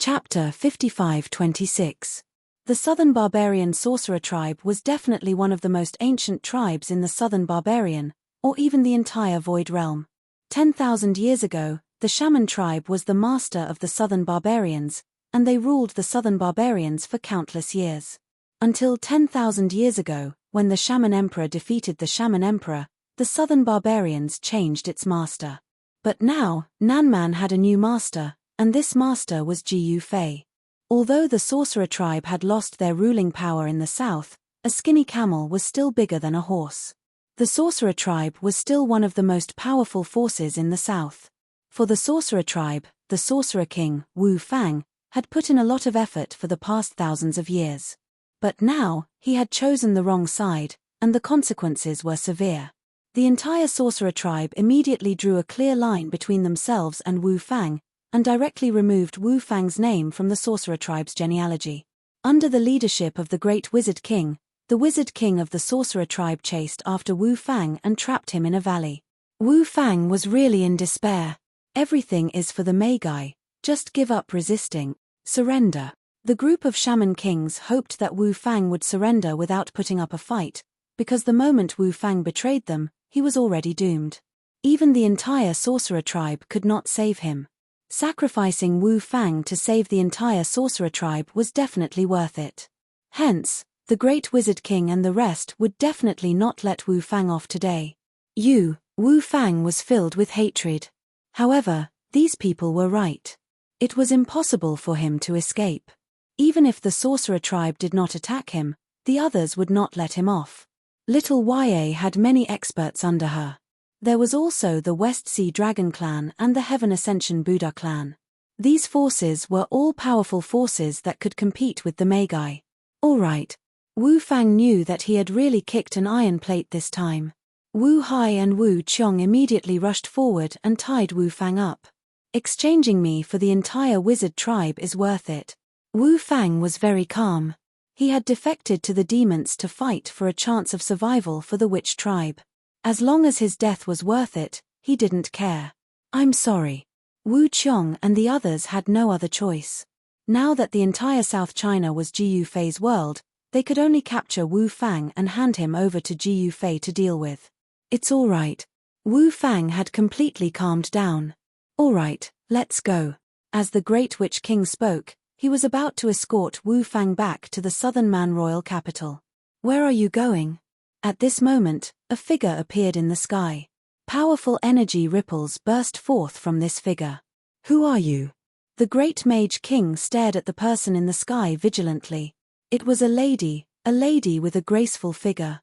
Chapter 55-26. The Southern Barbarian Sorcerer Tribe was definitely one of the most ancient tribes in the Southern Barbarian, or even the entire Void Realm. 10,000 years ago, the Shaman tribe was the master of the Southern Barbarians, and they ruled the Southern Barbarians for countless years. Until 10,000 years ago, when the Shaman Emperor defeated the Shaman Emperor, the Southern Barbarians changed its master. But now, Nanman had a new master, and this master was Jiu Fei. Although the Sorcerer tribe had lost their ruling power in the south, a skinny camel was still bigger than a horse. The Sorcerer tribe was still one of the most powerful forces in the south. For the Sorcerer tribe, the Sorcerer King, Wu Fang, had put in a lot of effort for the past thousands of years. But now, he had chosen the wrong side, and the consequences were severe. The entire Sorcerer tribe immediately drew a clear line between themselves and Wu Fang, and directly removed Wu Fang's name from the Sorcerer tribe's genealogy. Under the leadership of the Great Wizard King, the Wizard King of the Sorcerer tribe chased after Wu Fang and trapped him in a valley. Wu Fang was really in despair. Everything is for the Magi, just give up resisting, surrender. The group of Shaman Kings hoped that Wu Fang would surrender without putting up a fight, because the moment Wu Fang betrayed them, he was already doomed. Even the entire Sorcerer tribe could not save him. Sacrificing Wu Fang to save the entire Sorcerer tribe was definitely worth it. Hence, the Great Wizard King and the rest would definitely not let Wu Fang off today. Wu Fang was filled with hatred. However, these people were right. It was impossible for him to escape. Even if the Sorcerer tribe did not attack him, the others would not let him off. Little Ya had many experts under her. There was also the West Sea Dragon Clan and the Heaven Ascension Buddha Clan. These forces were all powerful forces that could compete with the Magi. Alright. Wu Fang knew that he had really kicked an iron plate this time. Wu Hai and Wu Qiong immediately rushed forward and tied Wu Fang up. Exchanging me for the entire wizard tribe is worth it. Wu Fang was very calm. He had defected to the demons to fight for a chance of survival for the witch tribe. As long as his death was worth it, he didn't care. I'm sorry. Wu Qiong and the others had no other choice. Now that the entire South China was Jiu Fei's world, they could only capture Wu Fang and hand him over to Jiu Fei to deal with. It's alright. Wu Fang had completely calmed down. Alright, let's go. As the Great Witch King spoke, he was about to escort Wu Fang back to the Southern Man royal capital. Where are you going? At this moment, a figure appeared in the sky. Powerful energy ripples burst forth from this figure. Who are you? The Great Mage King stared at the person in the sky vigilantly. It was a lady with a graceful figure.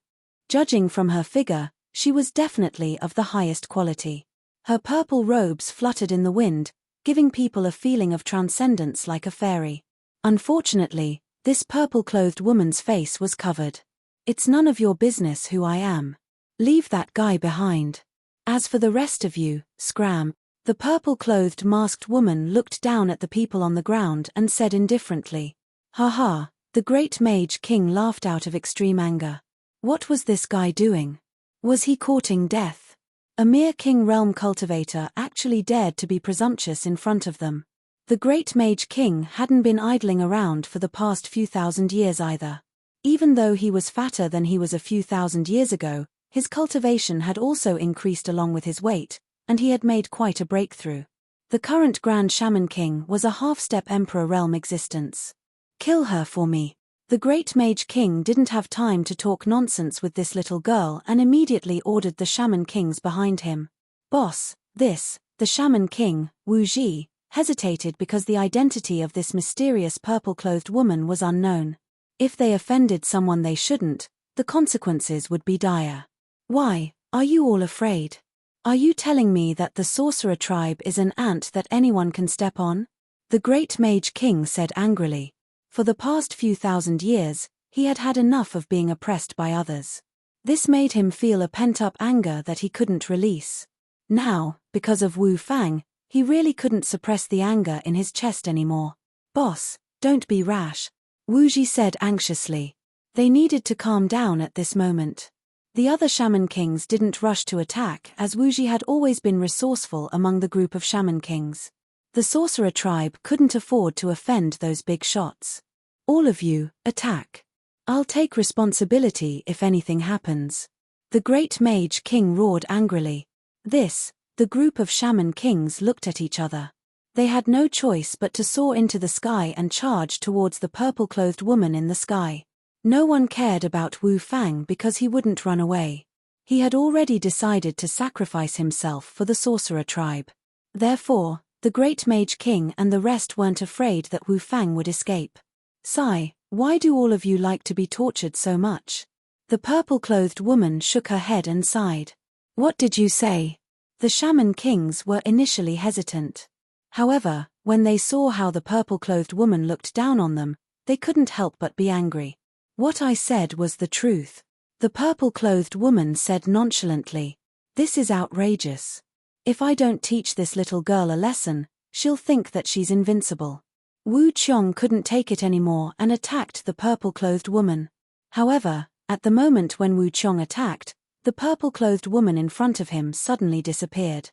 Judging from her figure, she was definitely of the highest quality. Her purple robes fluttered in the wind, giving people a feeling of transcendence like a fairy. Unfortunately, this purple-clothed woman's face was covered. It's none of your business who I am. Leave that guy behind. As for the rest of you, scram. The purple-clothed masked woman looked down at the people on the ground and said indifferently. Ha. The Great Mage King laughed out of extreme anger. What was this guy doing? Was he courting death? A mere King Realm cultivator actually dared to be presumptuous in front of them. The Great Mage King hadn't been idling around for the past few thousand years either. Even though he was fatter than he was a few thousand years ago, his cultivation had also increased along with his weight, and he had made quite a breakthrough. The current Grand Shaman King was a half-step Emperor Realm existence. Kill her for me. The Great Mage King didn't have time to talk nonsense with this little girl and immediately ordered the Shaman Kings behind him. Boss, the Shaman King, Wu Ji, hesitated because the identity of this mysterious purple-clothed woman was unknown. If they offended someone they shouldn't, the consequences would be dire. Why, are you all afraid? Are you telling me that the Sorcerer tribe is an ant that anyone can step on? The Great Mage King said angrily. For the past few thousand years, he had had enough of being oppressed by others. This made him feel a pent-up anger that he couldn't release. Now, because of Wu Fang, he really couldn't suppress the anger in his chest anymore. Boss, don't be rash. Wu Ji said anxiously. They needed to calm down at this moment. The other Shaman Kings didn't rush to attack as Wu Ji had always been resourceful among the group of Shaman Kings. The sorcerer tribe couldn't afford to offend those big shots. All of you, attack. I'll take responsibility if anything happens. The great mage king roared angrily. The group of shaman kings looked at each other. They had no choice but to soar into the sky and charge towards the purple-clothed woman in the sky. No one cared about Wu Fang because he wouldn't run away. He had already decided to sacrifice himself for the sorcerer tribe. Therefore, the great mage king and the rest weren't afraid that Wu Fang would escape. Sigh, why do all of you like to be tortured so much? The purple-clothed woman shook her head and sighed. What did you say? The shaman kings were initially hesitant. However, when they saw how the purple-clothed woman looked down on them, they couldn't help but be angry. What I said was the truth. The purple-clothed woman said nonchalantly. This is outrageous. If I don't teach this little girl a lesson, she'll think that she's invincible. Wu Qiong couldn't take it anymore and attacked the purple-clothed woman. However, at the moment when Wu Qiong attacked, the purple-clothed woman in front of him suddenly disappeared.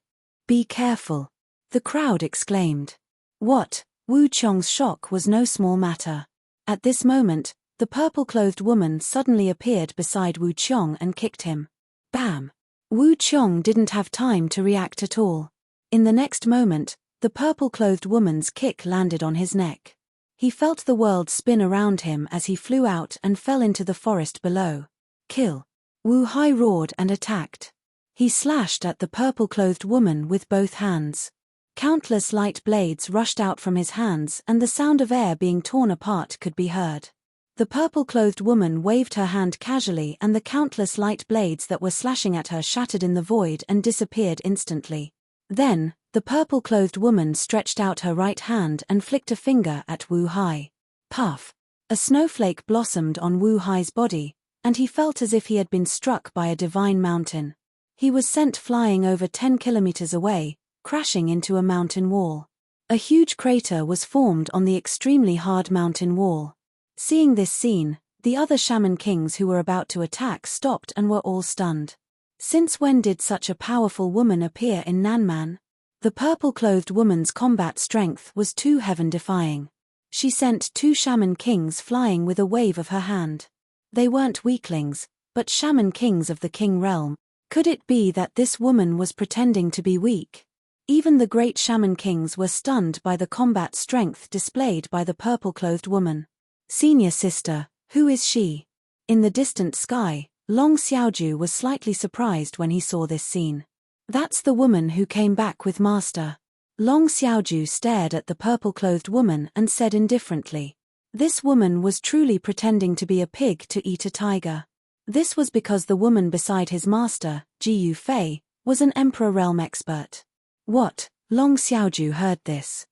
Be careful. The crowd exclaimed. What? Wu Qiong's shock was no small matter. At this moment, the purple-clothed woman suddenly appeared beside Wu Qiong and kicked him. Bam! Wu Qiong didn't have time to react at all. In the next moment, the purple-clothed woman's kick landed on his neck. He felt the world spin around him as he flew out and fell into the forest below. Kill! Wu Hai roared and attacked. He slashed at the purple-clothed woman with both hands. Countless light blades rushed out from his hands and the sound of air being torn apart could be heard. The purple-clothed woman waved her hand casually and the countless light blades that were slashing at her shattered in the void and disappeared instantly. Then, the purple-clothed woman stretched out her right hand and flicked a finger at Wu Hai. Puff! A snowflake blossomed on Wu Hai's body, and he felt as if he had been struck by a divine mountain. He was sent flying over 10 kilometers away, crashing into a mountain wall. A huge crater was formed on the extremely hard mountain wall. Seeing this scene, the other shaman kings who were about to attack stopped and were all stunned. Since when did such a powerful woman appear in Nanman? The purple-clothed woman's combat strength was too heaven-defying. She sent 2 shaman kings flying with a wave of her hand. They weren't weaklings, but shaman kings of the king realm. Could it be that this woman was pretending to be weak? Even the great shaman kings were stunned by the combat strength displayed by the purple-clothed woman. Senior sister, who is she? In the distant sky, Long Xiaoju was slightly surprised when he saw this scene. That's the woman who came back with Master. Long Xiaoju stared at the purple-clothed woman and said indifferently. This woman was truly pretending to be a pig to eat a tiger. This was because the woman beside his master, Ji Yufei, was an Emperor Realm expert. What? Long Xiaoju heard this.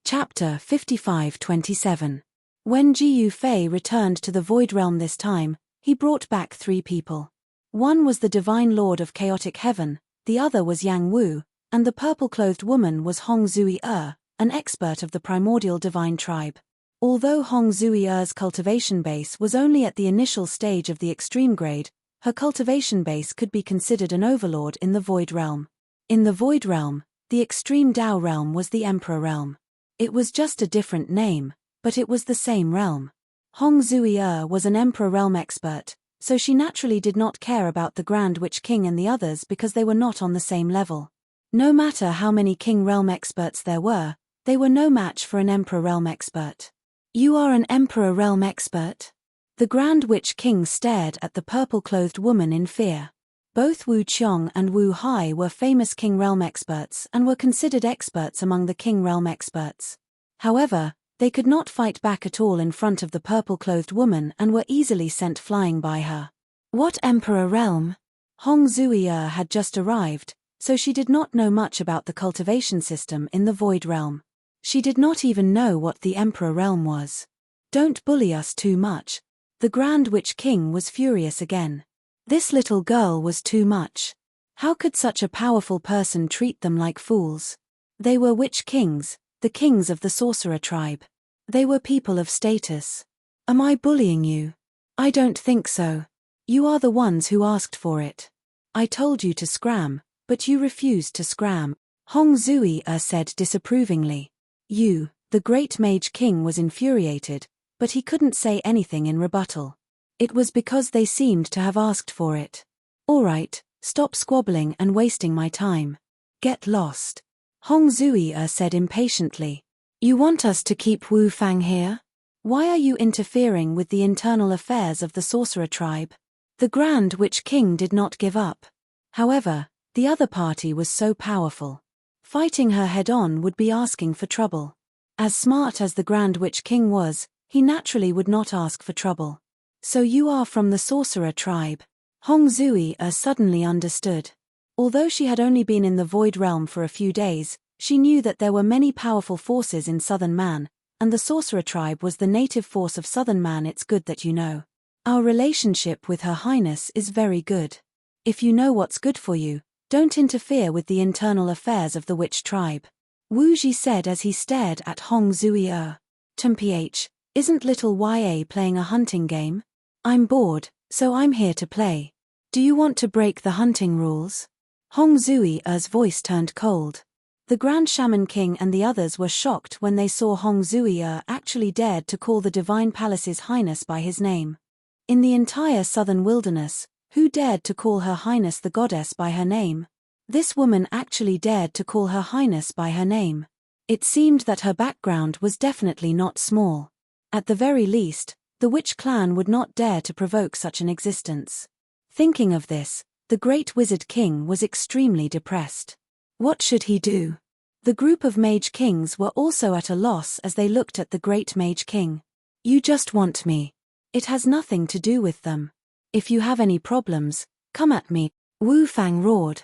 Chapter 55-27. When Ji Yufei returned to the Void Realm this time, he brought back 3 people. One was the Divine Lord of Chaotic Heaven, the other was Yang Wu, and the purple-clothed woman was Hong Zui-er, an expert of the primordial divine tribe. Although Hong Zui-er's cultivation base was only at the initial stage of the extreme grade, her cultivation base could be considered an overlord in the Void Realm. In the Void Realm, the extreme Dao realm was the Emperor Realm. It was just a different name, but it was the same realm. Hong Zui-er was an Emperor Realm expert, so she naturally did not care about the Grand Witch King and the others because they were not on the same level. No matter how many King Realm experts there were, they were no match for an Emperor Realm expert. You are an Emperor Realm expert? The Grand Witch King stared at the purple-clothed woman in fear. Both Wu Qiong and Wu Hai were famous King Realm experts and were considered experts among the King Realm experts. However, they could not fight back at all in front of the purple-clothed woman and were easily sent flying by her. What Emperor Realm? Hong Zui-er had just arrived, so she did not know much about the cultivation system in the Void Realm. She did not even know what the Emperor Realm was. Don't bully us too much. The Grand Witch King was furious again. This little girl was too much. How could such a powerful person treat them like fools? They were Witch Kings, the kings of the sorcerer tribe. They were people of status. Am I bullying you? I don't think so. You are the ones who asked for it. I told you to scram, but you refused to scram, Hong Zui-er said disapprovingly. The great mage king was infuriated, but he couldn't say anything in rebuttal. It was because they seemed to have asked for it. All right, stop squabbling and wasting my time. Get lost. Hong Zui said impatiently. You want us to keep Wu Fang here? Why are you interfering with the internal affairs of the sorcerer tribe? The Grand Witch King did not give up. However, the other party was so powerful. Fighting her head-on would be asking for trouble. As smart as the Grand Witch King was, he naturally would not ask for trouble. So you are from the sorcerer tribe? Hong Zui suddenly understood. Although she had only been in the Void Realm for a few days, she knew that there were many powerful forces in Southern Man, and the sorcerer tribe was the native force of Southern Man. It's good that you know. Our relationship with Her Highness is very good. If you know what's good for you, don't interfere with the internal affairs of the witch tribe. Wu Ji said as he stared at Hong Zui. Mph, isn't little YA playing a hunting game? I'm bored, so I'm here to play. Do you want to break the hunting rules? Hong Zui's voice turned cold. The Grand Shaman King and the others were shocked when they saw Hong Zui actually dared to call the Divine Palace's Highness by his name. In the entire southern wilderness, who dared to call Her Highness the Goddess by her name? This woman actually dared to call Her Highness by her name. It seemed that her background was definitely not small. At the very least, the witch clan would not dare to provoke such an existence. Thinking of this, the Great Wizard King was extremely depressed. What should he do? The group of Mage Kings were also at a loss as they looked at the Great Mage King. You just want me. It has nothing to do with them. If you have any problems, come at me, Wu Fang roared.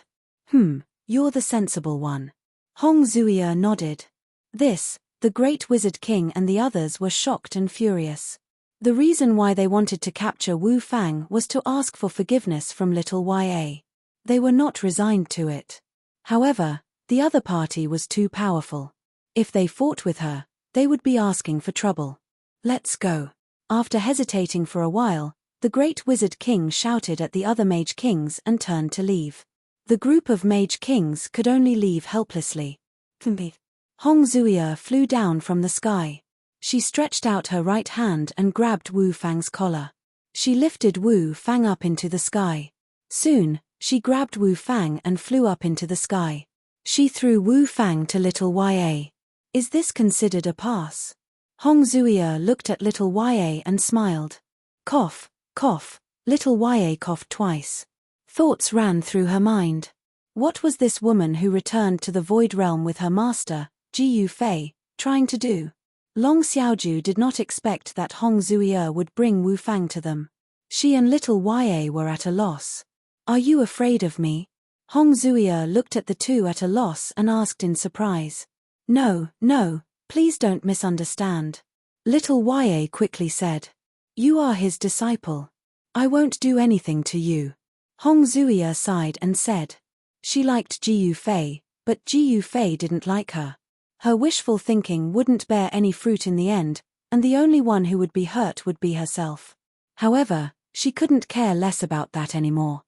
You're the sensible one. Hong Zui nodded. The Great Wizard King and the others were shocked and furious. The reason why they wanted to capture Wu Fang was to ask for forgiveness from little YA. They were not resigned to it. However, the other party was too powerful. If they fought with her, they would be asking for trouble. Let's go. After hesitating for a while, the Great Wizard King shouted at the other Mage Kings and turned to leave. The group of Mage Kings could only leave helplessly. Hong Zui flew down from the sky. She stretched out her right hand and grabbed Wu Fang's collar. She lifted Wu Fang up into the sky. Soon, she grabbed Wu Fang and flew up into the sky. She threw Wu Fang to little YA. Is this considered a pass? Hong Zui looked at little YA and smiled. Cough, cough, little YA coughed twice. Thoughts ran through her mind. What was this woman who returned to the Void Realm with her master, Ji Fei, trying to do? Long Xiaoju did not expect that Hong Zui would bring Wu Fang to them. She and little YA were at a loss. Are you afraid of me? Hong Zui looked at the two at a loss and asked in surprise. No, please don't misunderstand. Little YA quickly said. You are his disciple. I won't do anything to you. Hong Zui sighed and said. She liked Ji Fei, but Ji Fei didn't like her. Her wishful thinking wouldn't bear any fruit in the end, and the only one who would be hurt would be herself. However, she couldn't care less about that anymore.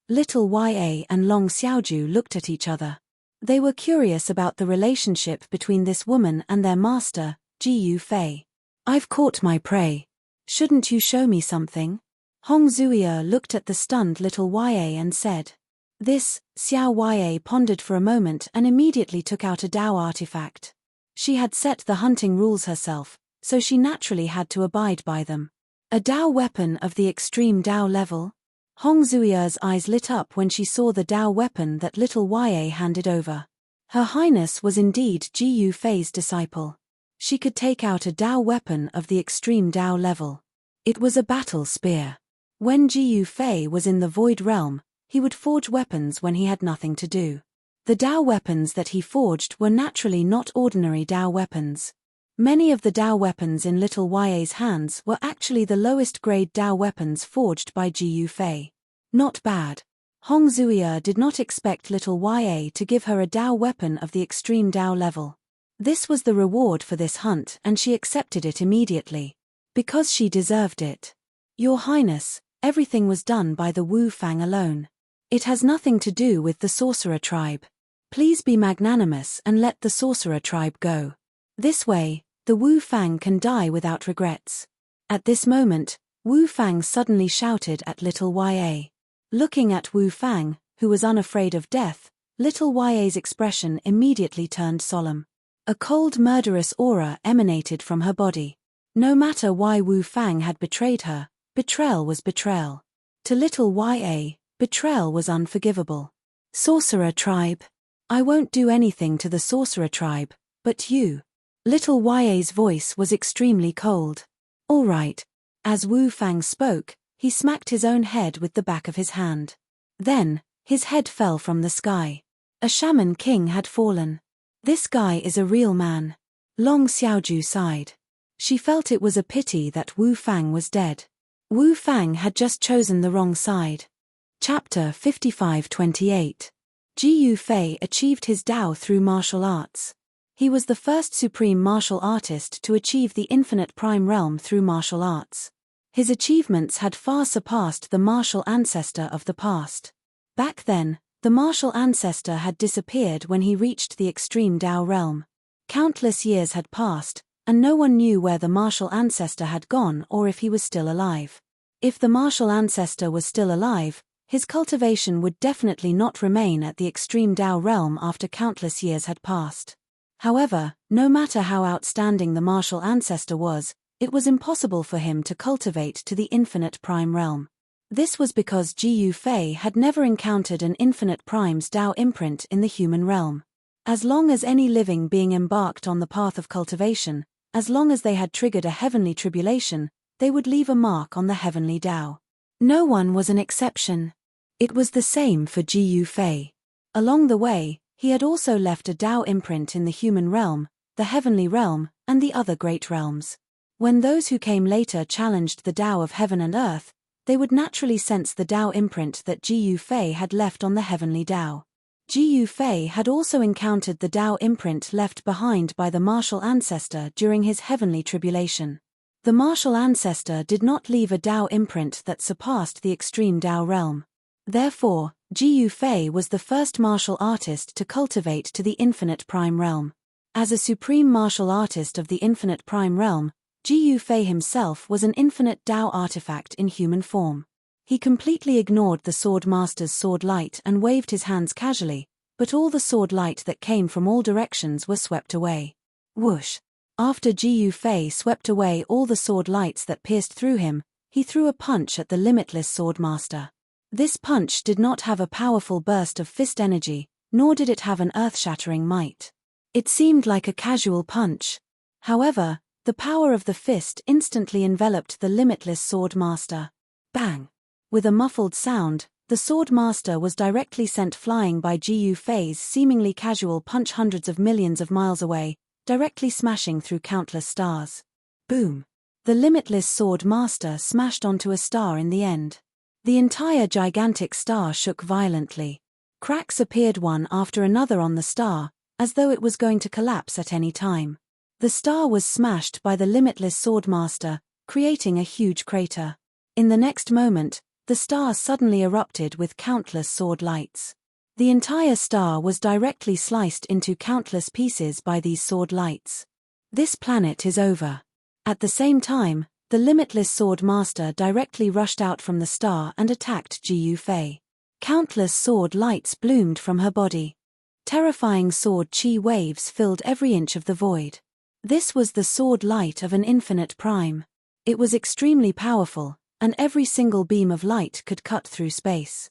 Little YA and Long Xiaoju looked at each other. They were curious about the relationship between this woman and their master, Ji Fei. I've caught my prey. Shouldn't you show me something? Hong Zui looked at the stunned little YA and said. Xiao Ya pondered for a moment and immediately took out a Dao artifact. She had set the hunting rules herself, so she naturally had to abide by them. A Dao weapon of the extreme Dao level? Hong Zui's eyes lit up when she saw the Dao weapon that little Ya handed over. Her Highness was indeed Ji Fei's disciple. She could take out a Dao weapon of the extreme Dao level. It was a battle spear. When Ji Fei was in the Void Realm, he would forge weapons when he had nothing to do. The Dao weapons that he forged were naturally not ordinary Dao weapons. Many of the Dao weapons in little Ya's hands were actually the lowest grade Dao weapons forged by Ji Fei. Not bad. Hong Zui did not expect little Ya to give her a Dao weapon of the extreme Dao level. This was the reward for this hunt and she accepted it immediately. Because she deserved it. Your Highness, everything was done by the Wu Fang alone. It has nothing to do with the sorcerer tribe. Please be magnanimous and let the sorcerer tribe go. This way, the Wu Fang can die without regrets. At this moment, Wu Fang suddenly shouted at little Ya. Looking at Wu Fang, who was unafraid of death, little Ya's expression immediately turned solemn. A cold murderous aura emanated from her body. No matter why Wu Fang had betrayed her, betrayal was betrayal. To little Ya, betrayal was unforgivable. Sorcerer tribe. I won't do anything to the sorcerer tribe, but you. Little Ya's voice was extremely cold. All right. As Wu Fang spoke, he smacked his own head with the back of his hand. Then, his head fell from the sky. A shaman king had fallen. This guy is a real man. Long Xiaoju sighed. She felt it was a pity that Wu Fang was dead. Wu Fang had just chosen the wrong side. Chapter 55-28. Ji Yufei achieved his Dao through martial arts. He was the first supreme martial artist to achieve the infinite prime realm through martial arts. His achievements had far surpassed the martial ancestor of the past. Back then, the martial ancestor had disappeared when he reached the extreme Dao realm. Countless years had passed, and no one knew where the martial ancestor had gone or if he was still alive. If the martial ancestor was still alive, his cultivation would definitely not remain at the extreme Dao realm after countless years had passed. However, no matter how outstanding the martial ancestor was, it was impossible for him to cultivate to the infinite prime realm. This was because Ji Yufei had never encountered an infinite prime's Dao imprint in the human realm. As long as any living being embarked on the path of cultivation, as long as they had triggered a heavenly tribulation, they would leave a mark on the heavenly Dao. No one was an exception. It was the same for Ji Yufei. Along the way, he had also left a Dao imprint in the human realm, the heavenly realm, and the other great realms. When those who came later challenged the Dao of heaven and earth, they would naturally sense the Dao imprint that Ji Yufei had left on the heavenly Dao. Ji Yufei had also encountered the Dao imprint left behind by the martial ancestor during his heavenly tribulation. The martial ancestor did not leave a Dao imprint that surpassed the extreme Dao realm. Therefore, Ji Yufei was the first martial artist to cultivate to the infinite prime realm. As a supreme martial artist of the infinite prime realm, Ji Yufei himself was an infinite Dao artifact in human form. He completely ignored the sword master's sword light and waved his hands casually, but all the sword light that came from all directions were swept away. Whoosh! After Ji Yufei swept away all the sword lights that pierced through him, he threw a punch at the limitless sword master. This punch did not have a powerful burst of fist energy, nor did it have an earth-shattering might. It seemed like a casual punch. However, the power of the fist instantly enveloped the limitless sword master. Bang! With a muffled sound, the sword master was directly sent flying by Ji Yufei's seemingly casual punch hundreds of millions of miles away, directly smashing through countless stars. Boom! The limitless sword master smashed onto a star in the end. The entire gigantic star shook violently. Cracks appeared one after another on the star, as though it was going to collapse at any time. The star was smashed by the limitless sword master, creating a huge crater. In the next moment, the star suddenly erupted with countless sword lights. The entire star was directly sliced into countless pieces by these sword lights. This planet is over. At the same time, the limitless sword master directly rushed out from the star and attacked Ji Yufei. Countless sword lights bloomed from her body. Terrifying sword chi waves filled every inch of the void. This was the sword light of an infinite prime. It was extremely powerful, and every single beam of light could cut through space.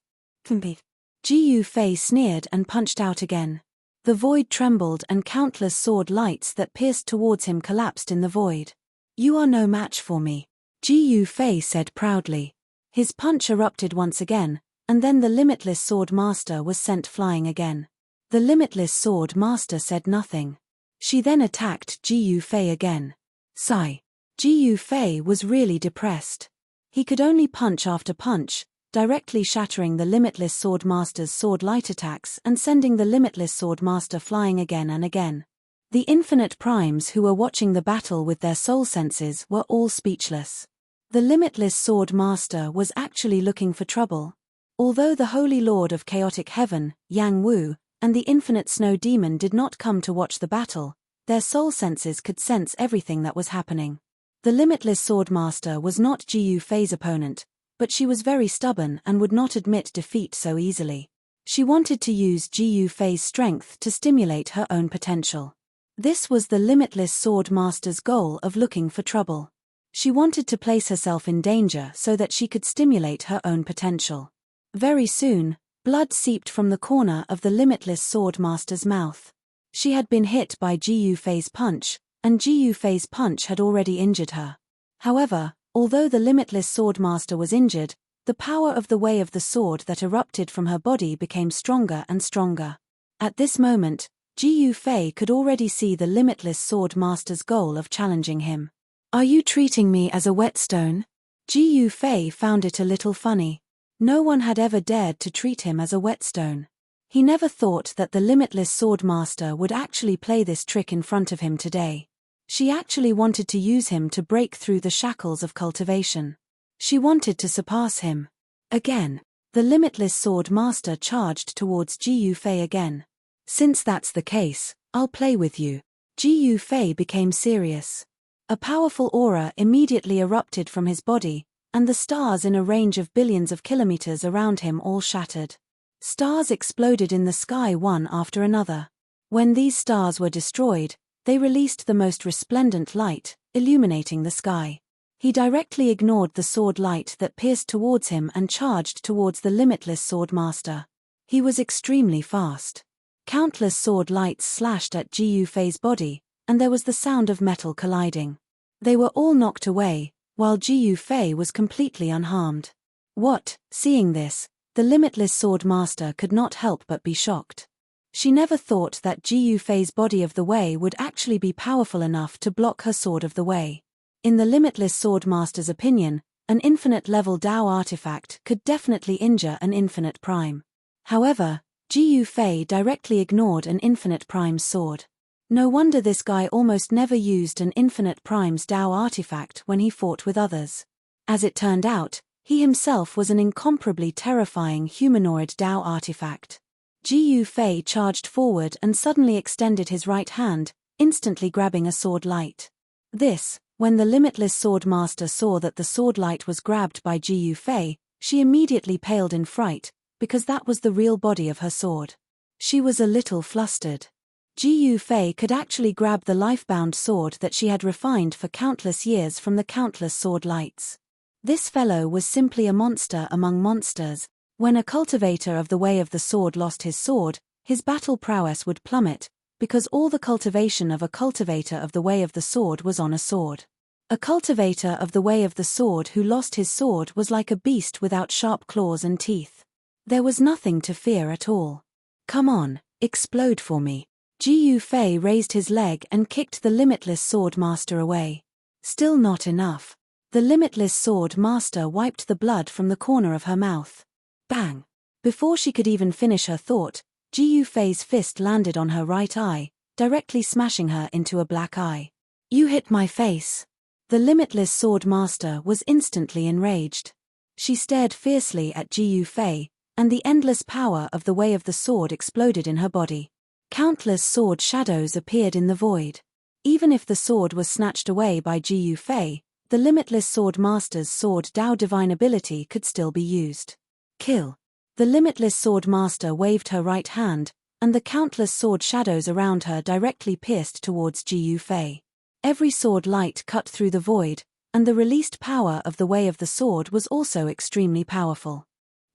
Ji Yufei sneered and punched out again. The void trembled and countless sword lights that pierced towards him collapsed in the void. You are no match for me, Ji Yufei said proudly. His punch erupted once again, and then the limitless sword master was sent flying again. The limitless sword master said nothing. She then attacked Ji Yufei again. Sigh. Ji Yufei was really depressed. He could only punch after punch, directly shattering the limitless sword master's sword light attacks and sending the limitless sword master flying again and again. The infinite primes who were watching the battle with their soul senses were all speechless. The limitless sword master was actually looking for trouble. Although the Holy Lord of Chaotic Heaven, Yang Wu, and the infinite snow demon did not come to watch the battle, Their soul senses could sense everything that was happening. The limitless Swordmaster was not Ji Yufei's opponent, but she was very stubborn and would not admit defeat so easily. She wanted to use Ji Yufei's strength to stimulate her own potential. This was the limitless Swordmaster's goal of looking for trouble. She wanted to place herself in danger so that she could stimulate her own potential. Very soon, blood seeped from the corner of the limitless Swordmaster's mouth. She had been hit by Ji Yufei's punch, and Ji Yufei's punch had already injured her. However, although the limitless Swordmaster was injured, the power of the Way of the Sword that erupted from her body became stronger and stronger. At this moment, Ji Yufei could already see the limitless Swordmaster's goal of challenging him. "Are you treating me as a whetstone?" Ji Yufei found it a little funny. No one had ever dared to treat him as a whetstone. He never thought that the limitless Swordmaster would actually play this trick in front of him today. She actually wanted to use him to break through the shackles of cultivation. She wanted to surpass him. Again, the limitless Swordmaster charged towards Ji Yufei again. "Since that's the case, I'll play with you." Ji Yufei became serious. A powerful aura immediately erupted from his body, and the stars in a range of billions of kilometers around him all shattered. Stars exploded in the sky one after another. When these stars were destroyed, they released the most resplendent light, illuminating the sky. He directly ignored the sword light that pierced towards him and charged towards the limitless Swordmaster. He was extremely fast. Countless sword lights slashed at Ji Yufei's body, and there was the sound of metal colliding. They were all knocked away, while Ji Yufei was completely unharmed. Seeing this, the limitless Swordmaster could not help but be shocked. She never thought that Ji Yufei's body of the Way would actually be powerful enough to block her Sword of the Way. In the limitless Swordmaster's opinion, an infinite-level Dao artifact could definitely injure an infinite prime. However, Ji Yufei directly ignored an infinite prime's sword. No wonder this guy almost never used an infinite prime's Dao artifact when he fought with others. As it turned out, he himself was an incomparably terrifying humanoid Dao artifact. Ji Yufei charged forward and suddenly extended his right hand, instantly grabbing a sword light. When the limitless Swordmaster saw that the sword light was grabbed by Ji Yufei, she immediately paled in fright, because that was the real body of her sword. She was a little flustered. Ji Yufei could actually grab the life-bound sword that she had refined for countless years from the countless sword lights. This fellow was simply a monster among monsters. When a cultivator of the Way of the Sword lost his sword, his battle prowess would plummet, because all the cultivation of a cultivator of the Way of the Sword was on a sword. A cultivator of the Way of the Sword who lost his sword was like a beast without sharp claws and teeth. There was nothing to fear at all. "Come on, explode for me." Ji Yufei raised his leg and kicked the limitless Swordmaster away. Still not enough. The limitless Swordmaster wiped the blood from the corner of her mouth. Bang! Before she could even finish her thought, Ji Yufei's fist landed on her right eye, directly smashing her into a black eye. "You hit my face." The limitless Swordmaster was instantly enraged. She stared fiercely at Ji Yufei, and the endless power of the Way of the Sword exploded in her body. Countless sword shadows appeared in the void. Even if the sword was snatched away by Ji Yufei, the limitless Swordmaster's sword Dao divine ability could still be used. Kill. The limitless Swordmaster waved her right hand, and the countless sword shadows around her directly pierced towards Ji Yufei. Every sword light cut through the void, and the released power of the Way of the Sword was also extremely powerful.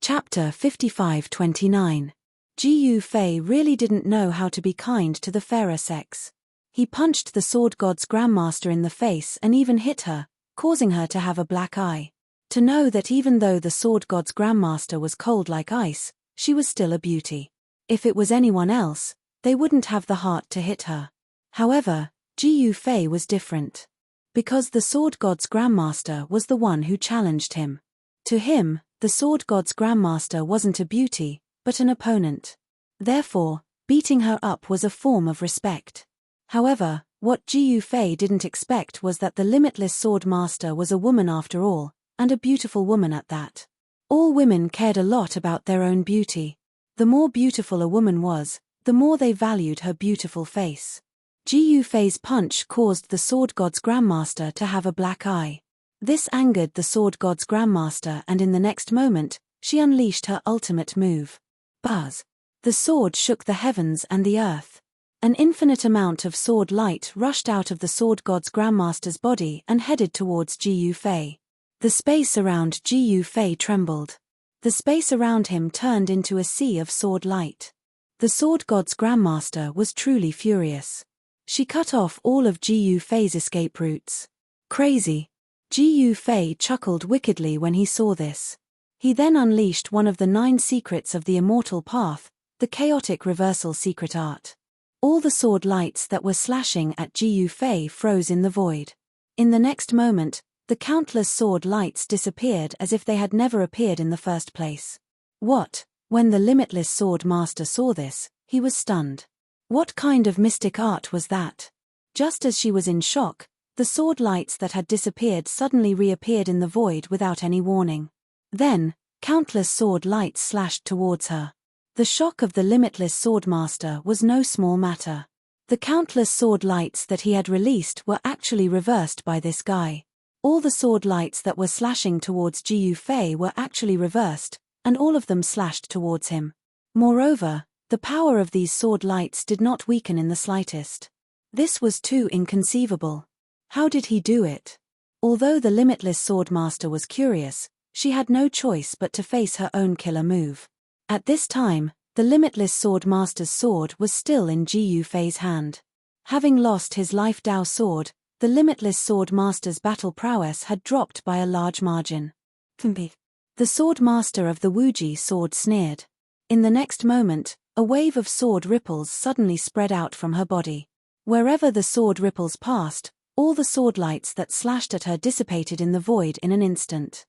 Chapter 55-29. Ji Yufei really didn't know how to be kind to the fairer sex. He punched the sword god's grandmaster in the face and even hit her, causing her to have a black eye. To know that even though the sword god's grandmaster was cold like ice, she was still a beauty. If it was anyone else, they wouldn't have the heart to hit her. However, Ji Yufei was different. Because the sword god's grandmaster was the one who challenged him. To him, the sword god's grandmaster wasn't a beauty, but an opponent. Therefore, beating her up was a form of respect. However, what Ji Yufei didn't expect was that the limitless sword master was a woman after all, and a beautiful woman at that. All women cared a lot about their own beauty. The more beautiful a woman was, the more they valued her beautiful face. Ji Yufei's punch caused the Sword God's Grandmaster to have a black eye. This angered the Sword God's Grandmaster, and in the next moment, she unleashed her ultimate move. Buzz! The sword shook the heavens and the earth. An infinite amount of sword light rushed out of the Sword God's Grandmaster's body and headed towards Ji Yufei. The space around Ji Yufei trembled. The space around him turned into a sea of sword light. The Sword God's Grandmaster was truly furious. She cut off all of Ji Yufei's escape routes. Crazy! Ji Yufei chuckled wickedly when he saw this. He then unleashed one of the 9 secrets of the Immortal Path, the Chaotic Reversal Secret Art. All the sword lights that were slashing at Ji Yufei froze in the void. In the next moment, the countless sword lights disappeared as if they had never appeared in the first place. What? When the Limitless Sword Master saw this, he was stunned. What kind of mystic art was that? Just as she was in shock, the sword lights that had disappeared suddenly reappeared in the void without any warning. Then, countless sword lights slashed towards her. The shock of the Limitless Sword Master was no small matter. The countless sword lights that he had released were actually reversed by this guy. All the sword lights that were slashing towards Ji Yufei were actually reversed, and all of them slashed towards him. Moreover, the power of these sword lights did not weaken in the slightest. This was too inconceivable. How did he do it? Although the Limitless Sword Master was curious, she had no choice but to face her own killer move. At this time, the Limitless Sword Master's sword was still in Ji Yufei's hand. Having lost his Life Dao sword, the Limitless Sword Master's battle prowess had dropped by a large margin. The Sword Master of the Wuji sword sneered. In the next moment, a wave of sword ripples suddenly spread out from her body. Wherever the sword ripples passed, all the sword lights that slashed at her dissipated in the void in an instant.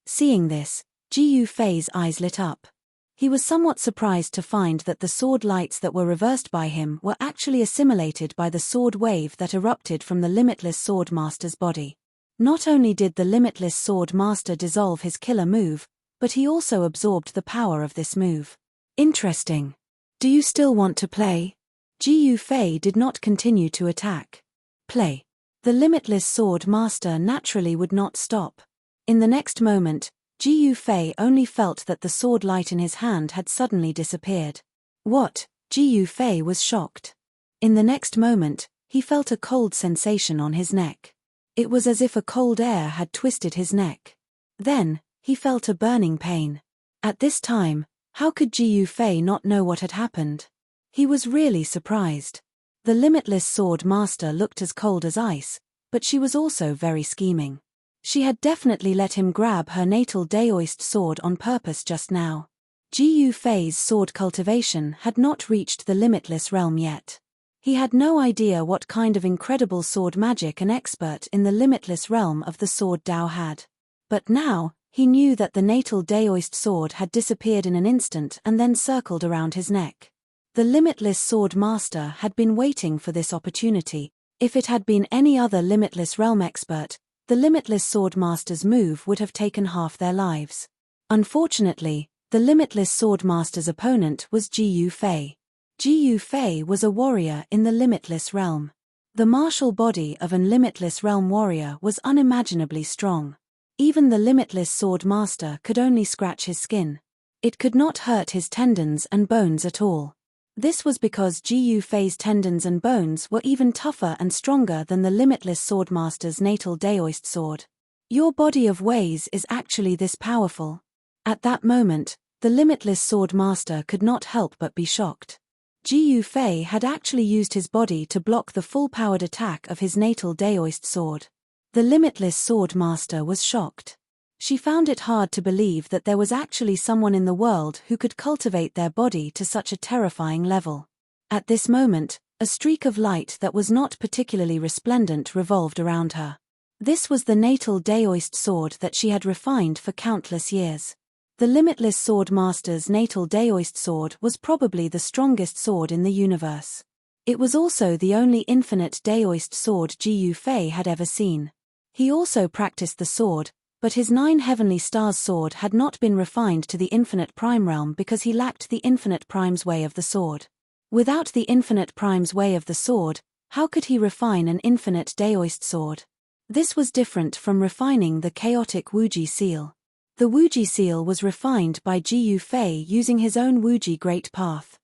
Seeing this, Ji Yufei's eyes lit up. He was somewhat surprised to find that the sword lights that were reversed by him were actually assimilated by the sword wave that erupted from the Limitless Sword Master's body. Not only did the Limitless Sword Master dissolve his killer move, but he also absorbed the power of this move. Interesting. Do you still want to play? Ji Yufei did not continue to attack. Play. The Limitless Sword Master naturally would not stop. In the next moment, Ji Yufei only felt that the sword light in his hand had suddenly disappeared. What? Ji Yufei was shocked. In the next moment, he felt a cold sensation on his neck. It was as if a cold air had twisted his neck. Then, he felt a burning pain. At this time, how could Ji Yufei not know what had happened? He was really surprised. The Limitless Sword Master looked as cold as ice, but she was also very scheming. She had definitely let him grab her natal Daoist sword on purpose just now. Ji Yufei's sword cultivation had not reached the limitless realm yet. He had no idea what kind of incredible sword magic an expert in the limitless realm of the Sword Dao had. But now, he knew that the natal Daoist sword had disappeared in an instant and then circled around his neck. The Limitless Sword Master had been waiting for this opportunity. If it had been any other Limitless Realm expert, the Limitless Sword Master's move would have taken half their lives. Unfortunately, the Limitless Sword Master's opponent was Ji Yufei. Ji Yufei was a warrior in the Limitless Realm. The martial body of an Limitless Realm warrior was unimaginably strong. Even the Limitless Sword Master could only scratch his skin. It could not hurt his tendons and bones at all. This was because Ji Yufei's tendons and bones were even tougher and stronger than the Limitless Sword Master's natal Daoist sword. Your body of ways is actually this powerful. At that moment, the Limitless Sword Master could not help but be shocked. Ji Yufei had actually used his body to block the full-powered attack of his natal Daoist sword. The Limitless Sword Master was shocked. She found it hard to believe that there was actually someone in the world who could cultivate their body to such a terrifying level. At this moment, a streak of light that was not particularly resplendent revolved around her. This was the natal Daoist sword that she had refined for countless years. The Limitless Sword Master's natal Daoist sword was probably the strongest sword in the universe. It was also the only infinite Daoist sword Ji Yufei had ever seen. He also practiced the sword, but his 9 Heavenly Stars sword had not been refined to the Infinite Prime realm because he lacked the Infinite Prime's way of the sword. Without the infinite prime's way of the sword, how could he refine an infinite daoist sword? This was different from refining the chaotic Wuji seal. The Wuji seal was refined by Ji Yufei using his own Wuji Great Path.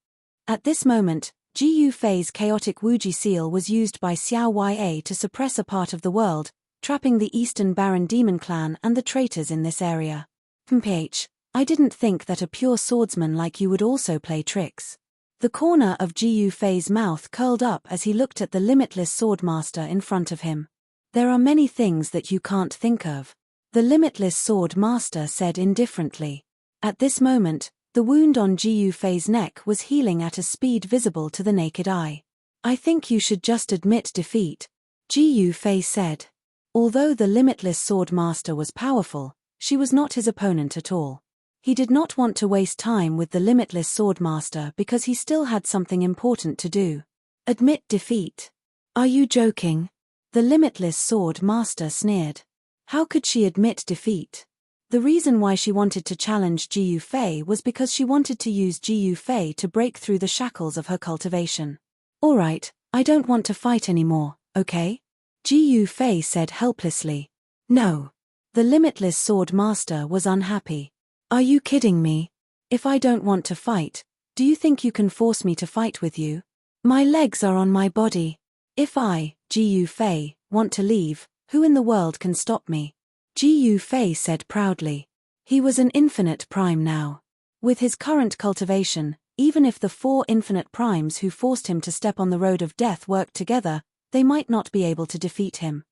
At this moment, Ji Yufei's chaotic Wuji seal was used by Xiao Ya to suppress a part of the world, trapping the Eastern Baron Demon Clan and the traitors in this area. PH, I didn't think that a pure swordsman like you would also play tricks. The corner of Ji Yufei's mouth curled up as he looked at the limitless swordmaster in front of him. There are many things that you can't think of, the limitless sword master said indifferently. At this moment, the wound on Ji Yufei's neck was healing at a speed visible to the naked eye. I think you should just admit defeat, Ji Yufei said. Although the limitless sword master was powerful, she was not his opponent at all. He did not want to waste time with the limitless sword master because he still had something important to do. Admit defeat. Are you joking? The limitless sword master sneered. How could she admit defeat? The reason why she wanted to challenge Ji Yufei was because she wanted to use Ji Yufei to break through the shackles of her cultivation. Alright, I don't want to fight anymore, okay? Ji Yufei said helplessly. No. The limitless sword master was unhappy. Are you kidding me? If I don't want to fight, do you think you can force me to fight with you? My legs are on my body. If I, Ji Yufei, want to leave, who in the world can stop me? Ji Yufei said proudly. He was an infinite prime now. With his current cultivation, even if the 4 infinite primes who forced him to step on the road of death worked together, they might not be able to defeat him.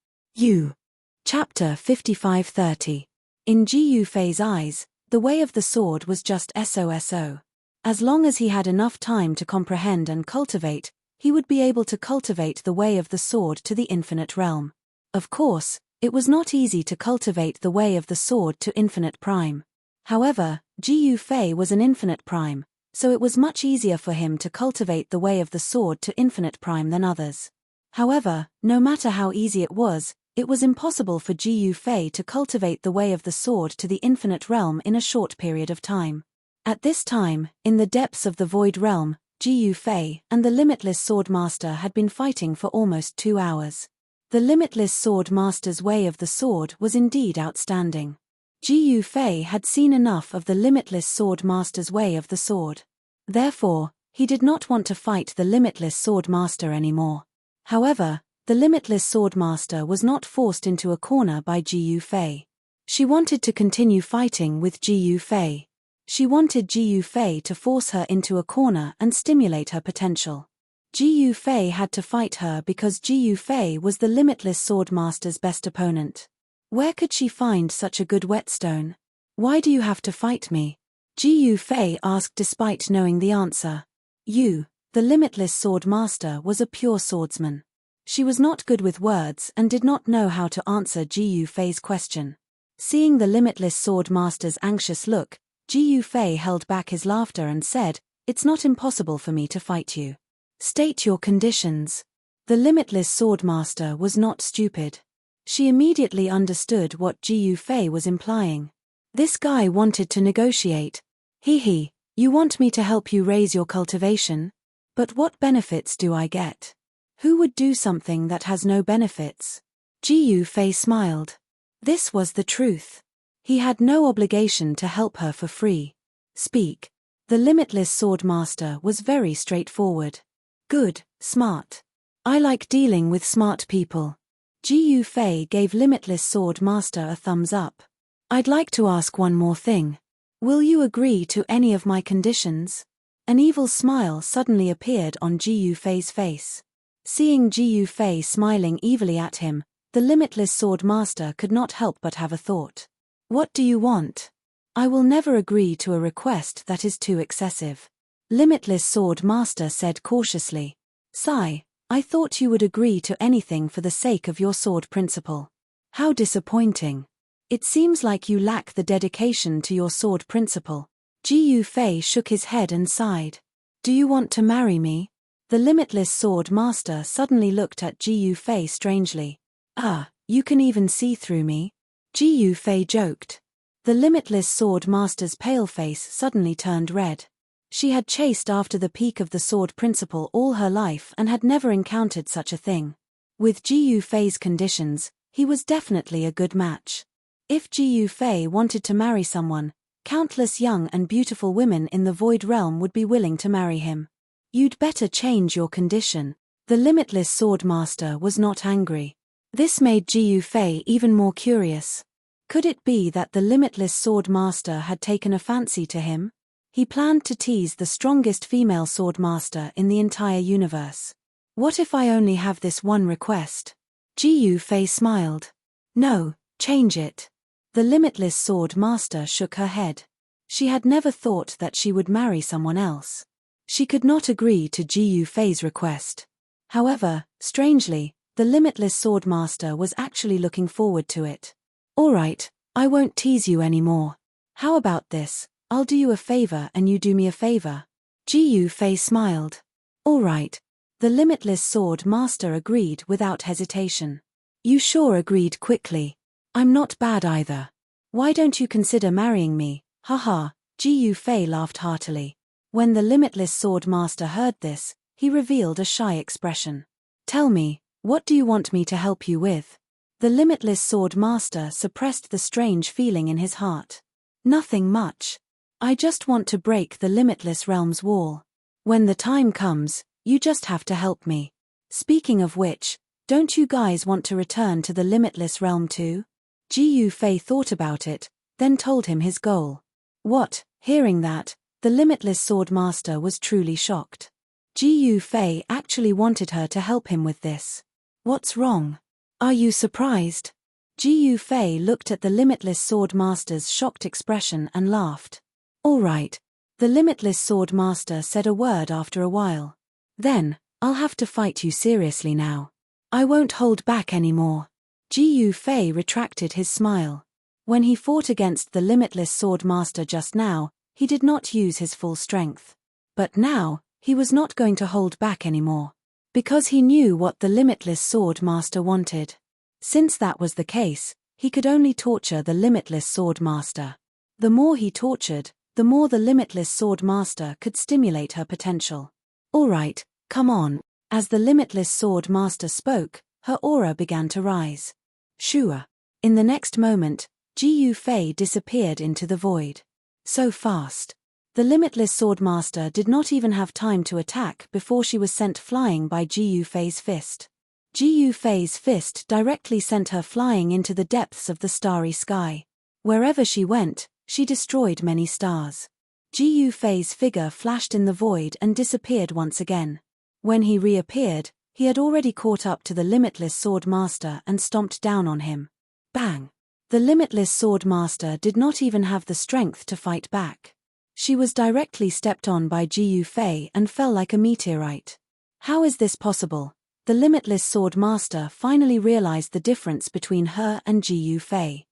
Chapter 55:30. In Ji Yufei's eyes, the way of the sword was just SOSO. As long as he had enough time to comprehend and cultivate, he would be able to cultivate the way of the sword to the infinite realm. Of course, it was not easy to cultivate the way of the sword to infinite prime. However, Ji Yufei was an infinite prime, so it was much easier for him to cultivate the way of the sword to infinite prime than others. However, no matter how easy it was impossible for Ji Yufei to cultivate the way of the sword to the infinite realm in a short period of time. At this time, in the depths of the void realm, Ji Yufei and the limitless sword master had been fighting for almost 2 hours. The limitless sword master's way of the sword was indeed outstanding. Ji Yufei had seen enough of the limitless sword master's way of the sword. Therefore, he did not want to fight the limitless sword master anymore. However, the limitless sword master was not forced into a corner by Ji Yufei. She wanted to continue fighting with Ji Yufei. She wanted Ji Yufei to force her into a corner and stimulate her potential. Ji Yufei had to fight her because Ji Yufei was the limitless sword master's best opponent. Where could she find such a good whetstone? Why do you have to fight me? Ji Yufei asked despite knowing the answer. You, the limitless sword master, was a pure swordsman. She was not good with words and did not know how to answer Ji Yufei's question. Seeing the limitless sword master's anxious look, Ji Yufei held back his laughter and said, "It's not impossible for me to fight you. State your conditions." The limitless sword master was not stupid. She immediately understood what Ji Yufei was implying. This guy wanted to negotiate. You want me to help you raise your cultivation? But what benefits do I get? Who would do something that has no benefits? Ji Yufei smiled. This was the truth. He had no obligation to help her for free. Speak. The limitless sword master was very straightforward. Good, smart. I like dealing with smart people. Ji Yufei gave limitless sword master a thumbs up. I'd like to ask one more thing. Will you agree to any of my conditions? An evil smile suddenly appeared on Ji Yufei's face. Seeing Ji Yufei smiling evilly at him, the limitless sword master could not help but have a thought. What do you want? I will never agree to a request that is too excessive. Limitless sword master said cautiously. Sigh, I thought you would agree to anything for the sake of your sword principle. How disappointing. It seems like you lack the dedication to your sword principle. Ji Yufei shook his head and sighed. Do you want to marry me? The limitless sword master suddenly looked at Ji Yufei strangely. Ah, you can even see through me? Ji Yufei joked. The limitless sword master's pale face suddenly turned red. She had chased after the peak of the sword principle all her life and had never encountered such a thing. With Ji Yufei's conditions, he was definitely a good match. If Ji Yufei wanted to marry someone, countless young and beautiful women in the Void Realm would be willing to marry him. You'd better change your condition. The limitless sword master was not angry. This made Ji Yufei even more curious. Could it be that the limitless sword master had taken a fancy to him? He planned to tease the strongest female sword master in the entire universe. What if I only have this one request? Ji Yufei smiled. No, change it. The limitless sword master shook her head. She had never thought that she would marry someone else. She could not agree to Ji Yufei's request. However, strangely, the limitless sword master was actually looking forward to it. All right, I won't tease you anymore. How about this? I'll do you a favor and you do me a favor. Ji Yufei smiled. All right. The limitless sword master agreed without hesitation. You sure agreed quickly. I'm not bad either. Why don't you consider marrying me? Haha, Ji Yufei laughed heartily. When the limitless sword master heard this, he revealed a shy expression. Tell me, what do you want me to help you with? The limitless sword master suppressed the strange feeling in his heart. Nothing much. I just want to break the limitless realm's wall. When the time comes, you just have to help me. Speaking of which, don't you guys want to return to the limitless realm too? Ji Yufei thought about it, then told him his goal. What? Hearing that, the limitless sword master was truly shocked. Ji Yufei actually wanted her to help him with this. What's wrong? Are you surprised? Ji Yufei looked at the limitless sword master's shocked expression and laughed. All right. The limitless sword master said a word after a while. Then, I'll have to fight you seriously now. I won't hold back anymore. Ji Yufei retracted his smile. When he fought against the limitless sword master just now, he did not use his full strength. But now, he was not going to hold back anymore. Because he knew what the limitless sword master wanted. Since that was the case, he could only torture the limitless sword master. The more he tortured, the more the limitless sword master could stimulate her potential. All right, come on. As the limitless sword master spoke, her aura began to rise. Shua. In the next moment, Ji Yufei disappeared into the void. So fast. The limitless sword master did not even have time to attack before she was sent flying by Ji Yufei's fist. Ji Yufei's fist directly sent her flying into the depths of the starry sky. Wherever she went, she destroyed many stars. Ji Yufei's figure flashed in the void and disappeared once again. When he reappeared, he had already caught up to the limitless sword master and stomped down on him. Bang! The limitless sword master did not even have the strength to fight back. She was directly stepped on by Ji Yufei and fell like a meteorite. How is this possible? The limitless sword master finally realized the difference between her and Ji Yufei.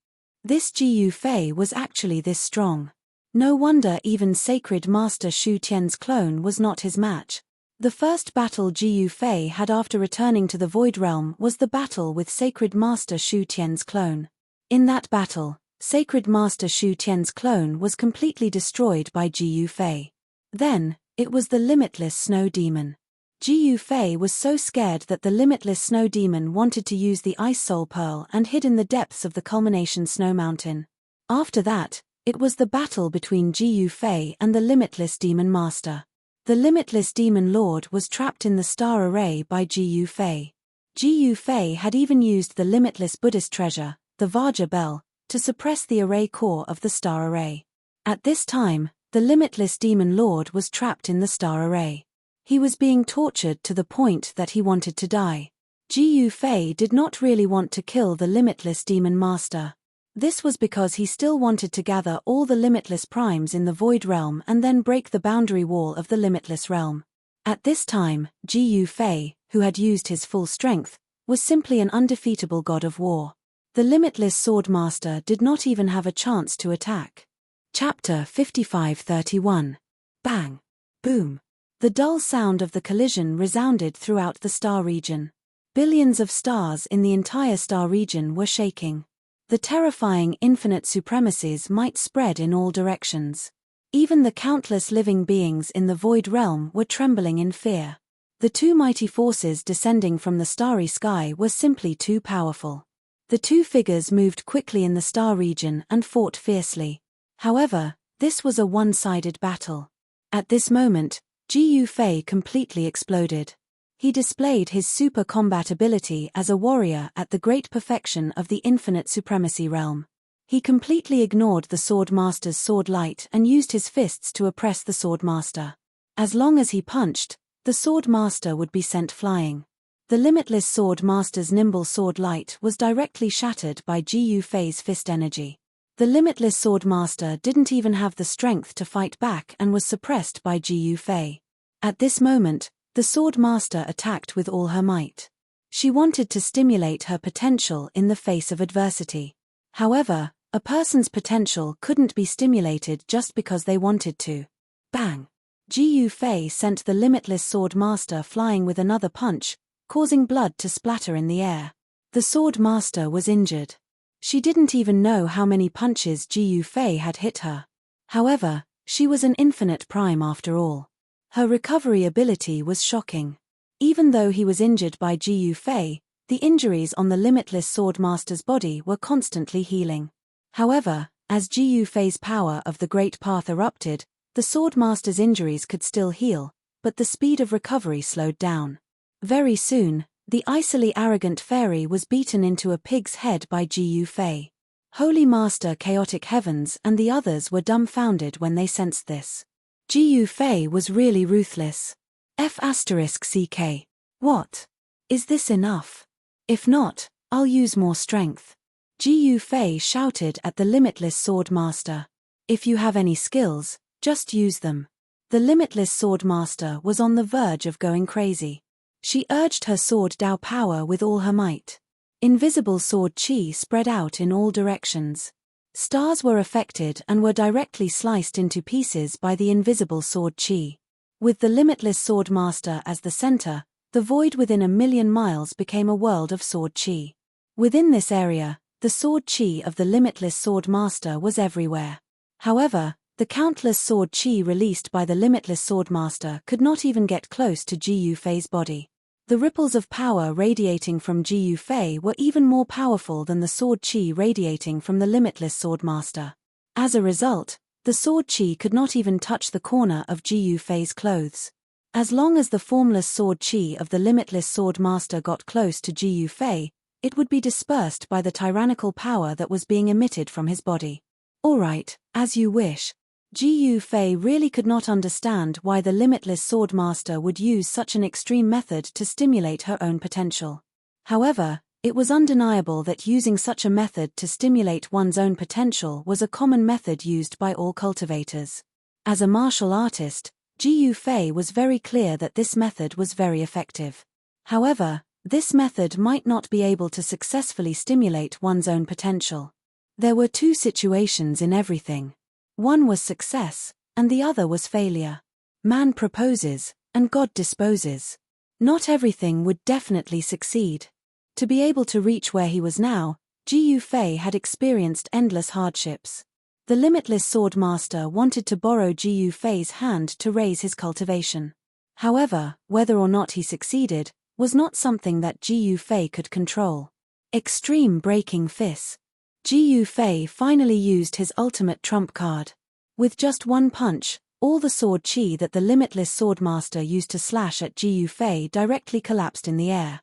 This Ji Yufei was actually this strong. No wonder even Sacred Master Shu Tian's clone was not his match. The first battle Ji Yufei had after returning to the Void Realm was the battle with Sacred Master Shu Tian's clone. In that battle, Sacred Master Shu Tian's clone was completely destroyed by Ji Yufei. Then, it was the limitless snow demon. Ji Yufei was so scared that the limitless snow demon wanted to use the Ice Soul Pearl and hid in the depths of the culmination snow mountain. After that, it was the battle between Ji Yufei and the limitless demon master. The limitless demon lord was trapped in the star array by Ji Yufei. Ji Yufei had even used the limitless Buddhist treasure, the Vajra bell, to suppress the array core of the star array. At this time, the limitless demon lord was trapped in the star array. He was being tortured to the point that he wanted to die. Ji Yufei did not really want to kill the limitless demon master. This was because he still wanted to gather all the limitless primes in the Void Realm and then break the boundary wall of the limitless realm. At this time, Ji Yufei, who had used his full strength, was simply an undefeatable god of war. The limitless sword master did not even have a chance to attack. Chapter 55:31. Bang! Boom! The dull sound of the collision resounded throughout the star region. Billions of stars in the entire star region were shaking. The terrifying infinite supremacies might spread in all directions. Even the countless living beings in the void realm were trembling in fear. The two mighty forces descending from the starry sky were simply too powerful. The two figures moved quickly in the star region and fought fiercely. However, this was a one-sided battle. At this moment, Ji Yufei completely exploded. He displayed his super combat ability as a warrior at the great perfection of the infinite supremacy realm. He completely ignored the Sword Master's sword light and used his fists to oppress the Sword Master. As long as he punched, the Sword Master would be sent flying. The limitless Sword Master's nimble sword light was directly shattered by Ji Yufei's fist energy. The limitless Sword Master didn't even have the strength to fight back and was suppressed by Ji Yufei. At this moment, the Sword Master attacked with all her might. She wanted to stimulate her potential in the face of adversity. However, a person's potential couldn't be stimulated just because they wanted to. Bang! Ji Yufei sent the limitless Sword Master flying with another punch, causing blood to splatter in the air. The Sword Master was injured. She didn't even know how many punches Ji Yufei had hit her. However, she was an infinite prime after all. Her recovery ability was shocking. Even though he was injured by Ji Yufei, the injuries on the limitless Sword Master's body were constantly healing. However, as Ji Yufei's power of the Great Path erupted, the Sword Master's injuries could still heal, but the speed of recovery slowed down. Very soon, the icily arrogant fairy was beaten into a pig's head by Ji Yufei. Holy Master Chaotic Heavens and the others were dumbfounded when they sensed this. Ji Yufei was really ruthless. F***CK. What? Is this enough? If not, I'll use more strength. Ji Yufei shouted at the limitless Sword Master. If you have any skills, just use them. The limitless Sword Master was on the verge of going crazy. She urged her sword Dao power with all her might. Invisible sword chi spread out in all directions. Stars were affected and were directly sliced into pieces by the invisible sword chi. With the limitless Sword Master as the center, the void within 1,000,000 miles became a world of sword chi. Within this area, the sword chi of the limitless Sword Master was everywhere. However, the countless sword chi released by the limitless Sword Master could not even get close to Ji Yufei's body. The ripples of power radiating from Ji Yufei were even more powerful than the sword chi radiating from the limitless Sword Master. As a result, the sword chi could not even touch the corner of Ji Yufei's clothes. As long as the formless sword chi of the limitless Sword Master got close to Ji Yufei, it would be dispersed by the tyrannical power that was being emitted from his body. Alright, as you wish. Ji Yufei really could not understand why the limitless Sword Master would use such an extreme method to stimulate her own potential. However, it was undeniable that using such a method to stimulate one's own potential was a common method used by all cultivators. As a martial artist, Ji Yufei was very clear that this method was very effective. However, this method might not be able to successfully stimulate one's own potential. There were two situations in everything. One was success, and the other was failure. Man proposes, and God disposes. Not everything would definitely succeed. To be able to reach where he was now, Ji Yufei had experienced endless hardships. The limitless Sword Master wanted to borrow Ji Yufei's hand to raise his cultivation. However, whether or not he succeeded, was not something that Ji Yufei could control. Extreme Breaking Fist. Ji Yufei finally used his ultimate trump card. With just one punch, all the sword chi that the limitless Sword Master used to slash at Ji Yufei directly collapsed in the air.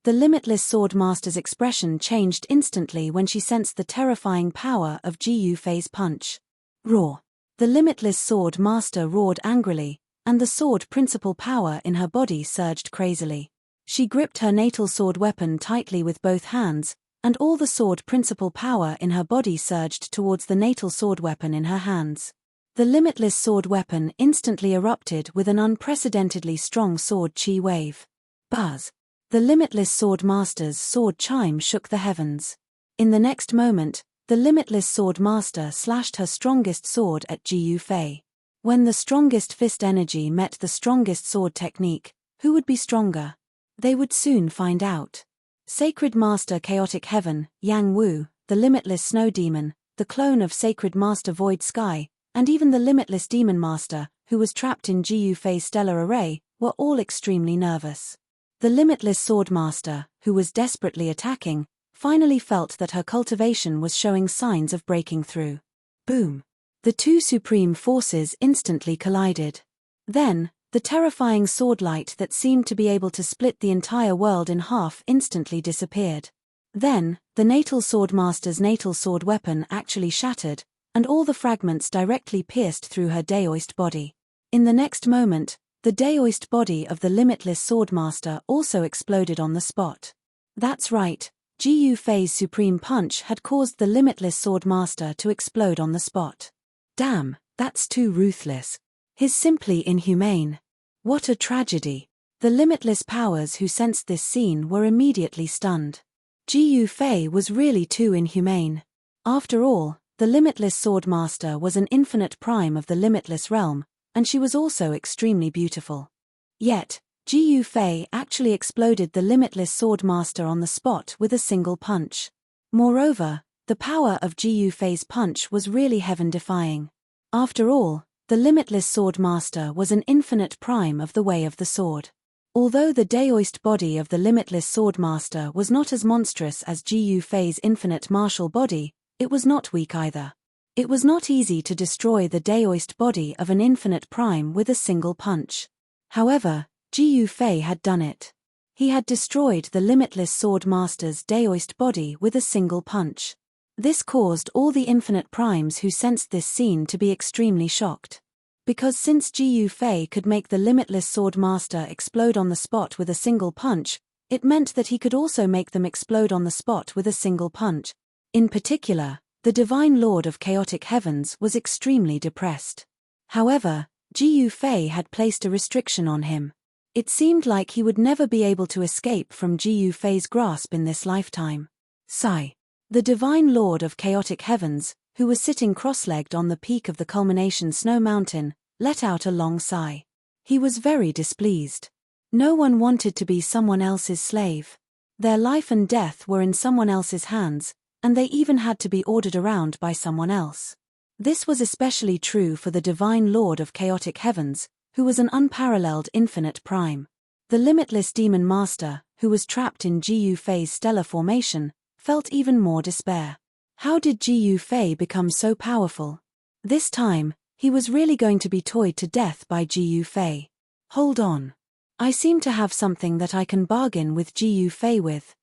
The limitless Sword Master's expression changed instantly when she sensed the terrifying power of Ji Yufei's punch. Roar. The limitless Sword Master roared angrily, and the sword principal power in her body surged crazily. She gripped her natal sword weapon tightly with both hands, and all the sword principal power in her body surged towards the natal sword weapon in her hands. The limitless sword weapon instantly erupted with an unprecedentedly strong sword chi wave. Buzz! The limitless Sword Master's sword chime shook the heavens. In the next moment, the limitless Sword Master slashed her strongest sword at Ji Yufei. When the strongest fist energy met the strongest sword technique, who would be stronger? They would soon find out. Sacred Master Chaotic Heaven, Yang Wu, the limitless Snow Demon, the clone of Sacred Master Void Sky, and even the limitless Demon Master, who was trapped in Ji Yufei's stellar array, were all extremely nervous. The limitless Sword Master, who was desperately attacking, finally felt that her cultivation was showing signs of breaking through. Boom! The two supreme forces instantly collided. Then, the terrifying sword light that seemed to be able to split the entire world in half instantly disappeared. Then, the Natal Sword Master's natal sword weapon actually shattered, and all the fragments directly pierced through her daoist body. In the next moment, the daoist body of the limitless Sword Master also exploded on the spot. That's right, Ji Yufei's supreme punch had caused the limitless Sword Master to explode on the spot. Damn, that's too ruthless. He's simply inhumane. What a tragedy. The limitless powers who sensed this scene were immediately stunned. Ji Yufei was really too inhumane. After all, the limitless Sword Master was an infinite prime of the limitless realm, and she was also extremely beautiful. Yet, Ji Yufei actually exploded the limitless Sword Master on the spot with a single punch. Moreover, the power of Ji Yufei's punch was really heaven-defying. After all, the limitless Sword Master was an infinite prime of the Way of the Sword. Although the daoist body of the limitless Sword Master was not as monstrous as Ji Yufei's infinite martial body, it was not weak either. It was not easy to destroy the daoist body of an infinite prime with a single punch. However, Ji Yufei had done it. He had destroyed the limitless Sword Master's daoist body with a single punch. This caused all the infinite primes who sensed this scene to be extremely shocked. Because since Ji Yufei could make the limitless Sword Master explode on the spot with a single punch, it meant that he could also make them explode on the spot with a single punch. In particular, the Divine Lord of Chaotic Heavens was extremely depressed. However, Ji Yufei had placed a restriction on him. It seemed like he would never be able to escape from Ji Yufei's grasp in this lifetime. Sigh. The Divine Lord of Chaotic Heavens, who was sitting cross-legged on the peak of the culmination snow mountain, let out a long sigh. He was very displeased. No one wanted to be someone else's slave. Their life and death were in someone else's hands, and they even had to be ordered around by someone else. This was especially true for the Divine Lord of Chaotic Heavens, who was an unparalleled infinite prime. The limitless Demon Master, who was trapped in Ji Yufei's stellar formation, felt even more despair. How did Ji Yufei become so powerful? This time, he was really going to be toyed to death by Ji Yufei. Hold on. I seem to have something that I can bargain with Ji Yufei with.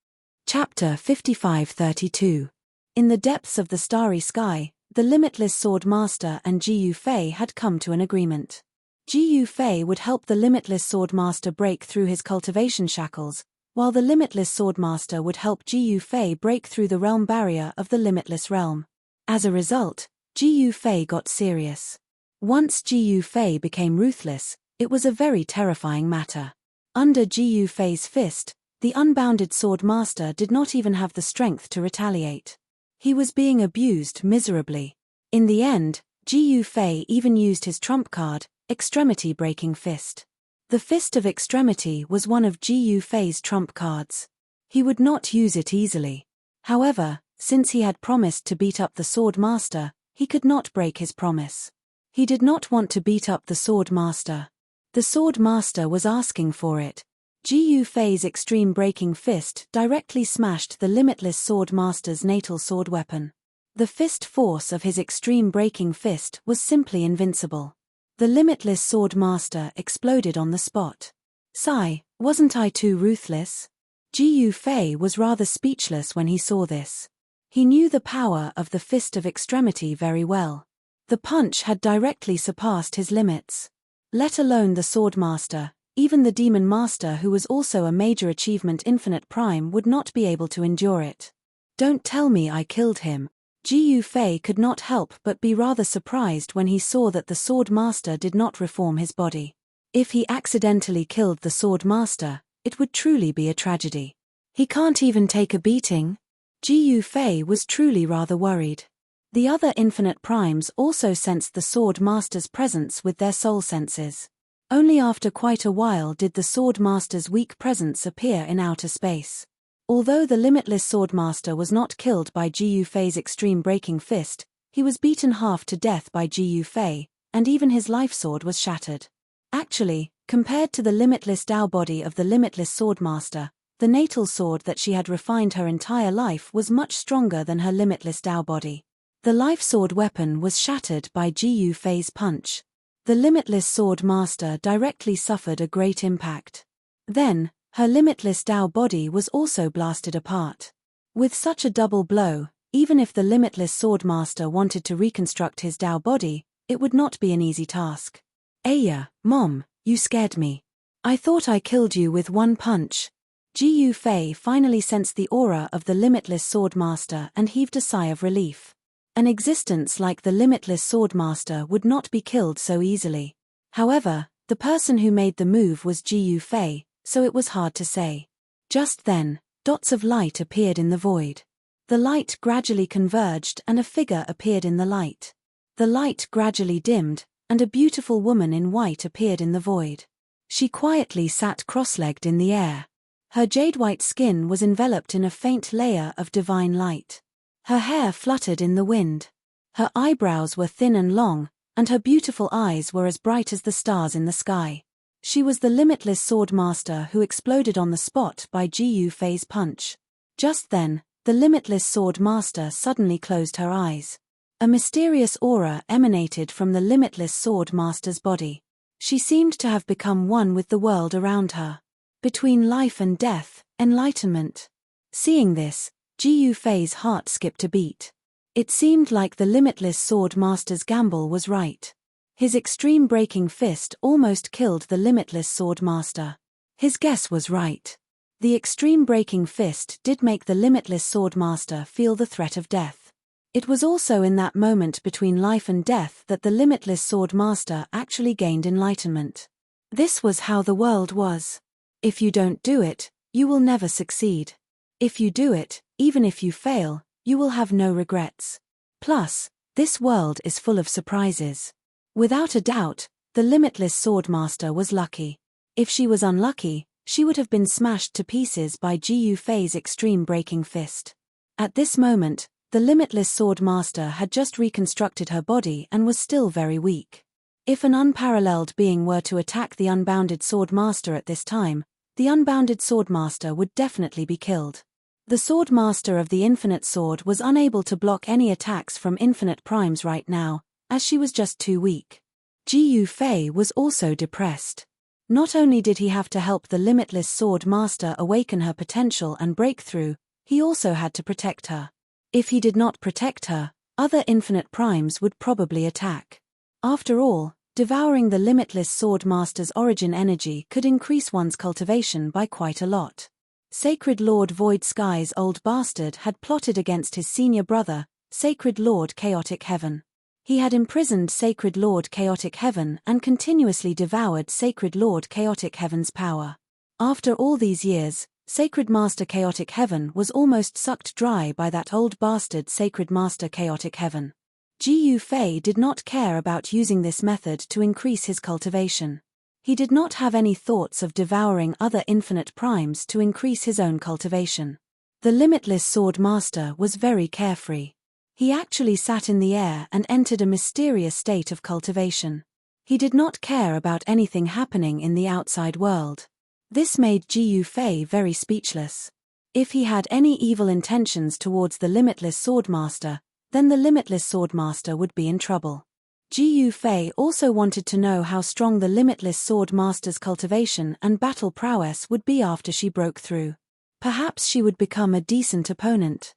Chapter 55-32. In the depths of the starry sky, the limitless Sword Master and Ji Yufei had come to an agreement. Ji Yufei would help the limitless Sword Master break through his cultivation shackles, while the limitless Sword Master would help Ji Yufei break through the realm barrier of the limitless realm. As a result, Ji Yufei got serious. Once Ji Yufei became ruthless, it was a very terrifying matter. Under Ji Yufei's fist, the unbounded Sword Master did not even have the strength to retaliate. He was being abused miserably. In the end, Ji Yufei even used his trump card, Extremity Breaking Fist. The Fist of Extremity was one of Ji Yufei's trump cards. He would not use it easily. However, since he had promised to beat up the Sword Master, he could not break his promise. He did not want to beat up the Sword Master. The Sword Master was asking for it. Ji Yufei's Extreme Breaking Fist directly smashed the limitless Sword Master's natal sword weapon. The fist force of his Extreme Breaking Fist was simply invincible. The limitless Sword Master exploded on the spot. Sigh, wasn't I too ruthless? Ji Yufei was rather speechless when he saw this. He knew the power of the Fist of Extremity very well. The punch had directly surpassed his limits. Let alone the Sword Master, even the Demon Master, who was also a major achievement infinite prime, would not be able to endure it. Don't tell me I killed him. Ji Yufei could not help but be rather surprised when he saw that the Sword Master did not reform his body. If he accidentally killed the Sword Master, it would truly be a tragedy. He can't even take a beating? Ji Yufei was truly rather worried. The other infinite primes also sensed the Sword Master's presence with their soul senses. Only after quite a while did the Sword Master's weak presence appear in outer space. Although the limitless Sword Master was not killed by Ji Yufei's Extreme Breaking Fist, He was beaten half to death by Jiu Fei, and even his life sword was shattered. Actually, compared to the limitless Tao body of the limitless swordmaster, the natal sword that she had refined her entire life was much stronger than her limitless Tao body. The life sword weapon was shattered by Jiu Fei's punch. The limitless sword master directly suffered a great impact. Then, her limitless Tao body was also blasted apart. With such a double blow, even if the limitless sword master wanted to reconstruct his Tao body, it would not be an easy task. Aya, Mom, you scared me. I thought I killed you with one punch. Jiu Fei finally sensed the aura of the limitless sword master and heaved a sigh of relief. An existence like the limitless sword master would not be killed so easily. However, the person who made the move was Jiu Fei, so it was hard to say. Just then, dots of light appeared in the void. The light gradually converged and a figure appeared in the light. The light gradually dimmed, and a beautiful woman in white appeared in the void. She quietly sat cross-legged in the air. Her jade-white skin was enveloped in a faint layer of divine light. Her hair fluttered in the wind. Her eyebrows were thin and long, and her beautiful eyes were as bright as the stars in the sky. She was the limitless sword master who exploded on the spot by Jiu Fei's punch. Just then, the limitless sword master suddenly closed her eyes. A mysterious aura emanated from the limitless sword master's body. She seemed to have become one with the world around her. Between life and death, enlightenment. Seeing this, Jiu Fei's heart skipped a beat. It seemed like the limitless sword master's gamble was right. His extreme breaking fist almost killed the limitless sword master. His guess was right. The extreme breaking fist did make the limitless sword master feel the threat of death. It was also in that moment between life and death that the limitless sword master actually gained enlightenment. This was how the world was. If you don't do it, you will never succeed. If you do it, even if you fail, you will have no regrets. Plus, this world is full of surprises. Without a doubt, the limitless sword master was lucky. If she was unlucky, she would have been smashed to pieces by Jiu Fei's extreme breaking fist. At this moment, the limitless sword master had just reconstructed her body and was still very weak. If an unparalleled being were to attack the unbounded sword master at this time, the unbounded sword master would definitely be killed. The sword master of the infinite sword was unable to block any attacks from infinite primes right now, as she was just too weak. Jiu Fei was also depressed. Not only did he have to help the limitless sword master awaken her potential and breakthrough, he also had to protect her. If he did not protect her, other infinite primes would probably attack. After all, devouring the limitless sword master's origin energy could increase one's cultivation by quite a lot. Sacred Lord Void Sky's old bastard had plotted against his senior brother, Sacred Lord Chaotic Heaven. He had imprisoned Sacred Lord Chaotic Heaven and continuously devoured Sacred Lord Chaotic Heaven's power. After all these years, Sacred Master Chaotic Heaven was almost sucked dry by that old bastard Sacred Master Chaotic Heaven. Jiu Fei did not care about using this method to increase his cultivation. He did not have any thoughts of devouring other infinite primes to increase his own cultivation. The limitless sword master was very carefree. He actually sat in the air and entered a mysterious state of cultivation. He did not care about anything happening in the outside world. This made Jiu Fei very speechless. If he had any evil intentions towards the limitless swordmaster, then the limitless swordmaster would be in trouble. Jiu Fei also wanted to know how strong the limitless swordmaster's cultivation and battle prowess would be after she broke through. Perhaps she would become a decent opponent.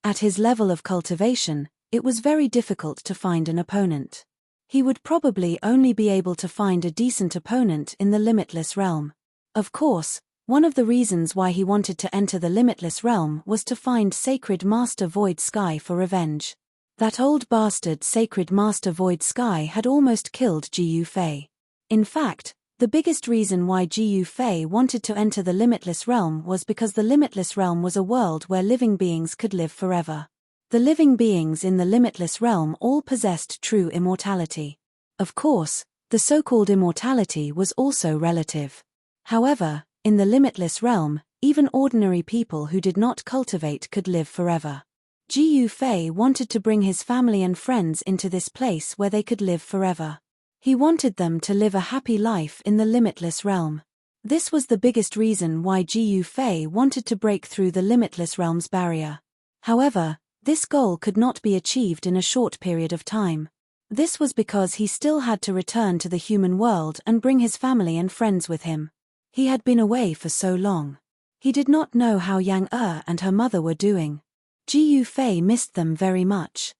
At his level of cultivation, it was very difficult to find an opponent. He would probably only be able to find a decent opponent in the limitless realm. Of course, one of the reasons why he wanted to enter the limitless realm was to find Sacred Master Void Sky for revenge. That old bastard Sacred Master Void Sky had almost killed Jiu Fei. In fact, the biggest reason why Jiu Fei wanted to enter the limitless realm was because the limitless realm was a world where living beings could live forever. The living beings in the limitless realm all possessed true immortality. Of course, the so-called immortality was also relative. However, in the limitless realm, even ordinary people who did not cultivate could live forever. Ji Yufei wanted to bring his family and friends into this place where they could live forever. He wanted them to live a happy life in the limitless realm. This was the biggest reason why Ji Yufei wanted to break through the limitless realm's barrier. However, this goal could not be achieved in a short period of time. This was because he still had to return to the human world and bring his family and friends with him. He had been away for so long. He did not know how Yang and her mother were doing. Ji Yufei missed them very much.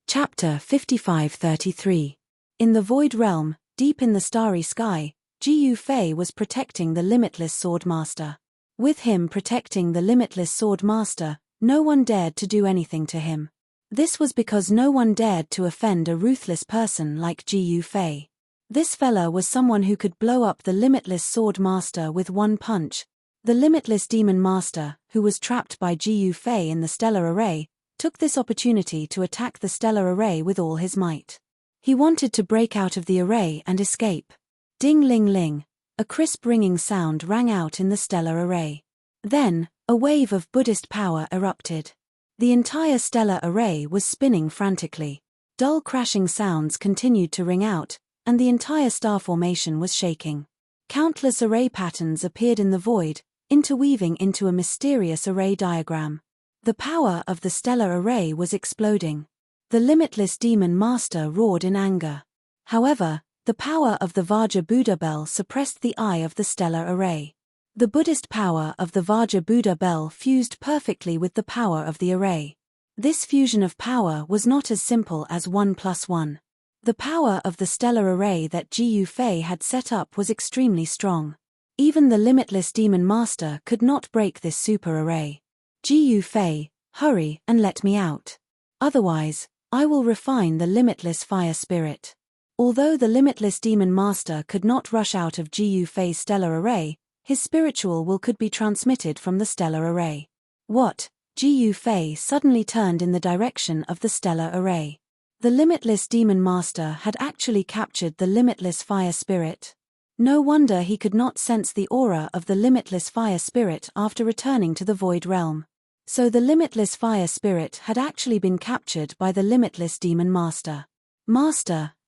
Chapter 55-33. In the Void Realm, deep in the starry sky, Ji Yufei was protecting the limitless Sword Master. With him protecting the limitless Sword Master, no one dared to do anything to him. This was because no one dared to offend a ruthless person like Ji Yufei. This fella was someone who could blow up the limitless Sword Master with one punch. The limitless Demon Master, who was trapped by Ji Yufei in the stellar array, took this opportunity to attack the stellar array with all his might. He wanted to break out of the array and escape. Ding-ling-ling, a crisp ringing sound rang out in the stellar array. Then, a wave of Buddhist power erupted. The entire stellar array was spinning frantically. Dull crashing sounds continued to ring out, and the entire star formation was shaking. Countless array patterns appeared in the void, interweaving into a mysterious array diagram. The power of the stellar array was exploding. The limitless Demon Master roared in anger. However, the power of the Vajra Buddha bell suppressed the eye of the stellar array. The Buddhist power of the Vajra Buddha bell fused perfectly with the power of the array. This fusion of power was not as simple as 1 + 1. The power of the stellar array that Ji Yufei had set up was extremely strong. Even the limitless Demon Master could not break this super array. Ji Yufei, hurry and let me out. Otherwise, I will refine the limitless fire spirit. Although the limitless Demon Master could not rush out of Ji Yufei's stellar array, his spiritual will could be transmitted from the stellar array. What? Ji Yufei suddenly turned in the direction of the stellar array. The limitless Demon Master had actually captured the limitless fire spirit. No wonder he could not sense the aura of the limitless fire spirit after returning to the void realm. So the limitless fire spirit had actually been captured by the limitless Demon Master.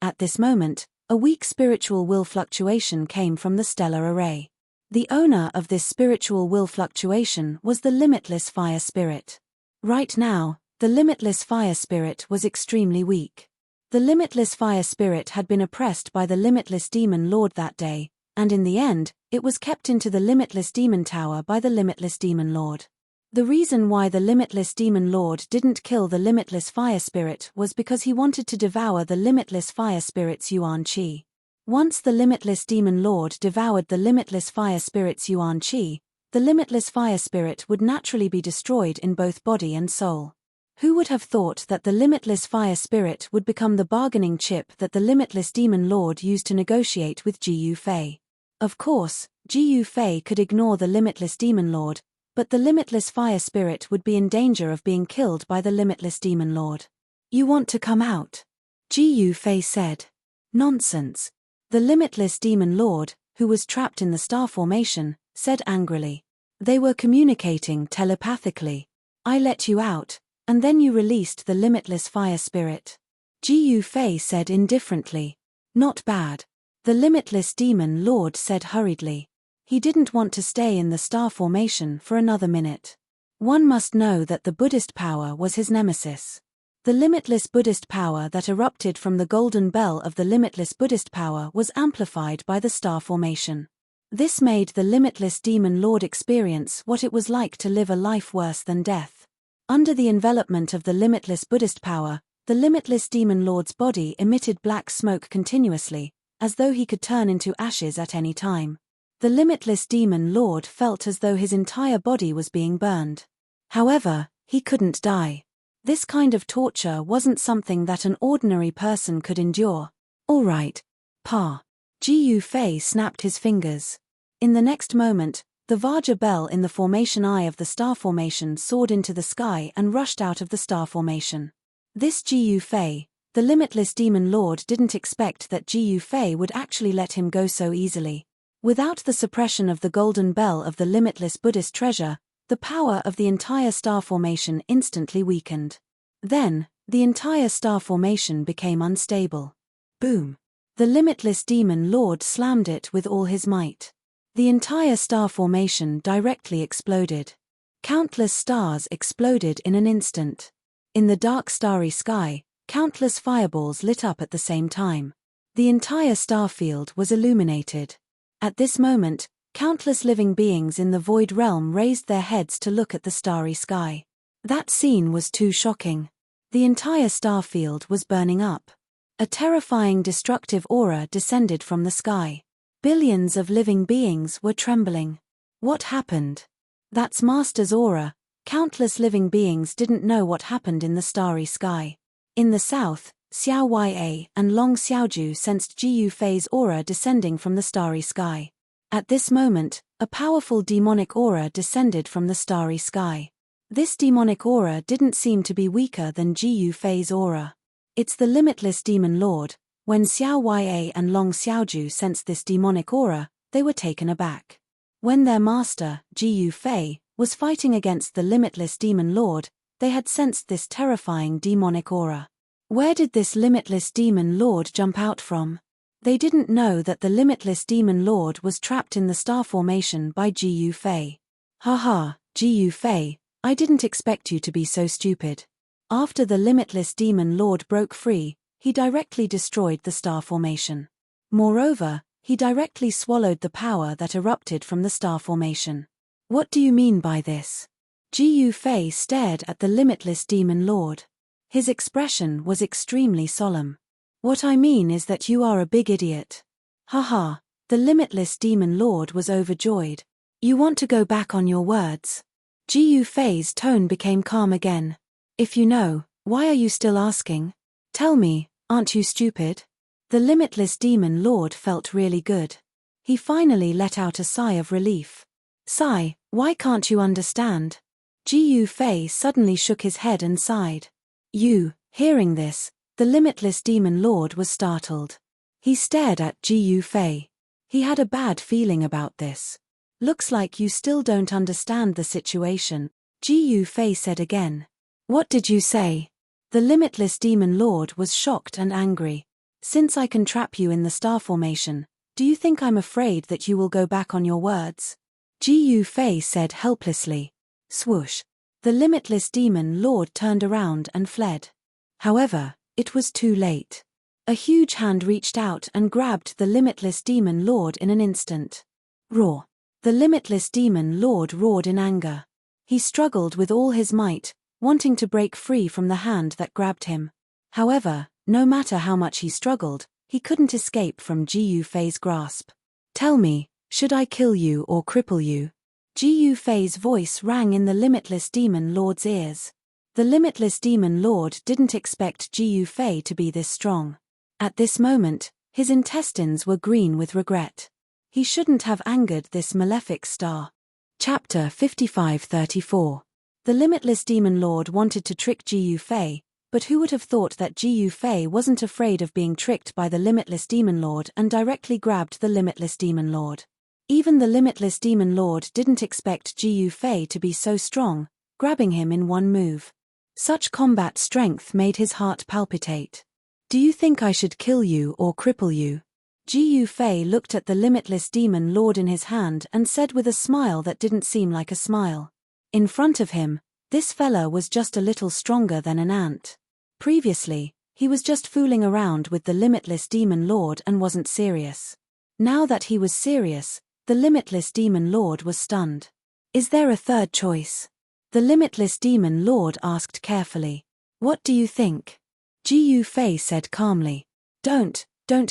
At this moment, a weak spiritual will fluctuation came from the stellar array. The owner of this spiritual will fluctuation was the limitless fire spirit. Right now, the limitless fire spirit was extremely weak. The limitless fire spirit had been oppressed by the limitless demon lord that day, and in the end, it was kept into the limitless demon tower by the limitless demon lord. The reason why the limitless demon lord didn't kill the limitless fire spirit was because he wanted to devour the limitless fire spirit's yuan qi. Once the limitless demon lord devoured the limitless fire spirit's yuan qi, the limitless fire spirit would naturally be destroyed in both body and soul. Who would have thought that the limitless fire spirit would become the bargaining chip that the limitless demon lord used to negotiate with Ji Yufei? Of course, Ji Yufei could ignore the limitless demon lord, but the limitless fire spirit would be in danger of being killed by the limitless demon lord. You want to come out? Ji Yufei said. Nonsense. The limitless demon lord, who was trapped in the star formation, said angrily. They were communicating telepathically. I let you out, and then you released the limitless fire spirit. Ji Yufei said indifferently. Not bad. The limitless demon lord said hurriedly. He didn't want to stay in the star formation for another minute. One must know that the Buddhist power was his nemesis. The limitless Buddhist power that erupted from the golden bell of the limitless Buddhist power was amplified by the star formation. This made the limitless demon lord experience what it was like to live a life worse than death. Under the envelopment of the limitless Buddhist power, the limitless demon lord's body emitted black smoke continuously, as though he could turn into ashes at any time. The limitless demon lord felt as though his entire body was being burned. However, he couldn't die. This kind of torture wasn't something that an ordinary person could endure. All right, Pa. Ji Yufei snapped his fingers. In the next moment, the Vajra bell in the formation eye of the star formation soared into the sky and rushed out of the star formation. This Ji Yufei, the limitless demon lord, didn't expect that Ji Yufei would actually let him go so easily. Without the suppression of the golden bell of the limitless Buddhist treasure, the power of the entire star formation instantly weakened. Then, the entire star formation became unstable. Boom! The limitless demon lord slammed it with all his might. The entire star formation directly exploded. Countless stars exploded in an instant. In the dark starry sky, countless fireballs lit up at the same time. The entire star field was illuminated. At this moment, countless living beings in the void realm raised their heads to look at the starry sky. That scene was too shocking. The entire star field was burning up. A terrifying destructive aura descended from the sky. Billions of living beings were trembling. What happened? That's Master's aura. Countless living beings didn't know what happened in the starry sky. In the south, Xiao Ya and Long Xiaoju sensed Ji Yufei's aura descending from the starry sky. At this moment, a powerful demonic aura descended from the starry sky. This demonic aura didn't seem to be weaker than Ji Yufei's aura. It's the limitless demon lord. When Xiao Ya and Long Xiaoju sensed this demonic aura, they were taken aback. When their master, Ji Yufei, was fighting against the limitless demon lord, they had sensed this terrifying demonic aura. Where did this limitless demon lord jump out from? They didn't know that the limitless demon lord was trapped in the star formation by Ji Yufei. Haha, Ji Yufei, I didn't expect you to be so stupid. After the limitless demon lord broke free, he directly destroyed the star formation. Moreover, he directly swallowed the power that erupted from the star formation. What do you mean by this? Ji Yufei stared at the limitless demon lord. His expression was extremely solemn. What I mean is that you are a big idiot. Haha, the limitless demon lord was overjoyed. You want to go back on your words? Ji Yufei's tone became calm again. If you know, why are you still asking? Tell me, aren't you stupid? The limitless demon lord felt really good. He finally let out a sigh of relief. Sigh, why can't you understand? Ji Yufei suddenly shook his head and sighed. Hearing this, the limitless demon lord was startled. He stared at Ji Yufei. He had a bad feeling about this. Looks like you still don't understand the situation, Ji Yufei said again. What did you say? The limitless demon lord was shocked and angry. Since I can trap you in the star formation, do you think I'm afraid that you will go back on your words? Ji Yufei said helplessly. Swoosh. The limitless demon lord turned around and fled. However, it was too late. A huge hand reached out and grabbed the limitless demon lord in an instant. Roar. The limitless demon lord roared in anger. He struggled with all his might, wanting to break free from the hand that grabbed him. However, no matter how much he struggled, he couldn't escape from Ji Yufei's grasp. Tell me, should I kill you or cripple you? Ji Yufei's voice rang in the limitless demon lord's ears. The limitless demon lord didn't expect Ji Yufei to be this strong. At this moment, his intestines were green with regret. He shouldn't have angered this malefic star. Chapter 55-34. The limitless demon lord wanted to trick Ji Yufei, but who would have thought that Ji Yufei wasn't afraid of being tricked by the limitless demon lord and directly grabbed the limitless demon lord. Even the limitless demon lord didn't expect Ji Yufei to be so strong, grabbing him in one move. Such combat strength made his heart palpitate. Do you think I should kill you or cripple you? Ji Yufei looked at the limitless demon lord in his hand and said with a smile that didn't seem like a smile. In front of him, this fella was just a little stronger than an ant. Previously, he was just fooling around with the limitless demon lord and wasn't serious. Now that he was serious, the limitless demon lord was stunned. Is there a third choice? The limitless demon lord asked carefully. What do you think? Ji Yufei said calmly. Don't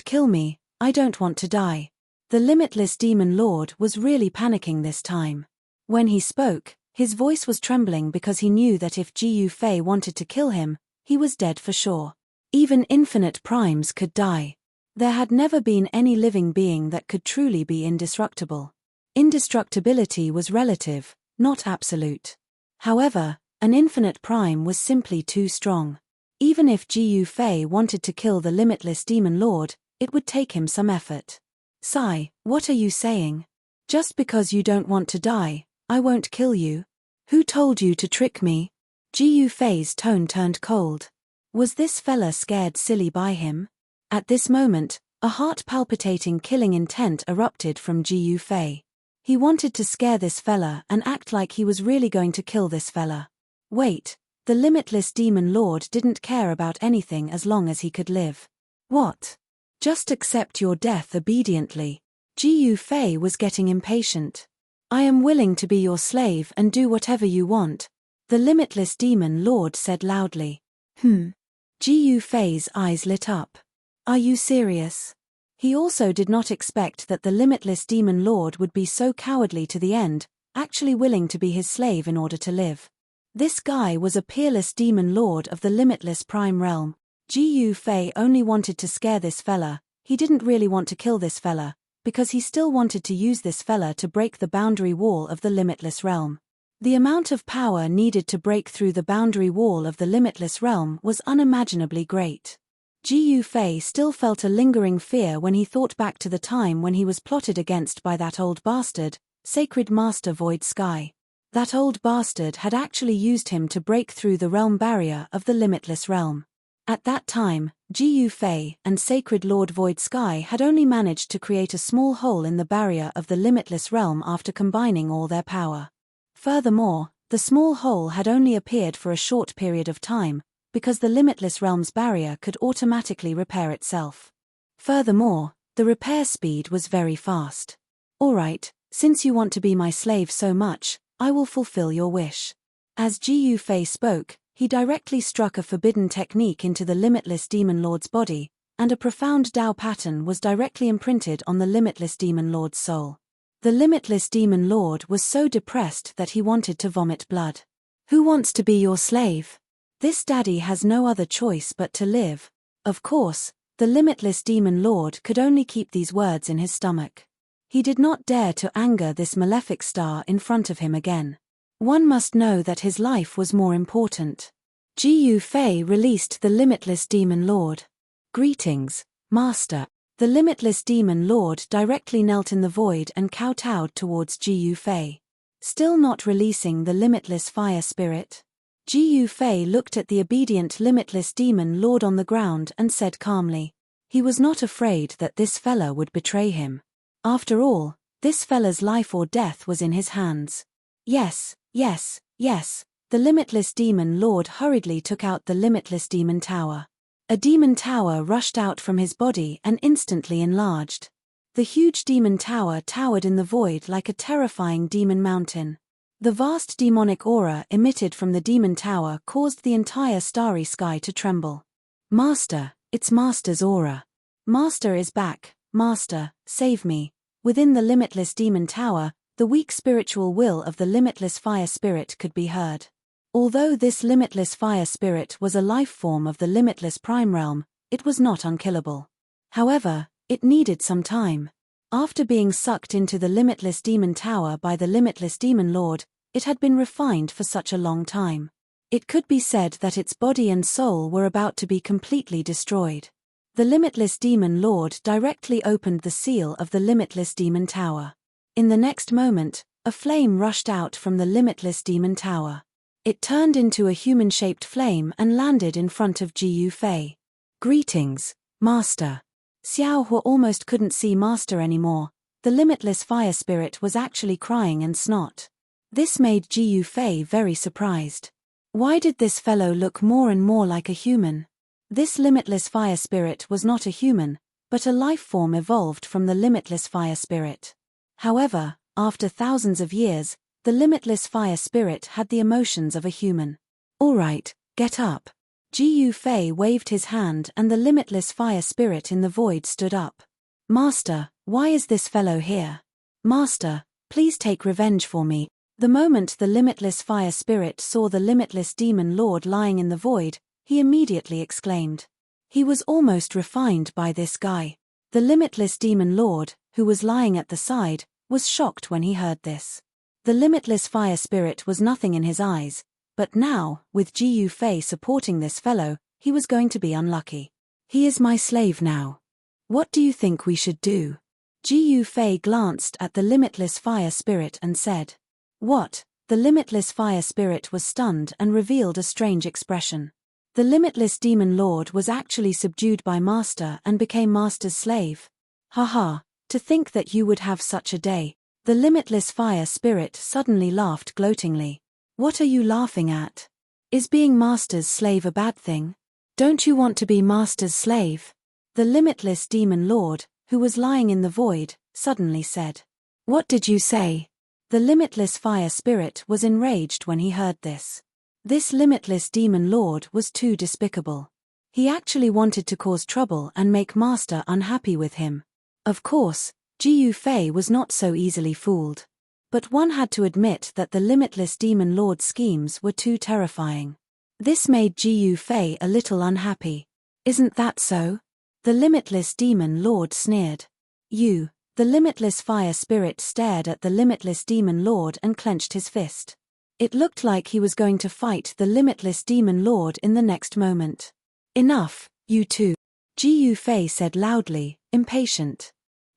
kill me, I don't want to die. The limitless demon lord was really panicking this time. When he spoke, his voice was trembling because he knew that if Ji Yufei wanted to kill him, he was dead for sure. Even infinite primes could die. There had never been any living being that could truly be indestructible. Indestructibility was relative, not absolute. However, an infinite prime was simply too strong. Even if Ji Yufei wanted to kill the limitless demon lord, it would take him some effort. Sigh, what are you saying? Just because you don't want to die, I won't kill you. Who told you to trick me? Ji Yufei's tone turned cold. Was this fella scared silly by him? At this moment, a heart-palpitating killing intent erupted from Ji Yufei. He wanted to scare this fella and act like he was really going to kill this fella. Wait, the limitless demon lord didn't care about anything as long as he could live. What? Just accept your death obediently. Ji Yufei was getting impatient. I am willing to be your slave and do whatever you want, the limitless demon lord said loudly. Ji Yufei's eyes lit up. Are you serious? He also did not expect that the limitless demon lord would be so cowardly to the end, actually willing to be his slave in order to live. This guy was a peerless demon lord of the limitless prime realm. Ji Yufei only wanted to scare this fella, he didn't really want to kill this fella, because he still wanted to use this fella to break the boundary wall of the limitless realm. The amount of power needed to break through the boundary wall of the limitless realm was unimaginably great. Ji Yufei still felt a lingering fear when he thought back to the time when he was plotted against by that old bastard, Sacred Master Void Sky. That old bastard had actually used him to break through the realm barrier of the limitless realm. At that time, Ji Yufei and Sacred Lord Void Sky had only managed to create a small hole in the barrier of the limitless realm after combining all their power. Furthermore, the small hole had only appeared for a short period of time, because the limitless realm's barrier could automatically repair itself. Furthermore, the repair speed was very fast. Alright, since you want to be my slave so much, I will fulfill your wish. As Ji Yufei spoke, he directly struck a forbidden technique into the limitless demon lord's body, and a profound Dao pattern was directly imprinted on the limitless demon lord's soul. The limitless demon lord was so depressed that he wanted to vomit blood. Who wants to be your slave? This daddy has no other choice but to live. Of course, the limitless demon lord could only keep these words in his stomach. He did not dare to anger this malefic star in front of him again. One must know that his life was more important. Ji Yufei released the limitless demon lord. Greetings, master. The limitless demon lord directly knelt in the void and kowtowed towards Ji Yufei. Still not releasing the limitless fire spirit, Ji Yufei looked at the obedient limitless demon lord on the ground and said calmly. He was not afraid that this fella would betray him. After all, this fella's life or death was in his hands. Yes, yes, yes. The limitless demon lord hurriedly took out the limitless demon tower. A demon tower rushed out from his body and instantly enlarged. The huge demon tower towered in the void like a terrifying demon mountain. The vast demonic aura emitted from the demon tower caused the entire starry sky to tremble. Master, it's Master's aura. Master is back, Master, save me. Within the limitless demon tower, the weak spiritual will of the limitless fire spirit could be heard. Although this limitless fire spirit was a life form of the limitless prime realm, it was not unkillable. However, it needed some time. After being sucked into the limitless demon tower by the limitless demon lord, it had been refined for such a long time. It could be said that its body and soul were about to be completely destroyed. The limitless demon lord directly opened the seal of the limitless demon tower. In the next moment, a flame rushed out from the limitless demon tower. It turned into a human-shaped flame and landed in front of Ji Yufei. Greetings, Master. Xiao Hua almost couldn't see Master anymore. The limitless fire spirit was actually crying and snot. This made Ji Yufei very surprised. Why did this fellow look more and more like a human? This limitless fire spirit was not a human, but a life form evolved from the limitless fire spirit. However, after thousands of years, the limitless fire spirit had the emotions of a human. Alright, get up. Ji Yufei waved his hand and the limitless fire spirit in the void stood up. Master, why is this fellow here? Master, please take revenge for me. The moment the limitless fire spirit saw the limitless demon lord lying in the void, he immediately exclaimed. He was almost refined by this guy. The limitless demon lord, who was lying at the side, was shocked when he heard this. The limitless fire spirit was nothing in his eyes, but now, with Ji Yufei supporting this fellow, he was going to be unlucky. He is my slave now. What do you think we should do? Ji Yufei glanced at the limitless fire spirit and said. What, The limitless fire spirit was stunned and revealed a strange expression. The limitless demon lord was actually subdued by Master and became Master's slave. Haha, to think that you would have such a day. The limitless fire spirit suddenly laughed gloatingly. What are you laughing at? Is being Master's slave a bad thing? Don't you want to be Master's slave? The limitless demon lord, who was lying in the void, suddenly said. What did you say? The limitless fire spirit was enraged when he heard this. This limitless demon lord was too despicable. He actually wanted to cause trouble and make Master unhappy with him. Of course, Jiu Fei was not so easily fooled. But one had to admit that the limitless demon lord's schemes were too terrifying. This made Jiu Fei a little unhappy. Isn't that so? The limitless demon lord sneered. You. The limitless fire spirit stared at the limitless demon lord and clenched his fist. It looked like he was going to fight the limitless demon lord in the next moment. Enough, you two. Jiu Fei said loudly, impatient.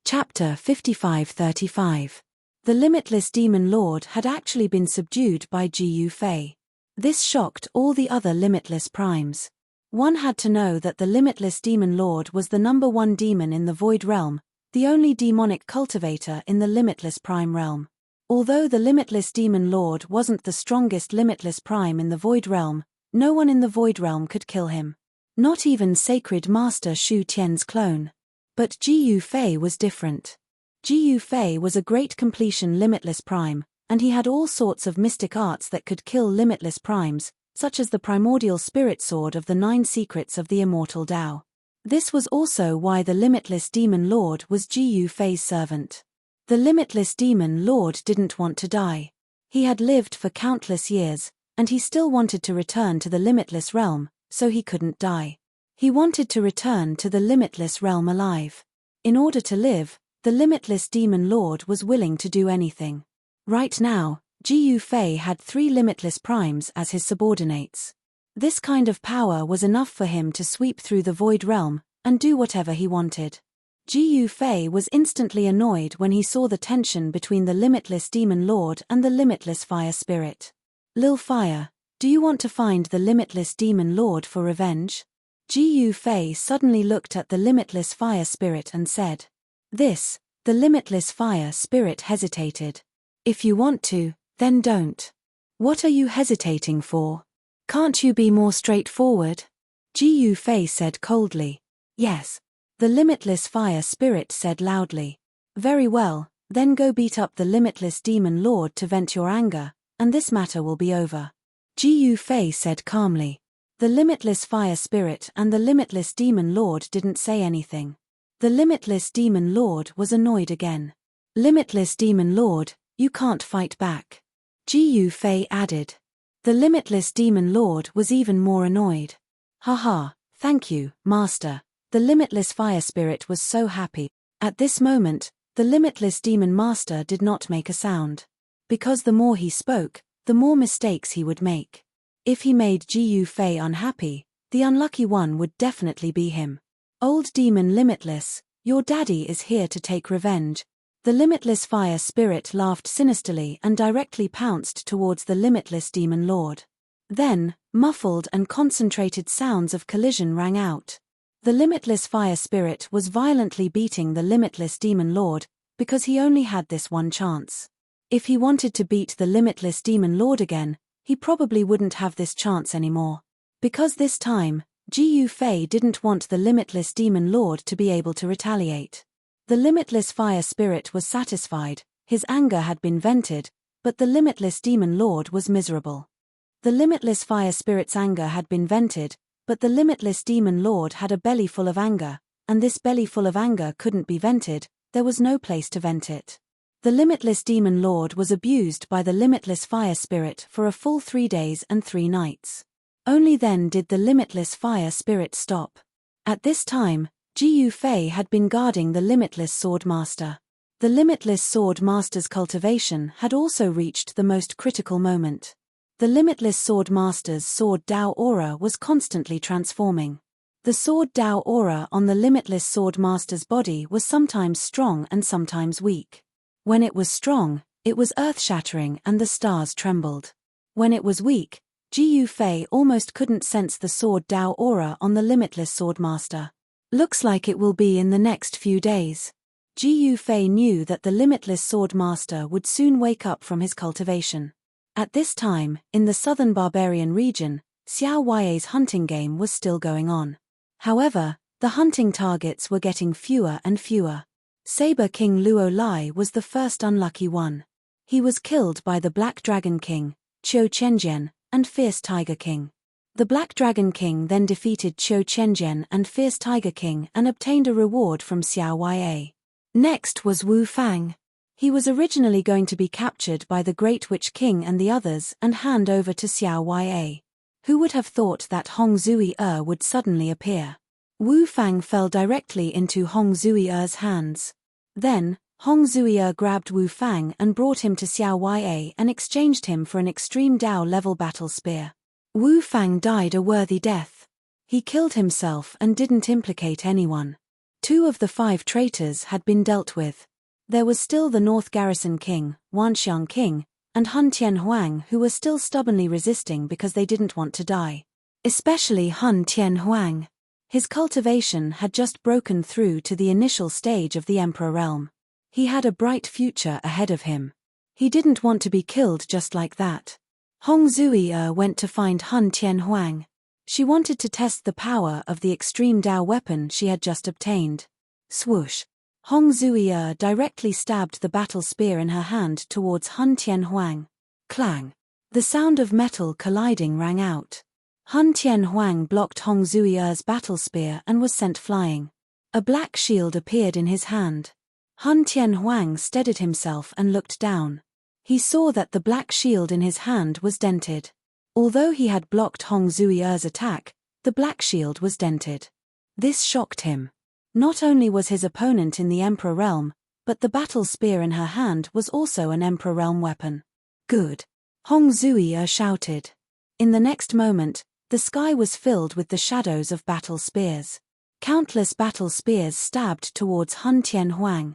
Chapter 55-35. The limitless demon lord had actually been subdued by Jiu Fei. This shocked all the other limitless primes. One had to know that the limitless demon lord was the number one demon in the void realm, the only demonic cultivator in the limitless prime realm. Although the limitless demon lord wasn't the strongest limitless prime in the void realm, no one in the void realm could kill him. Not even sacred master Shu Tian's clone. But Jiu Fei was different. Jiu Fei was a great completion limitless prime, and he had all sorts of mystic arts that could kill limitless primes, such as the primordial spirit sword of the 9 secrets of the immortal Tao. This was also why the limitless demon lord was Jiu Fei's servant. The limitless demon lord didn't want to die. He had lived for countless years, and he still wanted to return to the limitless realm, so he couldn't die. He wanted to return to the limitless realm alive. In order to live, the limitless demon lord was willing to do anything. Right now, Jiu Fei had 3 limitless primes as his subordinates. This kind of power was enough for him to sweep through the void realm and do whatever he wanted. Jiu Fei was instantly annoyed when he saw the tension between the limitless demon lord and the limitless fire spirit. Lil Fire, do you want to find the limitless demon lord for revenge? Jiu Fei suddenly looked at the limitless fire spirit and said. This. The limitless fire spirit hesitated. If you want to, then don't. What are you hesitating for? Can't you be more straightforward? Jiu Fei said coldly. Yes. The limitless fire spirit said loudly. Very well, then go beat up the limitless demon lord to vent your anger, and this matter will be over. Jiu Fei said calmly. The limitless fire spirit and the limitless demon lord didn't say anything. The limitless demon lord was annoyed again. Limitless demon lord, you can't fight back. Jiu Fei added. The limitless demon lord was even more annoyed. Haha, thank you, master. The limitless fire spirit was so happy. At this moment, the limitless demon master did not make a sound. Because the more he spoke, the more mistakes he would make. If he made Jiu Fei unhappy, the unlucky one would definitely be him. Old demon limitless, your daddy is here to take revenge. The limitless fire spirit laughed sinisterly and directly pounced towards the limitless demon lord. Then, muffled and concentrated sounds of collision rang out. The limitless fire spirit was violently beating the limitless demon lord, because he only had this one chance. If he wanted to beat the limitless demon lord again, he probably wouldn't have this chance anymore. Because this time, Jiu Fei didn't want the limitless demon lord to be able to retaliate. The limitless fire spirit was satisfied, his anger had been vented, but the limitless demon lord was miserable. The limitless fire spirit's anger had been vented, but the limitless demon lord had a belly full of anger, and this belly full of anger couldn't be vented, there was no place to vent it. The limitless demon lord was abused by the limitless fire spirit for a full 3 days and 3 nights. Only then did the limitless fire spirit stop. At this time, Jiu Fei had been guarding the limitless sword master. The limitless sword master's cultivation had also reached the most critical moment. The limitless sword master's sword Dao aura was constantly transforming. The sword Dao aura on the limitless sword master's body was sometimes strong and sometimes weak. When it was strong, It was earth-shattering and the stars trembled. When it was weak, Ji Yufei almost couldn't sense the sword Dao aura on the limitless swordmaster. Looks like it will be in the next few days. Ji Yufei knew that the limitless swordmaster would soon wake up from his cultivation. At this time, in the southern barbarian region, Xiao Yue's hunting game was still going on. However, the hunting targets were getting fewer and fewer. Saber King Luo Lai was the first unlucky one. He was killed by the Black Dragon King, Qiu Qianjian, and Fierce Tiger King. The Black Dragon King then defeated Qiu Qianjian and Fierce Tiger King and obtained a reward from Xiao Yue. Next was Wu Fang. He was originally going to be captured by the Great Witch King and the others and hand over to Xiao Yue. Who would have thought that Hong Zui would suddenly appear? Wu Fang fell directly into Hong Zui's hands. Then, Hong Zui grabbed Wu Fang and brought him to Xiao Yue and exchanged him for an extreme Dao-level battle spear. Wu Fang died a worthy death. He killed himself and didn't implicate anyone. 2 of the 5 traitors had been dealt with. There was still the North Garrison King, Wanxiang King, and Hun Tianhuang who were still stubbornly resisting because they didn't want to die. Especially Hun Tianhuang. His cultivation had just broken through to the initial stage of the Emperor realm. He had a bright future ahead of him. He didn't want to be killed just like that. Hong Zui went to find Hun Tianhuang. She wanted to test the power of the extreme Dao weapon she had just obtained. Swoosh! Hong Zui directly stabbed the battle spear in her hand towards Hun Tianhuang. Clang! The sound of metal colliding rang out. Hun Tianhuang blocked Hong Zui's battle spear and was sent flying. A black shield appeared in his hand. Hun Tianhuang steadied himself and looked down. He saw that the black shield in his hand was dented. Although he had blocked Hong Zui's attack, the black shield was dented. This shocked him. Not only was his opponent in the Emperor realm, but the battle spear in her hand was also an Emperor realm weapon. Good! Hong Zui shouted. In the next moment, the sky was filled with the shadows of battle spears. Countless battle spears stabbed towards Hun Tianhuang.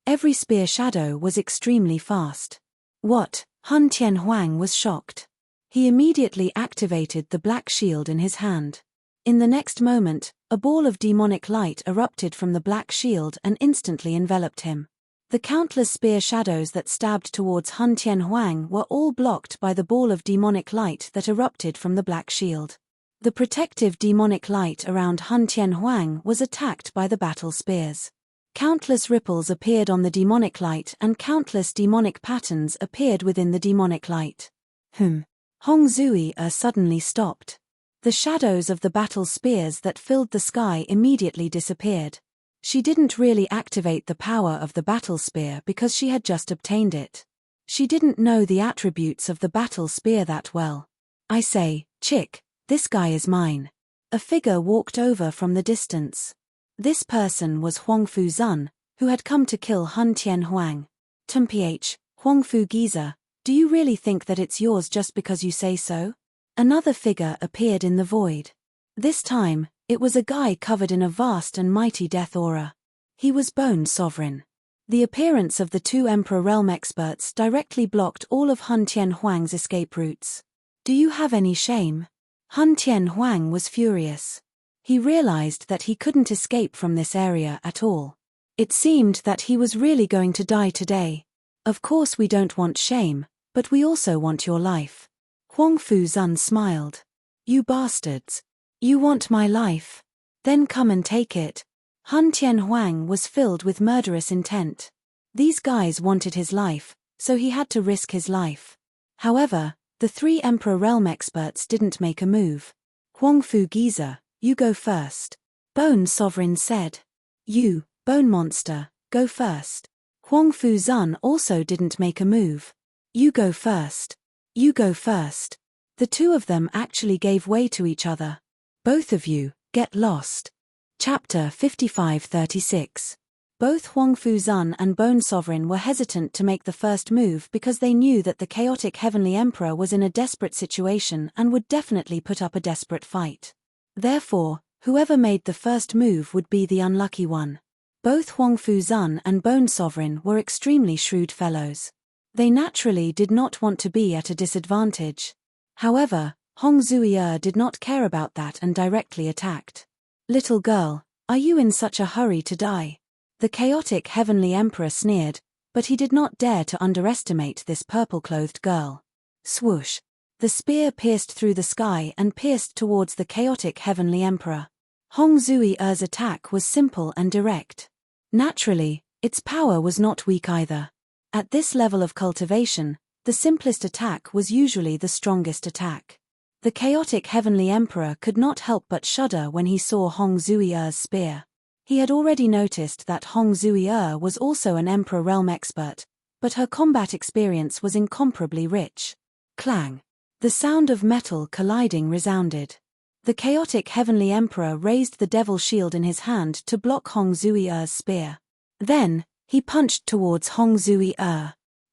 Every spear shadow was extremely fast. What? Hun Tianhuang was shocked. He immediately activated the black shield in his hand. In the next moment, a ball of demonic light erupted from the black shield and instantly enveloped him. The countless spear shadows that stabbed towards Hun Tianhuang were all blocked by the ball of demonic light that erupted from the black shield. The protective demonic light around Hun Tianhuang was attacked by the battle spears. Countless ripples appeared on the demonic light and countless demonic patterns appeared within the demonic light. Hong Zui suddenly stopped. The shadows of the battle spears that filled the sky immediately disappeared. She didn't really activate the power of the battle spear because she had just obtained it. She didn't know the attributes of the battle spear that well. I say, chick, this guy is mine. A figure walked over from the distance. This person was Huangfu Zun, who had come to kill Hun Tianhuang. Mph, Huangfu Giza, do you really think that it's yours just because you say so? Another figure appeared in the void. This time, it was a guy covered in a vast and mighty death aura. He was Bone Sovereign. The appearance of the 2 Emperor Realm experts directly blocked all of Hun Tianhuang's escape routes. Do you have any shame? Hun Tianhuang was furious. He realized that he couldn't escape from this area at all. It seemed that he was really going to die today. Of course we don't want shame, but we also want your life. Huangfu Zun smiled. You bastards. You want my life? Then come and take it. Hun Tianhuang was filled with murderous intent. These guys wanted his life, so he had to risk his life. However, the 3 Emperor Realm experts didn't make a move. Huangfu Giza, you go first. Bone Sovereign said. You, Bone Monster, go first. Huangfu Zun also didn't make a move. You go first. You go first. The 2 of them actually gave way to each other. Both of you, get lost. Chapter 55-36. Both Huangfu Zun and Bone Sovereign were hesitant to make the first move because they knew that the chaotic Heavenly Emperor was in a desperate situation and would definitely put up a desperate fight. Therefore, whoever made the first move would be the unlucky one. Both Huangfu Zun and Bone Sovereign were extremely shrewd fellows. They naturally did not want to be at a disadvantage. However, Hong Zui did not care about that and directly attacked. "Little girl, are you in such a hurry to die?" The chaotic heavenly emperor sneered, but he did not dare to underestimate this purple-clothed girl. Swoosh! The spear pierced through the sky and pierced towards the chaotic heavenly emperor. Hong Zui's attack was simple and direct. Naturally, its power was not weak either. At this level of cultivation, the simplest attack was usually the strongest attack. The chaotic heavenly emperor could not help but shudder when he saw Hong Zui's spear. He had already noticed that Hong Zui was also an emperor realm expert, but her combat experience was incomparably rich. Clang! The sound of metal colliding resounded. The chaotic heavenly emperor raised the devil shield in his hand to block Hong Zui's spear. Then, he punched towards Hong Zui.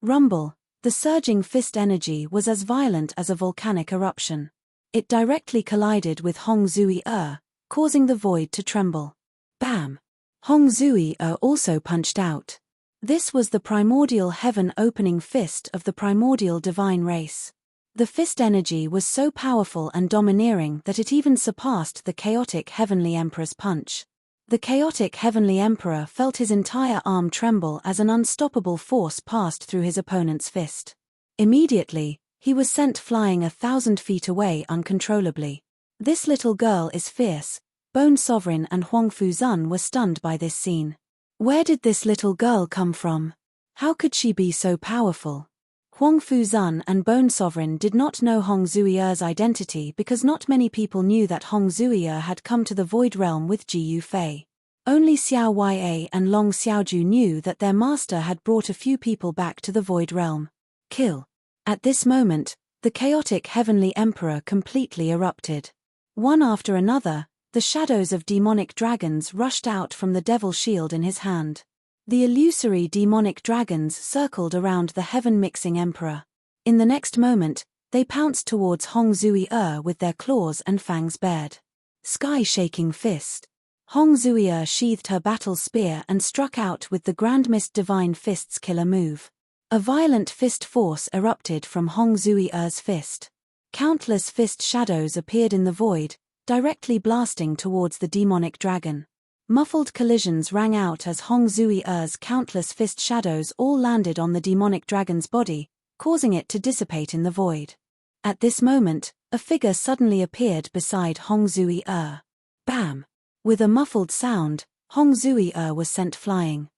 Rumble! The surging fist energy was as violent as a volcanic eruption. It directly collided with Hong Zui, causing the void to tremble. Bam! Hong Zui also punched out. This was the primordial heaven opening fist of the primordial divine race. The fist energy was so powerful and domineering that it even surpassed the chaotic heavenly emperor's punch. The chaotic heavenly emperor felt his entire arm tremble as an unstoppable force passed through his opponent's fist. Immediately, he was sent flying 1,000 feet away uncontrollably. This little girl is fierce. Bone Sovereign and Huang Fuzun were stunned by this scene. Where did this little girl come from? How could she be so powerful? Huang Fuzun and Bone Sovereign did not know Hong Zui's identity because not many people knew that Hong Zui had come to the Void Realm with Ji Yufei. Only Xiao Ya and Long Xiaoju knew that their master had brought a few people back to the Void Realm. Kill! At this moment, the chaotic heavenly emperor completely erupted. One after another, the shadows of demonic dragons rushed out from the devil shield in his hand. The illusory demonic dragons circled around the heaven-mixing emperor. In the next moment, they pounced towards Hong Zui with their claws and fangs bared. Sky-shaking fist. Hong Zui sheathed her battle spear and struck out with the Grand Mist Divine Fist's killer move. A violent fist force erupted from Hong Zui's fist. Countless fist shadows appeared in the void, directly blasting towards the demonic dragon. Muffled collisions rang out as Hong Zui's countless fist shadows all landed on the demonic dragon's body, causing it to dissipate in the void. At this moment, a figure suddenly appeared beside Hong Zui. Bam! With a muffled sound, Hong Zui was sent flying.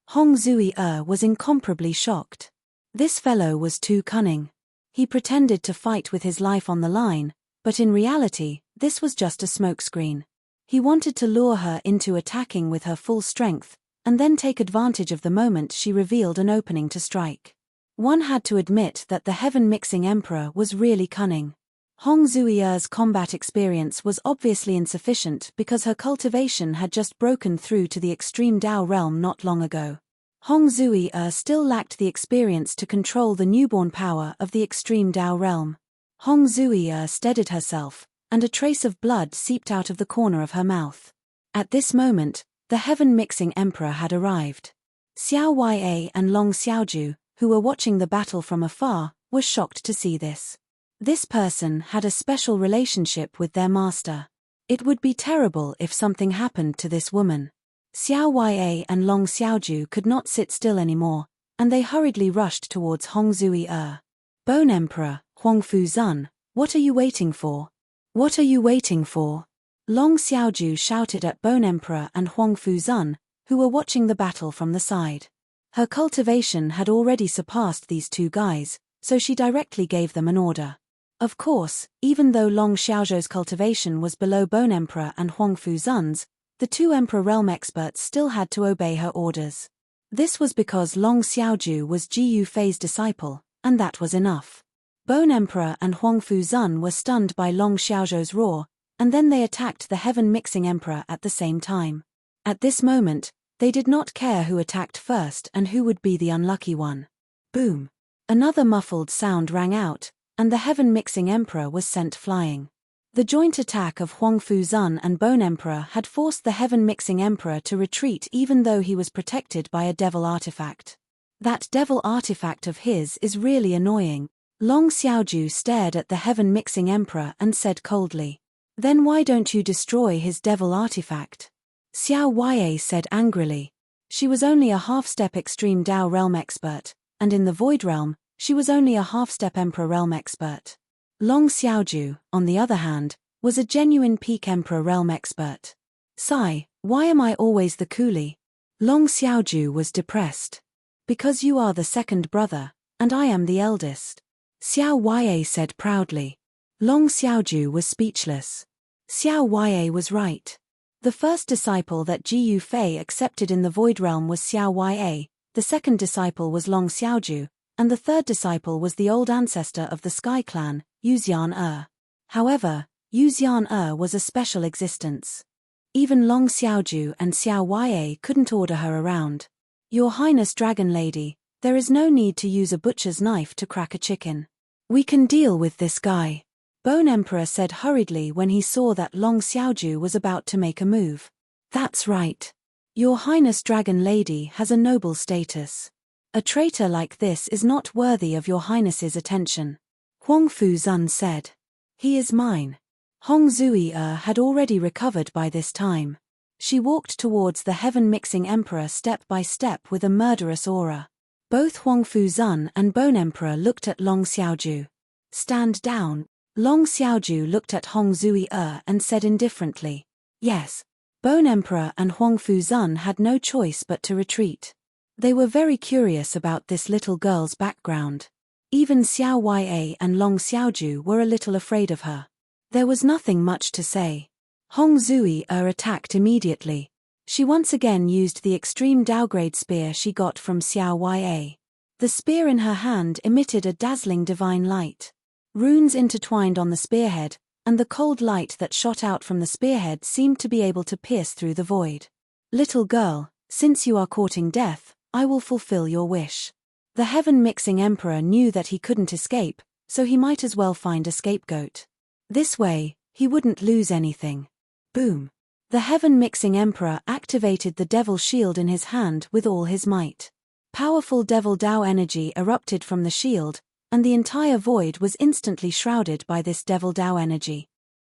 Hong Zui was incomparably shocked. This fellow was too cunning. He pretended to fight with his life on the line, but in reality, this was just a smokescreen. He wanted to lure her into attacking with her full strength, and then take advantage of the moment she revealed an opening to strike. One had to admit that the heaven-mixing emperor was really cunning. Hong Zui's combat experience was obviously insufficient because her cultivation had just broken through to the extreme Dao realm not long ago. Hong Zui still lacked the experience to control the newborn power of the extreme Dao realm. Hong Zui steadied herself, and a trace of blood seeped out of the corner of her mouth. At this moment, the heaven-mixing emperor had arrived. Xiao Ya and Long Xiaoju, who were watching the battle from afar, were shocked to see this. This person had a special relationship with their master. It would be terrible if something happened to this woman. Xiao Ya and Long Xiaoju could not sit still anymore, and they hurriedly rushed towards Hong Zui. Bone Emperor, Huang Fuzun, what are you waiting for? What are you waiting for? Long Xiaoju shouted at Bone Emperor and Huang Fuzun, who were watching the battle from the side. Her cultivation had already surpassed these two guys, so she directly gave them an order. Of course, even though Long Xiaozhou's cultivation was below Bone Emperor and Huang Fuzun's, the two Emperor Realm experts still had to obey her orders. This was because Long Xiaoju was Ji Yufei's disciple, and that was enough. Bone Emperor and Huang Fuzun were stunned by Long Xiaozhou's roar, and then they attacked the heaven-mixing emperor at the same time. At this moment, they did not care who attacked first and who would be the unlucky one. Boom! Another muffled sound rang out, and the heaven-mixing emperor was sent flying. The joint attack of Huang Fuzun and Bone Emperor had forced the heaven-mixing emperor to retreat even though he was protected by a devil artifact. That devil artifact of his is really annoying. Long Xiaoju stared at the heaven-mixing emperor and said coldly. Then why don't you destroy his devil artifact? Xiao Yue said angrily. She was only a half-step extreme Dao realm expert, and in the Void realm, she was only a half-step Emperor realm expert. Long Xiaoju, on the other hand, was a genuine peak Emperor realm expert. Sigh, why am I always the coolie? Long Xiaoju was depressed. Because you are the second brother, and I am the eldest. Xiao Yue said proudly. Long Xiaoju was speechless. Xiao Yue was right. The first disciple that Ji Yufei accepted in the Void realm was Xiao Yue, the second disciple was Long Xiaoju, and the third disciple was the old ancestor of the Sky Clan, Yu Xian. However, Yu Xian was a special existence. Even Long Xiaoju and Xiao Yue couldn't order her around. Your Highness Dragon Lady, there is no need to use a butcher's knife to crack a chicken. We can deal with this guy. Bone Emperor said hurriedly when he saw that Long Xiaoju was about to make a move. That's right. Your Highness Dragon Lady has a noble status. A traitor like this is not worthy of your Highness's attention. Huang Fuzun said. He is mine. Hong Zui had already recovered by this time. She walked towards the heaven-mixing emperor step by step with a murderous aura. Both Huang Fuzun and Bone Emperor looked at Long Xiaoju. Stand down. Long Xiaoju looked at Hong Zui and said indifferently. Yes. Bone Emperor and Huang Fuzun had no choice but to retreat. They were very curious about this little girl's background. Even Xiao Yue and Long Xiaoju were a little afraid of her. There was nothing much to say. Hong Zui attacked immediately. She once again used the extreme Daograde spear she got from Xiao Yue. The spear in her hand emitted a dazzling divine light. Runes intertwined on the spearhead, and the cold light that shot out from the spearhead seemed to be able to pierce through the void. Little girl, since you are courting death, I will fulfill your wish. The heaven-mixing emperor knew that he couldn't escape, so he might as well find a scapegoat. This way, he wouldn't lose anything. Boom. The heaven-mixing emperor activated the devil shield in his hand with all his might. Powerful devil Dao energy erupted from the shield, and the entire void was instantly shrouded by this devil Dao energy.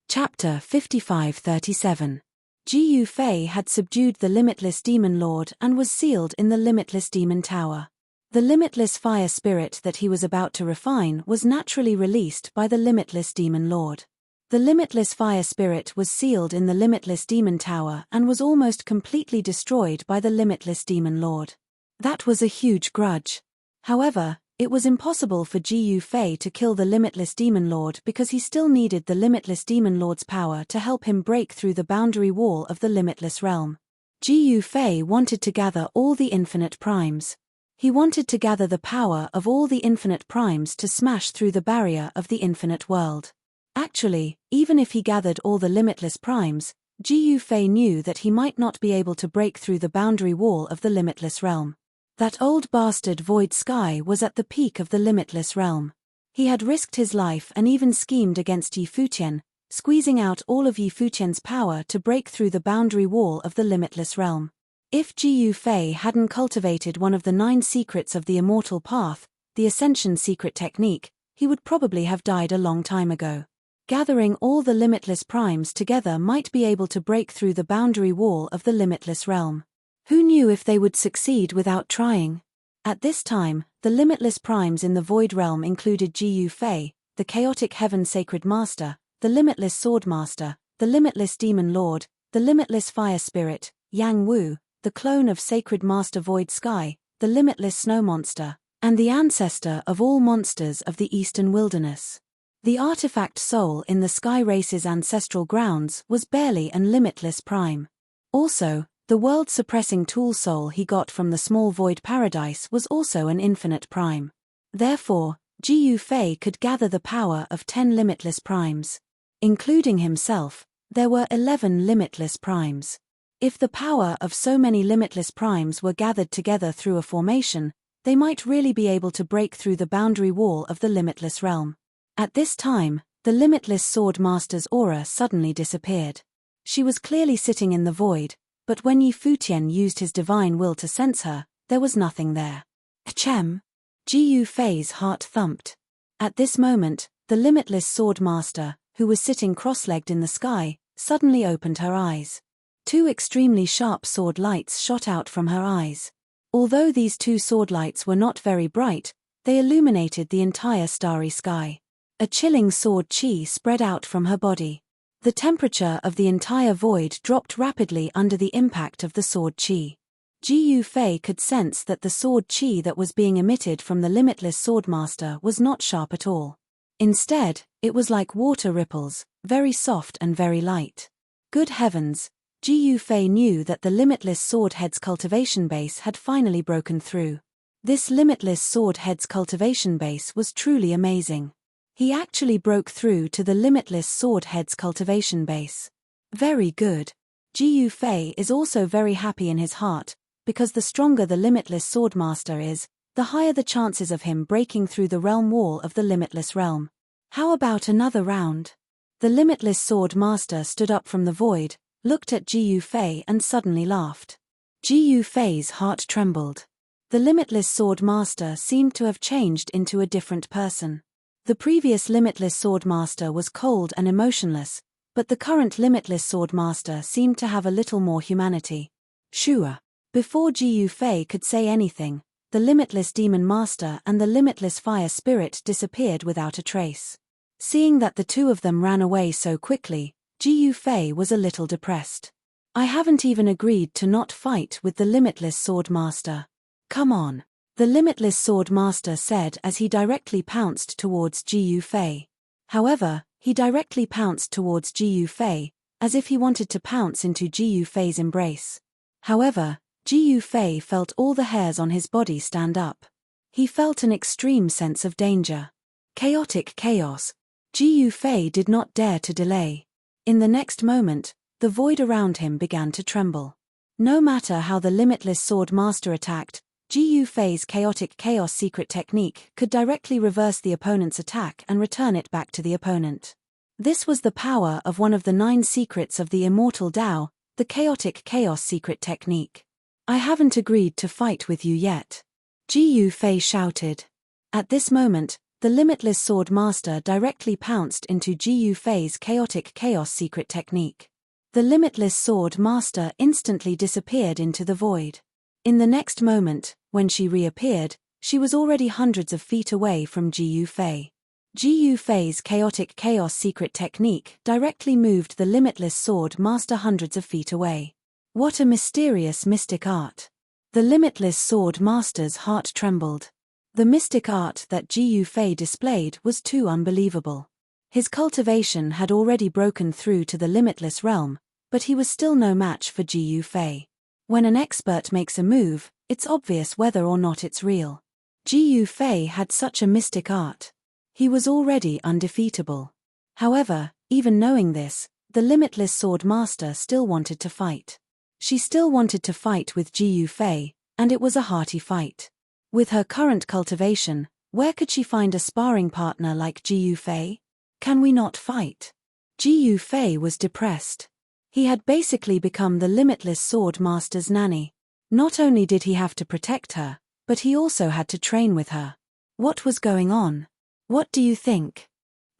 Chapter 55-37. Ji Yufei had subdued the limitless demon lord and was sealed in the limitless demon tower. The limitless fire spirit that he was about to refine was naturally released by the limitless demon lord. The limitless fire spirit was sealed in the limitless demon tower and was almost completely destroyed by the limitless demon lord. That was a huge grudge. However, it was impossible for Ji Yufei to kill the limitless demon lord because he still needed the limitless demon lord's power to help him break through the boundary wall of the limitless realm. Ji Yufei wanted to gather all the infinite primes. He wanted to gather the power of all the infinite primes to smash through the barrier of the infinite world. Actually, even if he gathered all the limitless primes, Ji Yufei knew that he might not be able to break through the boundary wall of the limitless realm. That old bastard Void Sky was at the peak of the limitless realm. He had risked his life and even schemed against Yi Fuqian, squeezing out all of Yi Fuqian's power to break through the boundary wall of the limitless realm. If Ji Yufei hadn't cultivated one of the 9 secrets of the immortal path, the Ascension secret technique, he would probably have died a long time ago. Gathering all the limitless primes together might be able to break through the boundary wall of the limitless realm. Who knew if they would succeed without trying? At this time, the limitless primes in the Void realm included Ji Yufei, the Chaotic Heaven Sacred Master, the Limitless Sword Master, the Limitless Demon Lord, the Limitless Fire Spirit, Yang Wu, the clone of Sacred Master Void Sky, the Limitless Snow Monster, and the ancestor of all monsters of the Eastern Wilderness. The artifact soul in the Sky Race's ancestral grounds was barely an limitless prime. Also, the world-suppressing tool soul he got from the small void paradise was also an infinite prime. Therefore, Ji Yufei could gather the power of 10 limitless primes. Including himself, there were 11 limitless primes. If the power of so many limitless primes were gathered together through a formation, they might really be able to break through the boundary wall of the limitless realm. At this time, the limitless Sword Master's aura suddenly disappeared. She was clearly sitting in the void, but when Yi Fuqian used his divine will to sense her, there was nothing there. Kchem! Ji Fei's heart thumped. At this moment, the limitless sword master, who was sitting cross-legged in the sky, suddenly opened her eyes. Two extremely sharp sword lights shot out from her eyes. Although these two sword lights were not very bright, they illuminated the entire starry sky. A chilling sword chi spread out from her body. The temperature of the entire void dropped rapidly under the impact of the sword chi. Ji Fei could sense that the sword chi that was being emitted from the limitless swordmaster was not sharp at all. Instead, it was like water ripples, very soft and very light. Good heavens! Ji Fei knew that the limitless sword head's cultivation base had finally broken through. This limitless sword head's cultivation base was truly amazing. He actually broke through to the limitless sword head's cultivation base. Very good. Ji Fei is also very happy in his heart, because the stronger the limitless swordmaster is, the higher the chances of him breaking through the realm wall of the limitless realm. How about another round? The limitless sword master stood up from the void, looked at Ji Fei and suddenly laughed. Ji Fei's heart trembled. The limitless sword master seemed to have changed into a different person. The previous limitless sword master was cold and emotionless, but the current limitless sword master seemed to have a little more humanity. Shua! Before Ji Fei could say anything, the limitless demon master and the limitless fire spirit disappeared without a trace. Seeing that the two of them ran away so quickly, Ji Fei was a little depressed. I haven't even agreed to not fight with the limitless sword master. Come on. The limitless sword master said as he directly pounced towards Ji Fei. However, he directly pounced towards Ji Fei, as if he wanted to pounce into Ji Fei's embrace. However, Ji Fei felt all the hairs on his body stand up. He felt an extreme sense of danger. Chaotic chaos. Ji Fei did not dare to delay. In the next moment, the void around him began to tremble. No matter how the limitless sword master attacked, Ji Fei's chaotic chaos secret technique could directly reverse the opponent's attack and return it back to the opponent. This was the power of one of the 9 secrets of the immortal Tao, the chaotic chaos secret technique. I haven't agreed to fight with you yet. Ji Fei shouted. At this moment, the limitless sword master directly pounced into Ji Fei's chaotic chaos secret technique. The limitless sword master instantly disappeared into the void. In the next moment, when she reappeared, she was already hundreds of feet away from Ji Fei. Ji Fei's chaotic chaos secret technique directly moved the limitless sword master hundreds of feet away. What a mysterious mystic art. The limitless sword master's heart trembled. The mystic art that Ji Fei displayed was too unbelievable. His cultivation had already broken through to the limitless realm, but he was still no match for Ji Fei. When an expert makes a move, it's obvious whether or not it's real. Ji Fei had such a mystic art. He was already undefeatable. However, even knowing this, the limitless sword master still wanted to fight. She still wanted to fight with Ji Fei, and it was a hearty fight. With her current cultivation, where could she find a sparring partner like Ji Fei? Can we not fight? Ji Fei was depressed. He had basically become the limitless sword master's nanny. Not only did he have to protect her, but he also had to train with her. What was going on? What do you think?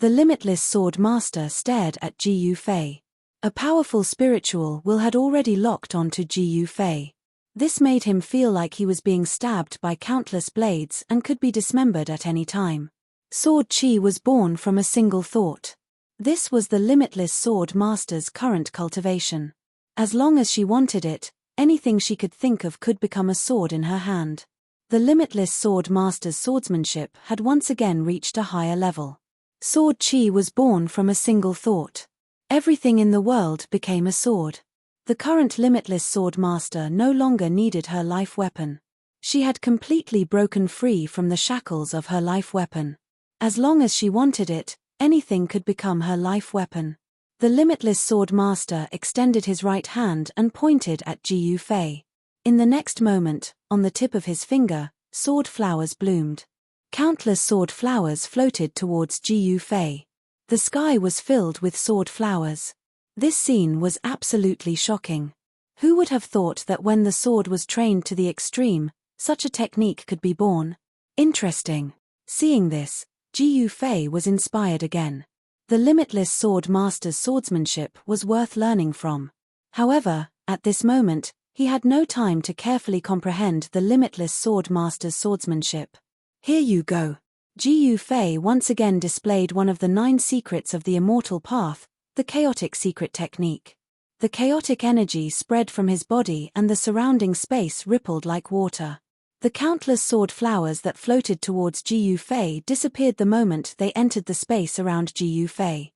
The limitless sword master stared at Ji Fei. A powerful spiritual will had already locked onto Ji Fei. This made him feel like he was being stabbed by countless blades and could be dismembered at any time. Sword Chi was born from a single thought. This was the limitless sword master's current cultivation. As long as she wanted it, anything she could think of could become a sword in her hand. The limitless sword master's swordsmanship had once again reached a higher level. Sword Chi was born from a single thought. Everything in the world became a sword. The current limitless sword master no longer needed her life weapon. She had completely broken free from the shackles of her life weapon. As long as she wanted it, anything could become her life weapon. The limitless sword master extended his right hand and pointed at Ji Fei. In the next moment, on the tip of his finger, sword flowers bloomed. Countless sword flowers floated towards Ji Fei. The sky was filled with sword flowers. This scene was absolutely shocking. Who would have thought that when the sword was trained to the extreme, Such a technique could be born. Interesting. Seeing this, Ji Yufei was inspired again. The Limitless Sword Master's swordsmanship was worth learning from. However, at this moment, he had no time to carefully comprehend the Limitless Sword Master's swordsmanship. Here you go. Ji Yufei once again displayed one of the 9 secrets of the Immortal Path, the chaotic secret technique. The chaotic energy spread from his body and the surrounding space rippled like water. The countless sword flowers that floated towards Ji Yufei disappeared the moment they entered the space around Ji Yufei.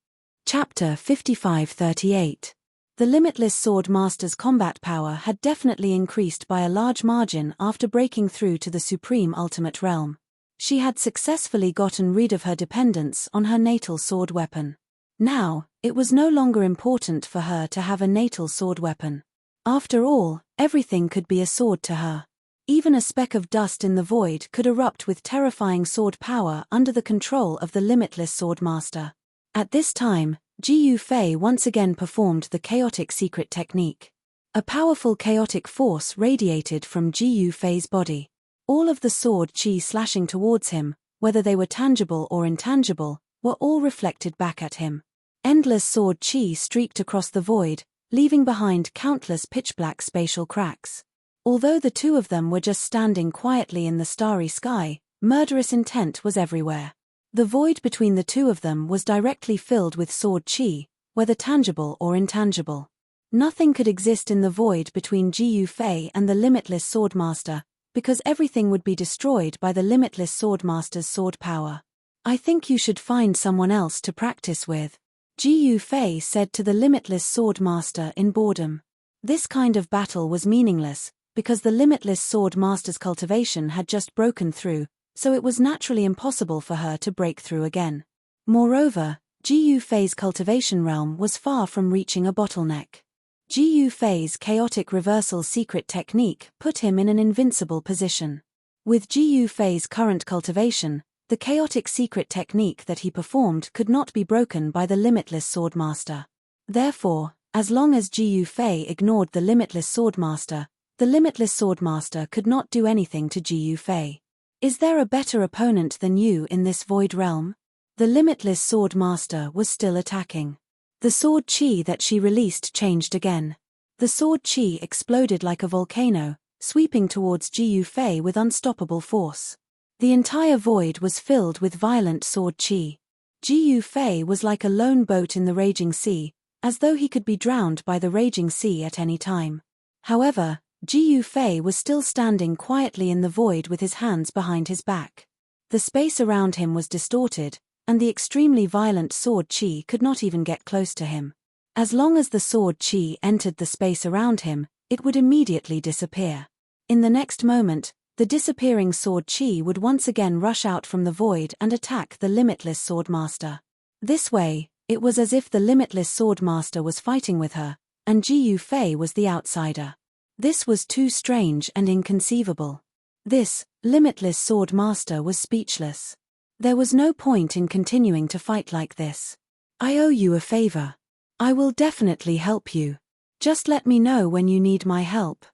Chapter 5538. The Limitless Sword Master's combat power had definitely increased by a large margin after breaking through to the Supreme Ultimate Realm. She had successfully gotten rid of her dependence on her natal sword weapon. Now, it was no longer important for her to have a natal sword weapon. After all, everything could be a sword to her. Even a speck of dust in the void could erupt with terrifying sword power under the control of the Limitless Sword Master. At this time, Ji Yufei once again performed the chaotic secret technique. A powerful chaotic force radiated from Ji Yufei's body. All of the sword chi slashing towards him, whether they were tangible or intangible, were all reflected back at him. Endless sword chi streaked across the void, leaving behind countless pitch-black spatial cracks. Although the two of them were just standing quietly in the starry sky, murderous intent was everywhere. The void between the two of them was directly filled with sword chi, whether tangible or intangible. Nothing could exist in the void between Ji Yufei and the Limitless Sword Master, because everything would be destroyed by the Limitless Sword Master's sword power. I think you should find someone else to practice with, Ji Yufei said to the Limitless Sword Master in boredom. This kind of battle was meaningless, because the Limitless Sword Master's cultivation had just broken through, so it was naturally impossible for her to break through again. Moreover, Ji Yufei's cultivation realm was far from reaching a bottleneck. Ji Yufei's chaotic reversal secret technique put him in an invincible position. With Ji Yufei's current cultivation, the chaotic secret technique that he performed could not be broken by the Limitless Sword Master. Therefore, as long as Ji Yufei ignored the Limitless Sword Master, the Limitless Sword Master could not do anything to Ji Yufei. Is there a better opponent than you in this void realm? The Limitless Sword Master was still attacking. The sword chi that she released changed again. The sword chi exploded like a volcano, sweeping towards Ji Yufei with unstoppable force. The entire void was filled with violent sword chi. Ji Yufei was like a lone boat in the raging sea, as though he could be drowned by the raging sea at any time. However, Ji Yufei was still standing quietly in the void with his hands behind his back. The space around him was distorted, and the extremely violent sword chi could not even get close to him. As long as the sword chi entered the space around him, it would immediately disappear. In the next moment, the disappearing sword chi would once again rush out from the void and attack the Limitless Sword Master. This way, it was as if the Limitless Sword Master was fighting with her, and Ji Yufei was the outsider. This was too strange and inconceivable. This Limitless Sword Master was speechless. There was no point in continuing to fight like this. I owe you a favor. I will definitely help you. Just let me know when you need my help.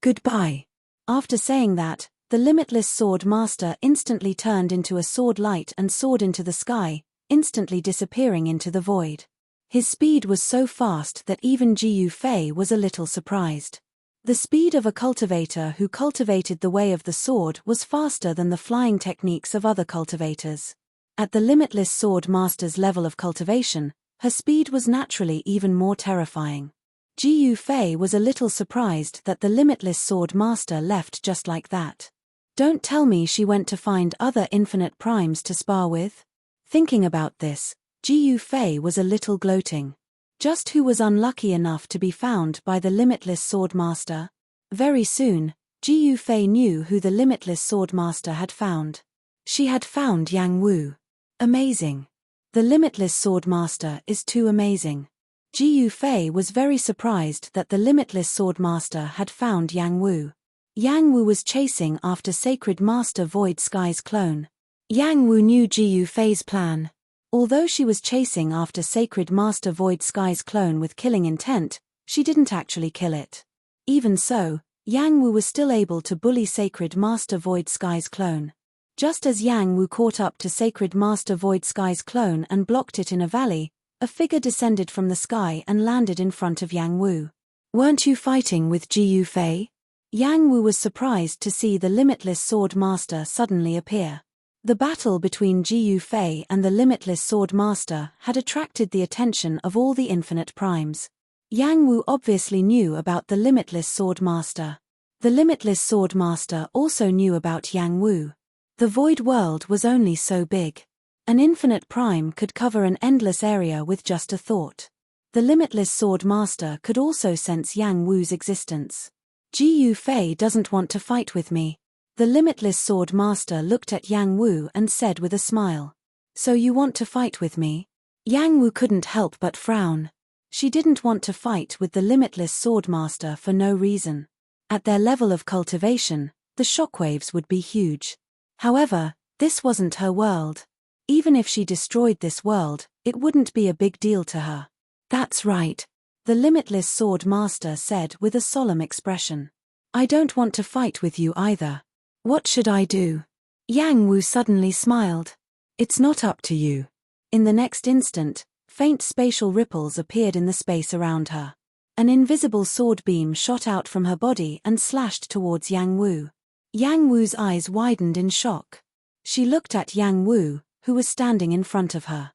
Goodbye. After saying that, the Limitless Sword Master instantly turned into a sword light and soared into the sky, instantly disappearing into the void. His speed was so fast that even Ji Yufei was a little surprised. The speed of a cultivator who cultivated the way of the sword was faster than the flying techniques of other cultivators. At the Limitless Sword Master's level of cultivation, her speed was naturally even more terrifying. Ji Yufei was a little surprised that the Limitless Sword Master left just like that. Don't tell me she went to find other infinite primes to spar with? Thinking about this, Ji Yufei was a little gloating. Just who was unlucky enough to be found by the Limitless Sword Master? Very soon, Ji Yufei knew who the Limitless Sword Master had found. She had found Yang Wu. Amazing. The Limitless Sword Master is too amazing. Ji Yufei was very surprised that the Limitless Sword Master had found Yang Wu. Yang Wu was chasing after Sacred Master Void Sky's clone. Yang Wu knew Ji Yufei's plan. Although she was chasing after Sacred Master Void Sky's clone with killing intent, she didn't actually kill it. Even so, Yang Wu was still able to bully Sacred Master Void Sky's clone. Just as Yang Wu caught up to Sacred Master Void Sky's clone and blocked it in a valley, a figure descended from the sky and landed in front of Yang Wu. "Weren't you fighting with Ji Yufei?" Yang Wu was surprised to see the Limitless Sword Master suddenly appear. The battle between Ji Yufei and the Limitless Sword Master had attracted the attention of all the Infinite Primes. Yang Wu obviously knew about the Limitless Sword Master. The Limitless Sword Master also knew about Yang Wu. The Void World was only so big. An Infinite Prime could cover an endless area with just a thought. The Limitless Sword Master could also sense Yang Wu's existence. "Ji Yufei doesn't want to fight with me." The Limitless Sword Master looked at Yang Wu and said with a smile. "So you want to fight with me?" Yang Wu couldn't help but frown. She didn't want to fight with the Limitless Sword Master for no reason. At their level of cultivation, the shockwaves would be huge. However, this wasn't her world. Even if she destroyed this world, it wouldn't be a big deal to her. "That's right," the Limitless Sword Master said with a solemn expression. "I don't want to fight with you either. What should I do?" Yang Wu suddenly smiled. "It's not up to you." In the next instant, faint spatial ripples appeared in the space around her. An invisible sword beam shot out from her body and slashed towards Yang Wu. Yang Wu's eyes widened in shock. She looked at Yang Wu, who was standing in front of her.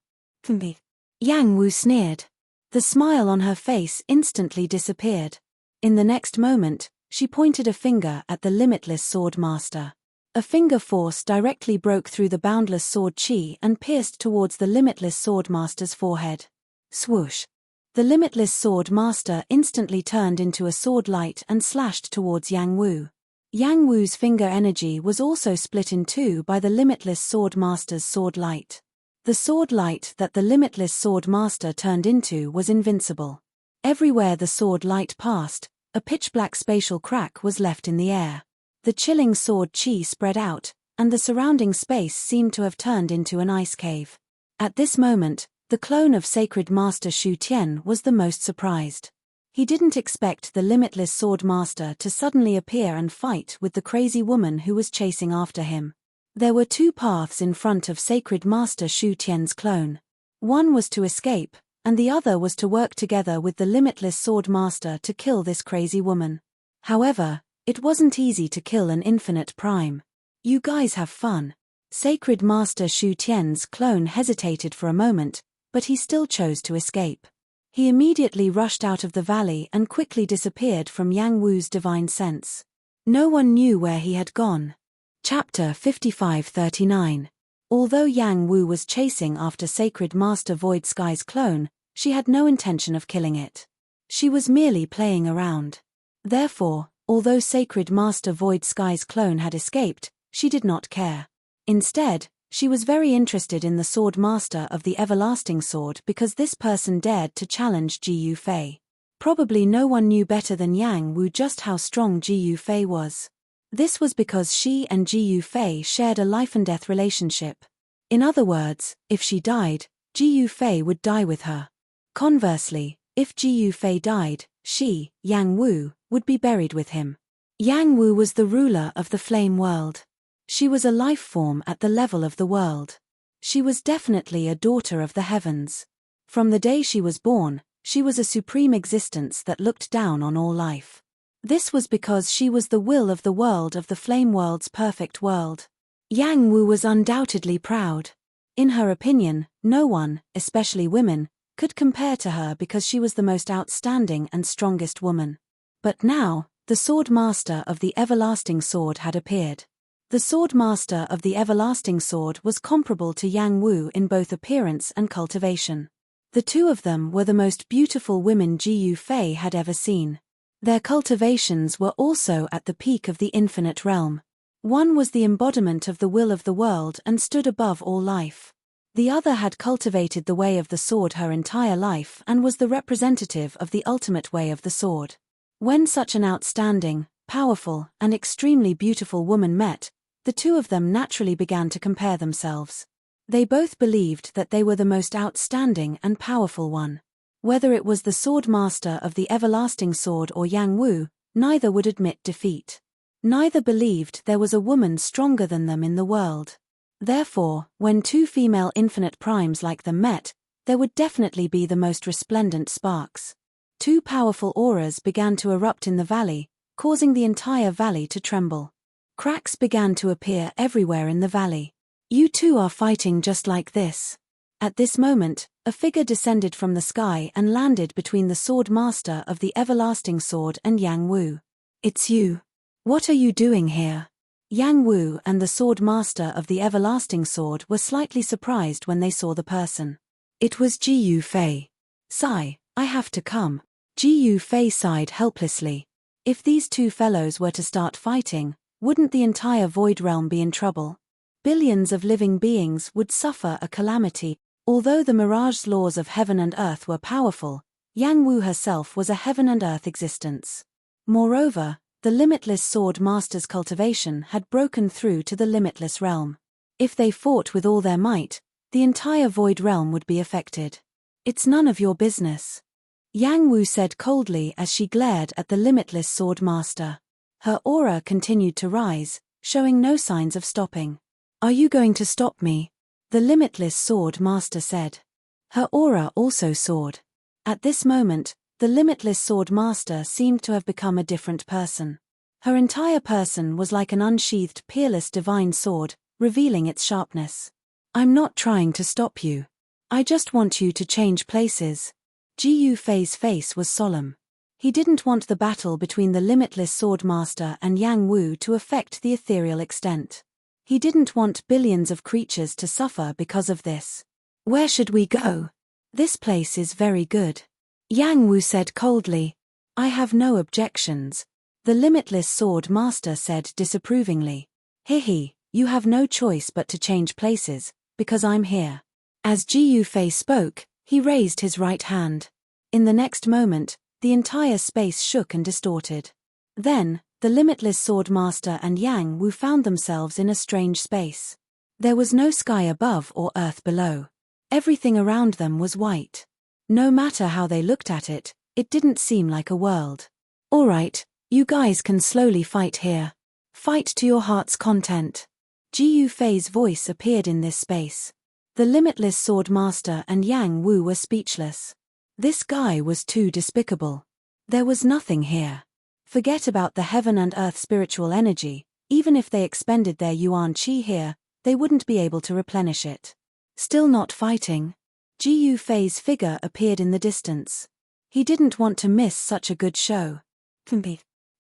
Yang Wu sneered. The smile on her face instantly disappeared. In the next moment, she pointed a finger at the Limitless Sword Master. A finger force directly broke through the boundless sword chi and pierced towards the Limitless Sword Master's forehead. Swoosh! The Limitless Sword Master instantly turned into a sword light and slashed towards Yang Wu. Yang Wu's finger energy was also split in two by the Limitless Sword Master's sword light. The sword light that the Limitless Sword Master turned into was invincible. Everywhere the sword light passed, a pitch-black spatial crack was left in the air. The chilling sword chi spread out, and the surrounding space seemed to have turned into an ice cave. At this moment, the clone of Sacred Master Shu Tian was the most surprised. He didn't expect the Limitless Sword Master to suddenly appear and fight with the crazy woman who was chasing after him. There were two paths in front of Sacred Master Shu Tian's clone. One was to escape, and the other was to work together with the Limitless Sword Master to kill this crazy woman. However, it wasn't easy to kill an Infinite Prime. "You guys have fun." Sacred Master Shu Tian's clone hesitated for a moment, but he still chose to escape. He immediately rushed out of the valley and quickly disappeared from Yang Wu's divine sense. No one knew where he had gone. Chapter 5539. Although Yang Wu was chasing after Sacred Master Void Sky's clone, she had no intention of killing it. She was merely playing around. Therefore, although Sacred Master Void Sky's clone had escaped, she did not care. Instead, she was very interested in the Sword Master of the Everlasting Sword because this person dared to challenge Ji Yufei. Probably no one knew better than Yang Wu just how strong Ji Yufei was. This was because she and Ji Yufei shared a life-and-death relationship. In other words, if she died, Ji Yufei would die with her. Conversely, if Ji Yufei died, she, Yang Wu, would be buried with him. Yang Wu was the ruler of the flame world. She was a life form at the level of the world. She was definitely a daughter of the heavens. From the day she was born, she was a supreme existence that looked down on all life. This was because she was the will of the world of the flame world's perfect world. Yang Wu was undoubtedly proud. In her opinion, no one, especially women, could compare to her because she was the most outstanding and strongest woman. But now, the Sword Master of the Everlasting Sword had appeared. The Sword Master of the Everlasting Sword was comparable to Yang Wu in both appearance and cultivation. The two of them were the most beautiful women Ji Yufei had ever seen. Their cultivations were also at the peak of the infinite realm. One was the embodiment of the will of the world and stood above all life. The other had cultivated the way of the sword her entire life and was the representative of the ultimate way of the sword. When such an outstanding, powerful, and extremely beautiful woman met, the two of them naturally began to compare themselves. They both believed that they were the most outstanding and powerful one. Whether it was the Sword Master of the Everlasting Sword or Yang Wu, neither would admit defeat. Neither believed there was a woman stronger than them in the world. Therefore, when two female infinite primes like them met, there would definitely be the most resplendent sparks. Two powerful auras began to erupt in the valley, causing the entire valley to tremble. Cracks began to appear everywhere in the valley. You two are fighting just like this. At this moment, a figure descended from the sky and landed between the sword master of the everlasting sword and Yang Wu. It's you. What are you doing here? Yang Wu and the sword master of the everlasting sword were slightly surprised when they saw the person. It was Ji Yu Fei. Sigh, I have to come. Ji Yu Fei sighed helplessly. If these two fellows were to start fighting, wouldn't the entire void realm be in trouble? Billions of living beings would suffer a calamity. Although the mirage's laws of heaven and earth were powerful, Yang Wu herself was a heaven and earth existence. Moreover, the limitless sword master's cultivation had broken through to the limitless realm. If they fought with all their might, the entire void realm would be affected. It's none of your business. Yang Wu said coldly as she glared at the limitless sword master. Her aura continued to rise, showing no signs of stopping. Are you going to stop me? The limitless sword master said. Her aura also soared. At this moment, the limitless sword master seemed to have become a different person. Her entire person was like an unsheathed peerless divine sword, revealing its sharpness. I'm not trying to stop you. I just want you to change places. Ji Yu Fei's face was solemn. He didn't want the battle between the limitless sword master and Yang Wu to affect the ethereal extent. He didn't want billions of creatures to suffer because of this. Where should we go? This place is very good. Yang Wu said coldly. I have no objections. The limitless sword master said disapprovingly. Hehe, you have no choice but to change places, because I'm here. As Ji Yu Fei spoke, he raised his right hand. In the next moment, the entire space shook and distorted. Then, the limitless sword master and Yang Wu found themselves in a strange space. There was no sky above or earth below. Everything around them was white. No matter how they looked at it, it didn't seem like a world. All right, you guys can slowly fight here. Fight to your heart's content. Ji Yu Fei's voice appeared in this space. The limitless sword master and Yang Wu were speechless. This guy was too despicable. There was nothing here. Forget about the heaven and earth spiritual energy, even if they expended their yuan qi here, they wouldn't be able to replenish it. Still not fighting? Ji Yu Fei's figure appeared in the distance. He didn't want to miss such a good show.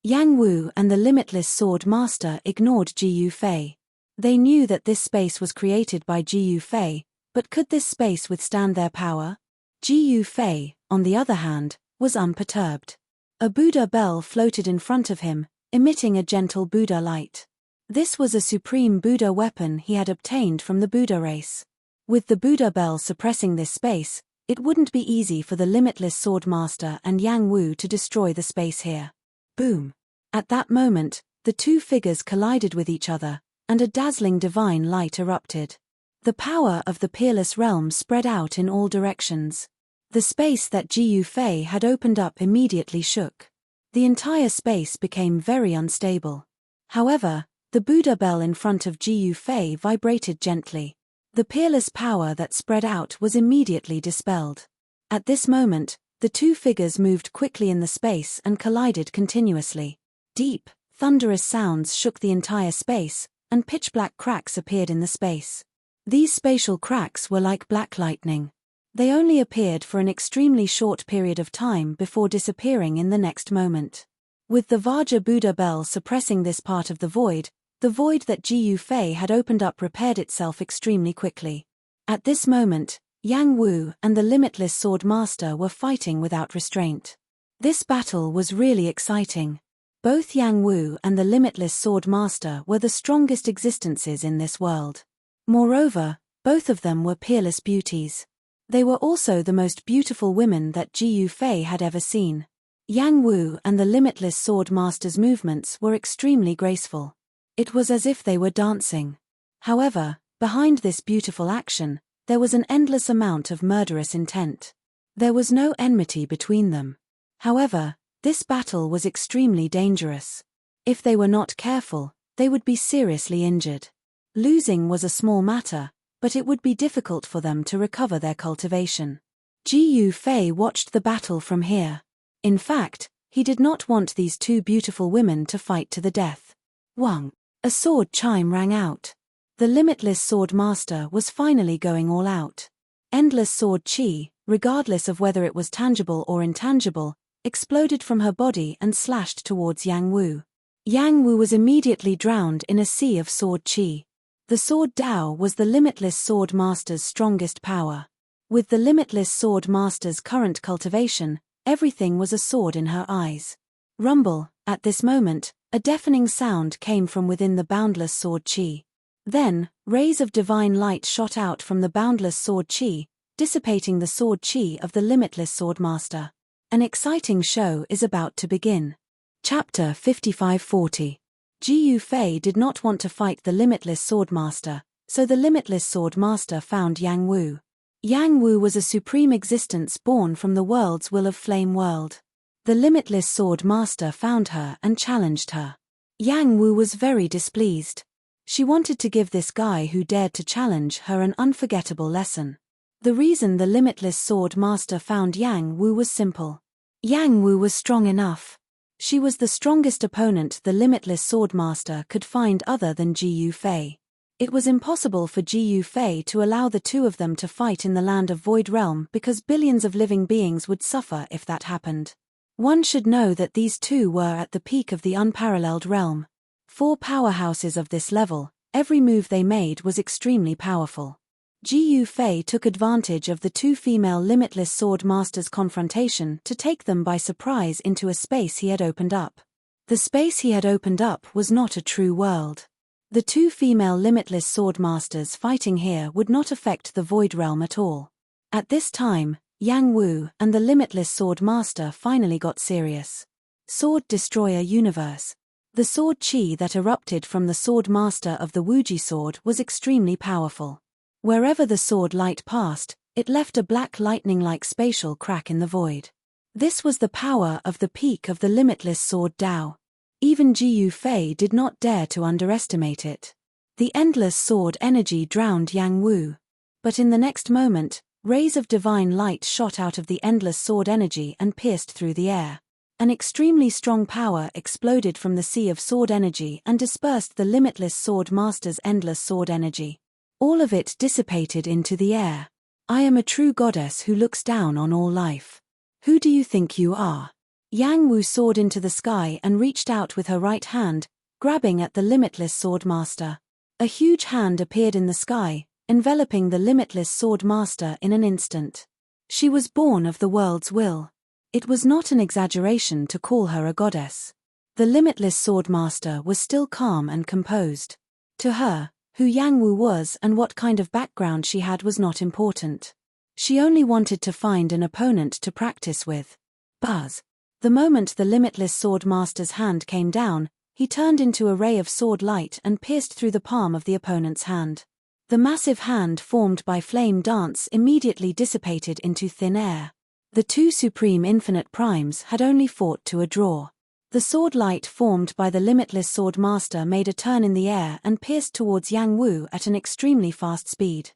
Yang Wu and the limitless sword master ignored Ji Yu Fei. They knew that this space was created by Ji Yu Fei, but could this space withstand their power? Ji Yu Fei, on the other hand, was unperturbed. A Buddha bell floated in front of him, emitting a gentle Buddha light. This was a supreme Buddha weapon he had obtained from the Buddha race. With the Buddha bell suppressing this space, it wouldn't be easy for the limitless sword master and Yang Wu to destroy the space here. Boom! At that moment, the two figures collided with each other, and a dazzling divine light erupted. The power of the peerless realm spread out in all directions. The space that Ji Yu Fei had opened up immediately shook. The entire space became very unstable. However, the Buddha bell in front of Ji Yu Fei vibrated gently. The peerless power that spread out was immediately dispelled. At this moment, the two figures moved quickly in the space and collided continuously. Deep, thunderous sounds shook the entire space, and pitch-black cracks appeared in the space. These spatial cracks were like black lightning. They only appeared for an extremely short period of time before disappearing in the next moment. With the Vajra Buddha bell suppressing this part of the void that Ji Yu Fei had opened up repaired itself extremely quickly. At this moment, Yang Wu and the limitless sword master were fighting without restraint. This battle was really exciting. Both Yang Wu and the limitless sword master were the strongest existences in this world. Moreover, both of them were peerless beauties. They were also the most beautiful women that Ji Yu Fei had ever seen. Yang Wu and the limitless sword master's movements were extremely graceful. It was as if they were dancing. However, behind this beautiful action, there was an endless amount of murderous intent. There was no enmity between them. However, This battle was extremely dangerous. If they were not careful, they would be seriously injured. Losing was a small matter, but it would be difficult for them to recover their cultivation. Ji Fei watched the battle from here. In fact, he did not want these two beautiful women to fight to the death. Wang. A sword chime rang out. The limitless sword master was finally going all out. Endless sword chi, regardless of whether it was tangible or intangible, exploded from her body and slashed towards Yang Wu. Yang Wu was immediately drowned in a sea of sword chi. The sword Dao was the limitless sword master's strongest power. With the limitless sword master's current cultivation, everything was a sword in her eyes. Rumble, at this moment, a deafening sound came from within the boundless sword chi. Then, rays of divine light shot out from the boundless sword chi, dissipating the sword chi of the limitless sword master. An exciting show is about to begin. Chapter 5540. Ji Fei did not want to fight the limitless sword master, so the limitless sword master found Yang Wu. Yang Wu was a supreme existence born from the world's will of flame world. The limitless sword master found her and challenged her. Yang Wu was very displeased. She wanted to give this guy who dared to challenge her an unforgettable lesson. The reason the limitless sword master found Yang Wu was simple. Yang Wu was strong enough. She was the strongest opponent the limitless sword master could find other than Ji Fei. It was impossible for Ji Fei to allow the two of them to fight in the land of Void Realm because billions of living beings would suffer if that happened. One should know that these two were at the peak of the unparalleled realm. 4 powerhouses of this level, every move they made was extremely powerful. Ji Fei took advantage of the two female limitless sword masters' confrontation to take them by surprise into a space he had opened up. The space he had opened up was not a true world. The two female limitless sword masters fighting here would not affect the Void Realm at all. At this time, Yang Wu and the limitless sword master finally got serious. Sword Destroyer Universe. The sword chi that erupted from the sword master of the Wuji sword was extremely powerful. Wherever the sword light passed, it left a black lightning-like spatial crack in the void. This was the power of the peak of the limitless sword Dao. Even Ji Fei did not dare to underestimate it. The endless sword energy drowned Yang Wu. But in the next moment, rays of divine light shot out of the endless sword energy and pierced through the air. An extremely strong power exploded from the sea of sword energy and dispersed the limitless sword master's endless sword energy. All of it dissipated into the air. I am a true goddess who looks down on all life. Who do you think you are? Yang Wu soared into the sky and reached out with her right hand, grabbing at the limitless sword master. A huge hand appeared in the sky, enveloping the limitless sword master in an instant. She was born of the world's will. It was not an exaggeration to call her a goddess. The limitless sword master was still calm and composed. To her, who Yang Wu was and what kind of background she had was not important. She only wanted to find an opponent to practice with. Buzz. The moment the limitless sword master's hand came down, he turned into a ray of sword light and pierced through the palm of the opponent's hand. The massive hand formed by flame dance immediately dissipated into thin air. The two supreme infinite primes had only fought to a draw. The sword light formed by the limitless sword master made a turn in the air and pierced towards Yang Wu at an extremely fast speed.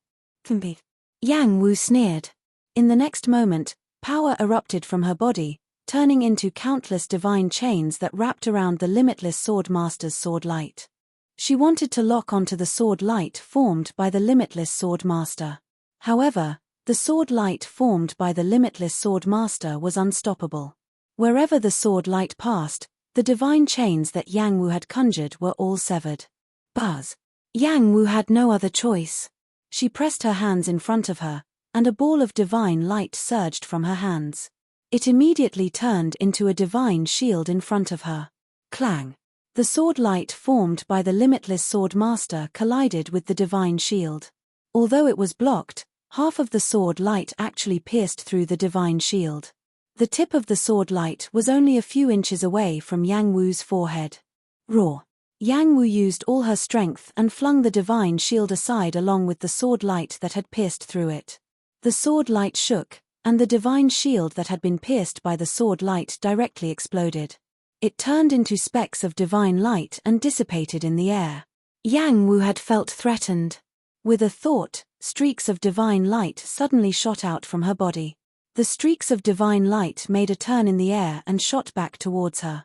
Yang Wu sneered. In the next moment, power erupted from her body, turning into countless divine chains that wrapped around the limitless sword master's sword light. She wanted to lock onto the sword light formed by the limitless sword master. However, the sword light formed by the limitless sword master was unstoppable. Wherever the sword light passed, the divine chains that Yang Wu had conjured were all severed. Buzz. Yang Wu had no other choice. She pressed her hands in front of her, and a ball of divine light surged from her hands. It immediately turned into a divine shield in front of her. Clang. The sword light formed by the limitless sword master collided with the divine shield. Although it was blocked, half of the sword light actually pierced through the divine shield. The tip of the sword light was only a few inches away from Yang Wu's forehead. Roar. Yang Wu used all her strength and flung the divine shield aside along with the sword light that had pierced through it. The sword light shook, and the divine shield that had been pierced by the sword light directly exploded. It turned into specks of divine light and dissipated in the air. Yang Wu had felt threatened. With a thought, streaks of divine light suddenly shot out from her body. The streaks of divine light made a turn in the air and shot back towards her.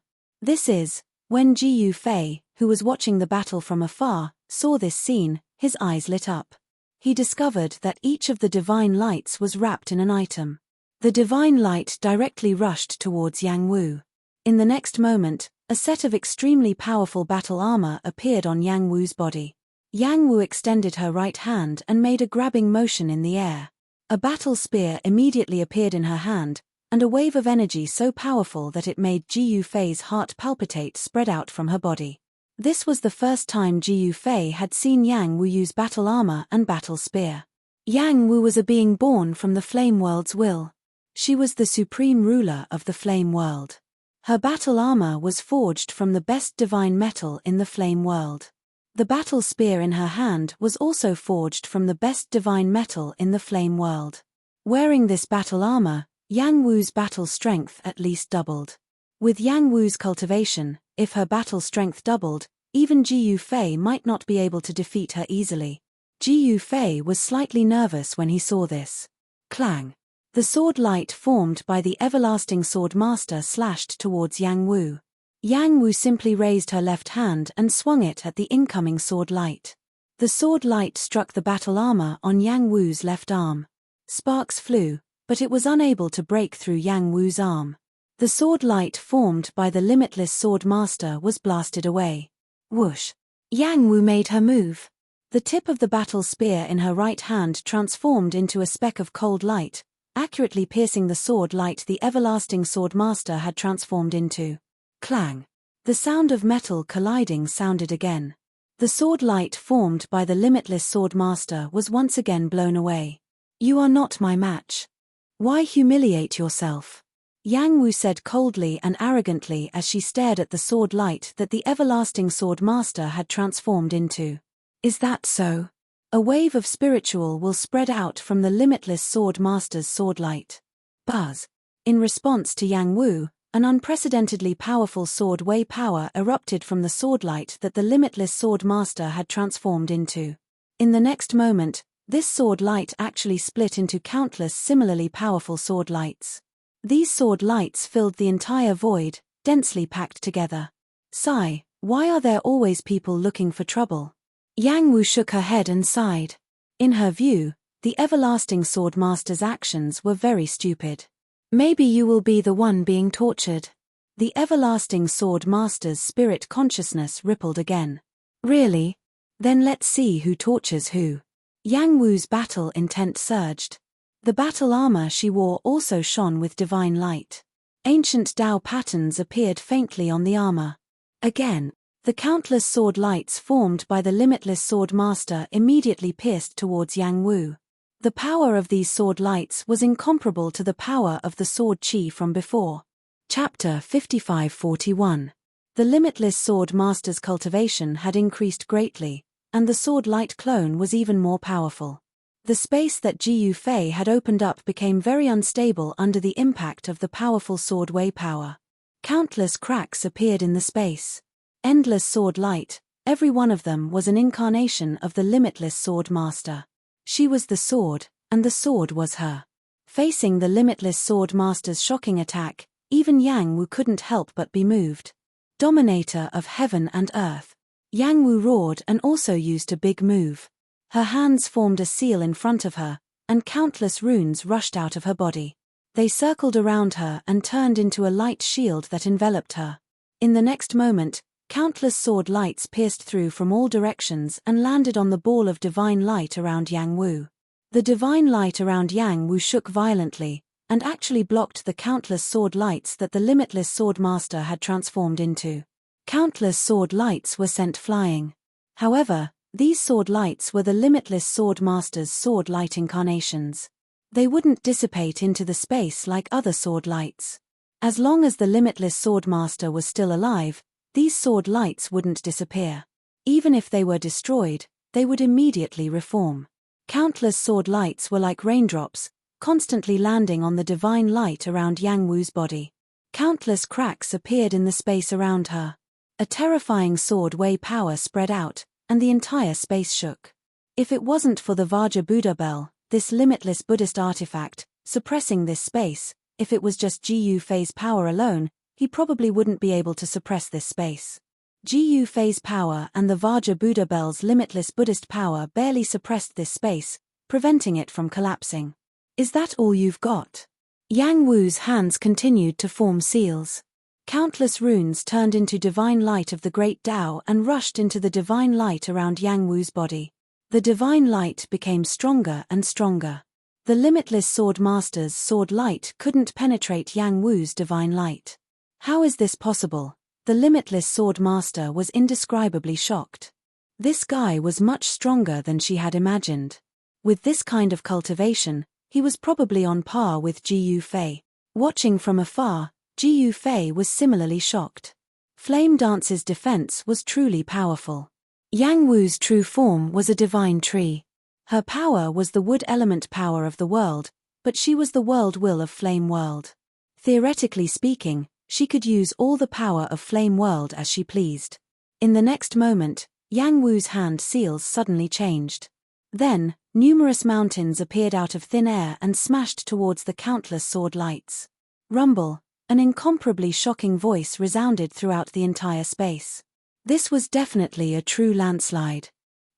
When Ji Yufei, who was watching the battle from afar, saw this scene, his eyes lit up. He discovered that each of the divine lights was wrapped in an item. The divine light directly rushed towards Yang Wu. In the next moment, a set of extremely powerful battle armor appeared on Yang Wu's body. Yang Wu extended her right hand and made a grabbing motion in the air. A battle spear immediately appeared in her hand, and a wave of energy so powerful that it made Ji Yufei's heart palpitate spread out from her body. This was the first time Ji Yufei had seen Yang Wu use battle armor and battle spear. Yang Wu was a being born from the flame world's will. She was the supreme ruler of the flame world. Her battle armor was forged from the best divine metal in the flame world. The battle spear in her hand was also forged from the best divine metal in the flame world. Wearing this battle armor, Yang Wu's battle strength at least doubled. With Yang Wu's cultivation, if her battle strength doubled, even Ji Yufei might not be able to defeat her easily. Ji Yufei was slightly nervous when he saw this. Clang! The sword light formed by the everlasting sword master slashed towards Yang Wu. Yang Wu simply raised her left hand and swung it at the incoming sword light. The sword light struck the battle armor on Yang Wu's left arm. Sparks flew, but it was unable to break through Yang Wu's arm. The sword light formed by the limitless sword master was blasted away. Whoosh! Yang Wu made her move. The tip of the battle spear in her right hand transformed into a speck of cold light, accurately piercing the sword light the everlasting sword master had transformed into. Clang! The sound of metal colliding sounded again. The sword light formed by the limitless sword master was once again blown away. You are not my match. Why humiliate yourself? Yang Wu said coldly and arrogantly as she stared at the sword light that the everlasting sword master had transformed into. Is that so? A wave of spiritual will spread out from the limitless sword master's sword light. Buzz! In response to Yang Wu, an unprecedentedly powerful sword way power erupted from the sword light that the limitless sword master had transformed into. In the next moment, this sword light actually split into countless similarly powerful sword lights. These sword lights filled the entire void, densely packed together. Sigh, why are there always people looking for trouble? Yang Wu shook her head and sighed. In her view, the everlasting sword master's actions were very stupid. Maybe you will be the one being tortured. The everlasting sword master's spirit consciousness rippled again. Really? Then let's see who tortures who. Yang Wu's battle intent surged. The battle armor she wore also shone with divine light. Ancient Tao patterns appeared faintly on the armor. Again, the countless sword lights formed by the limitless sword master immediately pierced towards Yang Wu. The power of these sword lights was incomparable to the power of the sword chi from before. Chapter 55-41. The limitless sword master's cultivation had increased greatly, and the sword light clone was even more powerful. The space that Ji Yufei had opened up became very unstable under the impact of the powerful sword way power. Countless cracks appeared in the space. Endless sword light, every one of them was an incarnation of the limitless sword master. She was the sword, and the sword was her. Facing the limitless sword master's shocking attack, even Yang Wu couldn't help but be moved. Dominator of heaven and earth. Yang Wu roared and also used a big move. Her hands formed a seal in front of her, and countless runes rushed out of her body. They circled around her and turned into a light shield that enveloped her. In the next moment, countless sword lights pierced through from all directions and landed on the ball of divine light around Yang Wu. The divine light around Yang Wu shook violently, and actually blocked the countless sword lights that the limitless sword master had transformed into. Countless sword lights were sent flying. However, these sword lights were the limitless sword master's sword light incarnations. They wouldn't dissipate into the space like other sword lights. As long as the limitless sword master was still alive, these sword lights wouldn't disappear. Even if they were destroyed, they would immediately reform. Countless sword lights were like raindrops, constantly landing on the divine light around Yang Wu's body. Countless cracks appeared in the space around her. A terrifying sword way power spread out, and the entire space shook. If it wasn't for the Vajra Buddha bell, this limitless Buddhist artifact, suppressing this space, if it was just Gu Fei's power alone, he probably wouldn't be able to suppress this space. Gu Fei's power and the Vajra Buddha bell's limitless Buddhist power barely suppressed this space, preventing it from collapsing. Is that all you've got? Yang Wu's hands continued to form seals. Countless runes turned into divine light of the great Tao and rushed into the divine light around Yang Wu's body. The divine light became stronger and stronger. The limitless sword master's sword light couldn't penetrate Yang Wu's divine light. How is this possible? The limitless sword master was indescribably shocked. This guy was much stronger than she had imagined. With this kind of cultivation, he was probably on par with Gu Fei. Watching from afar, Gu Fei was similarly shocked. Flame Dance's defense was truly powerful. Yang Wu's true form was a divine tree. Her power was the wood element power of the world, but she was the world will of Flame World. Theoretically speaking, she could use all the power of Flame World as she pleased. In the next moment, Yang Wu's hand seals suddenly changed. Then, numerous mountains appeared out of thin air and smashed towards the countless sword lights. Rumble, an incomparably shocking voice resounded throughout the entire space. This was definitely a true landslide.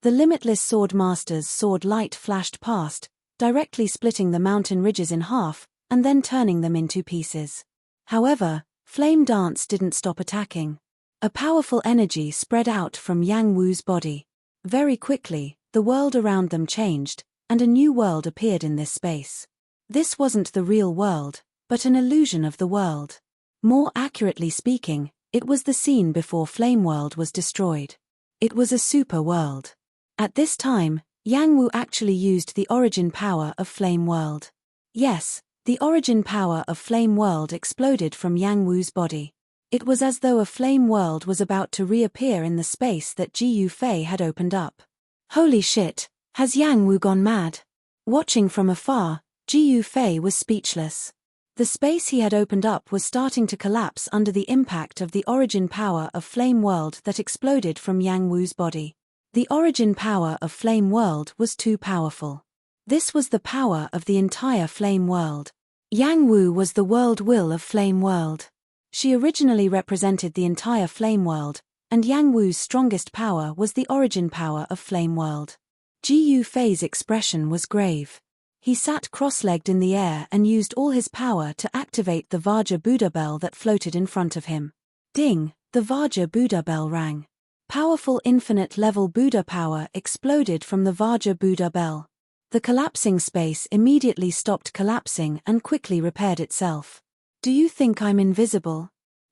The limitless sword master's sword light flashed past, directly splitting the mountain ridges in half, and then turning them into pieces. However, Flame Dance didn't stop attacking. A powerful energy spread out from Yang Wu's body. Very quickly, the world around them changed, and a new world appeared in this space. This wasn't the real world, but an illusion of the world. More accurately speaking, it was the scene before Flame World was destroyed. It was a super world. At this time, Yang Wu actually used the origin power of Flame World. Yes, the origin power of Flame World exploded from Yang Wu's body. It was as though a flame world was about to reappear in the space that Gu Fei had opened up. Holy shit, has Yang Wu gone mad? Watching from afar, Gu Fei was speechless. The space he had opened up was starting to collapse under the impact of the origin power of Flame World that exploded from Yang Wu's body. The origin power of Flame World was too powerful. This was the power of the entire Flame World. Yang Wu was the world will of Flame World. She originally represented the entire Flame World, and Yang Wu's strongest power was the origin power of Flame World. Gu Fei's expression was grave. He sat cross-legged in the air and used all his power to activate the Vajra Buddha bell that floated in front of him. Ding, the Vajra Buddha bell rang. Powerful infinite-level Buddha power exploded from the Vajra Buddha bell. The collapsing space immediately stopped collapsing and quickly repaired itself. Do you think I'm invisible?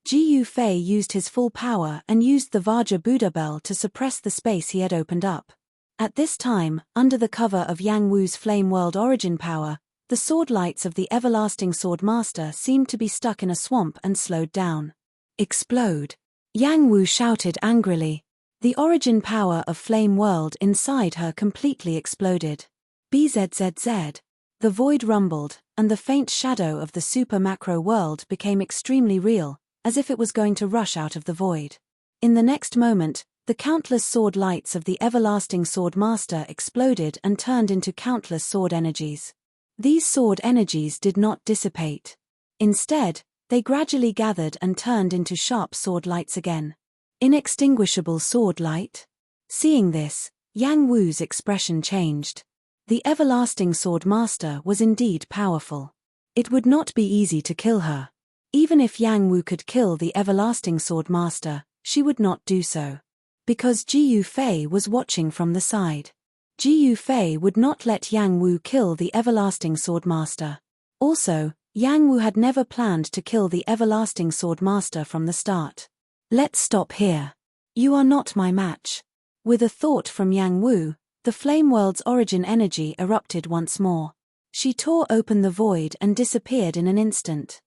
Gu Fei used his full power and used the Vajra Buddha bell to suppress the space he had opened up. At this time, under the cover of Yang Wu's Flame World origin power, the sword lights of the everlasting sword master seemed to be stuck in a swamp and slowed down. Explode! Yang Wu shouted angrily. The origin power of Flame World inside her completely exploded. BZZZ. The void rumbled, and the faint shadow of the super macro world became extremely real, as if it was going to rush out of the void. In the next moment, the countless sword lights of the everlasting sword master exploded and turned into countless sword energies. These sword energies did not dissipate. Instead, they gradually gathered and turned into sharp sword lights again. Inextinguishable sword light? Seeing this, Yang Wu's expression changed. The everlasting sword master was indeed powerful. It would not be easy to kill her. Even if Yang Wu could kill the everlasting sword master, she would not do so. Because Gu Fei was watching from the side. Gu Fei would not let Yang Wu kill the everlasting sword master. Also, Yang Wu had never planned to kill the everlasting sword master from the start. Let's stop here. You are not my match. With a thought from Yang Wu, the Flame World's origin energy erupted once more. She tore open the void and disappeared in an instant.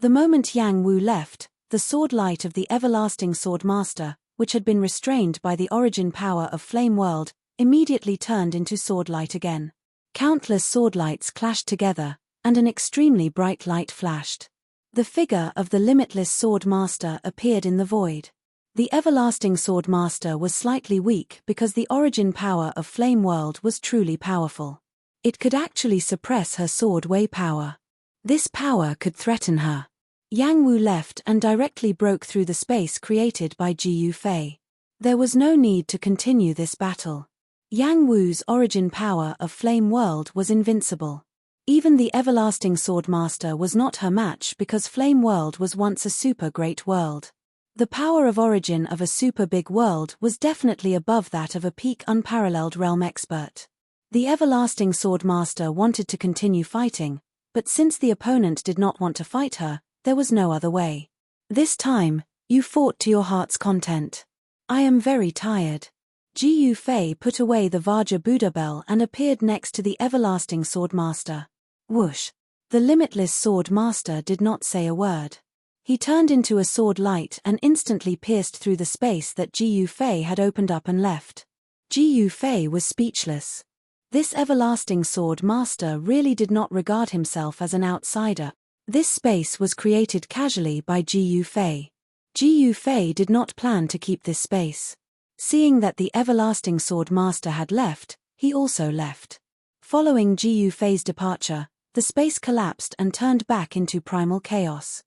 The moment Yang Wu left, the sword light of the everlasting sword master, which had been restrained by the origin power of Flame World, immediately turned into sword light again. Countless sword lights clashed together, and an extremely bright light flashed. The figure of the limitless sword master appeared in the void. The everlasting sword master was slightly weak because the origin power of Flame World was truly powerful. It could actually suppress her sword way power. This power could threaten her. Yang Wu left and directly broke through the space created by Ji Yufei. There was no need to continue this battle. Yang Wu's origin power of Flame World was invincible. Even the everlasting sword master was not her match because Flame World was once a super great world. The power of origin of a super big world was definitely above that of a peak unparalleled realm expert. The everlasting sword master wanted to continue fighting, but since the opponent did not want to fight her, there was no other way. This time, you fought to your heart's content. I am very tired. Ji Yufei put away the Vajra Buddha bell and appeared next to the everlasting sword master. Whoosh! The limitless sword master did not say a word. He turned into a sword light and instantly pierced through the space that Ji Yufei had opened up and left. Ji Yufei was speechless. This everlasting sword master really did not regard himself as an outsider. This space was created casually by Ji Yufei. Ji Yufei did not plan to keep this space. Seeing that the everlasting sword master had left, he also left. Following Ji Yufei's departure, the space collapsed and turned back into primal chaos.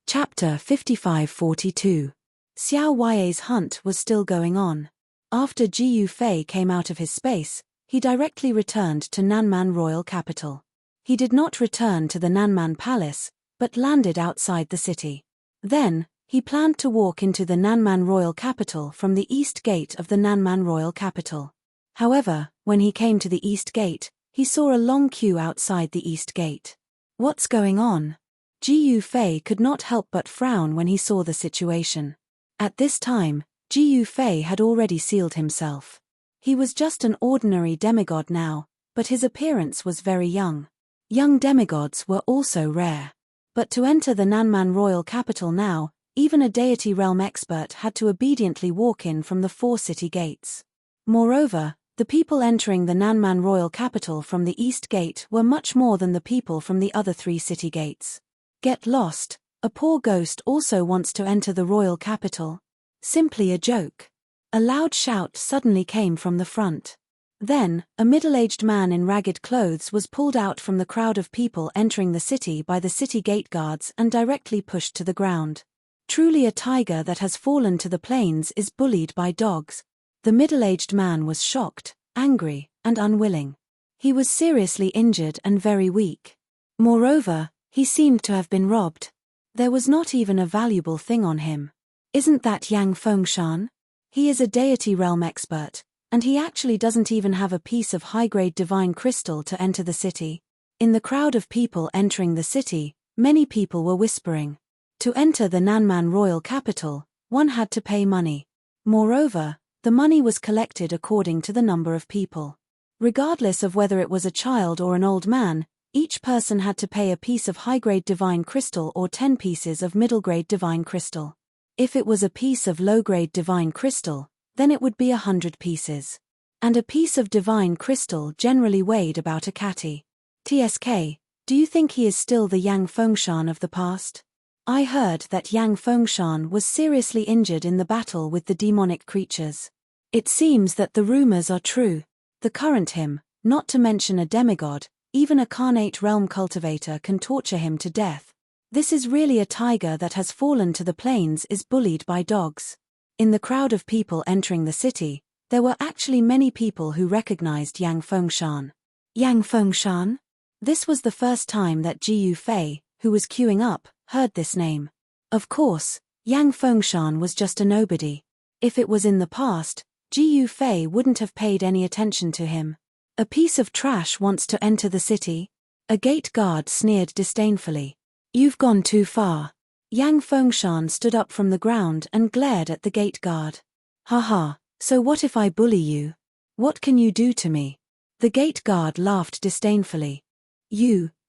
Chapter 55-42. Xiao Huai's hunt was still going on. After Ji Yufei came out of his space, he directly returned to Nanman royal capital. He did not return to the Nanman palace, but landed outside the city. Then, he planned to walk into the Nanman royal capital from the east gate of the Nanman royal capital. However, when he came to the east gate, he saw a long queue outside the east gate. What's going on? Ji Yufei could not help but frown when he saw the situation. At this time, Ji Yufei had already sealed himself. He was just an ordinary demigod now, but his appearance was very young. Young demigods were also rare. But to enter the Nanman royal capital now, even a deity realm expert had to obediently walk in from the 4 city gates. Moreover, the people entering the Nanman royal capital from the east gate were much more than the people from the other 3 city gates. Get lost, a poor ghost also wants to enter the royal capital. Simply a joke. A loud shout suddenly came from the front. Then, a middle-aged man in ragged clothes was pulled out from the crowd of people entering the city by the city gate guards and directly pushed to the ground. Truly a tiger that has fallen to the plains is bullied by dogs. The middle-aged man was shocked, angry, and unwilling. He was seriously injured and very weak. Moreover, he seemed to have been robbed. There was not even a valuable thing on him. Isn't that Yang Fengshan? He is a deity realm expert, and he actually doesn't even have a piece of high-grade divine crystal to enter the city. In the crowd of people entering the city, many people were whispering. To enter the Nanman royal capital, one had to pay money. Moreover, the money was collected according to the number of people. Regardless of whether it was a child or an old man, each person had to pay a piece of high-grade divine crystal or 10 pieces of middle-grade divine crystal. If it was a piece of low-grade divine crystal, then it would be 100 pieces. And a piece of divine crystal generally weighed about a catty. TSK, do you think he is still the Yang Fengshan of the past? I heard that Yang Fengshan was seriously injured in the battle with the demonic creatures. It seems that the rumors are true. The current him, not to mention a demigod, even a carnate realm cultivator can torture him to death. This is really a tiger that has fallen to the plains is bullied by dogs. In the crowd of people entering the city, there were actually many people who recognized Yang Fengshan. Yang Fengshan? This was the first time that Ji Yufei, who was queuing up, heard this name. Of course, Yang Fengshan was just a nobody. If it was in the past, Ji Yufei wouldn't have paid any attention to him. A piece of trash wants to enter the city? A gate guard sneered disdainfully. You've gone too far. Yang Fengshan stood up from the ground and glared at the gate guard. Haha, so what if I bully you? What can you do to me? The gate guard laughed disdainfully.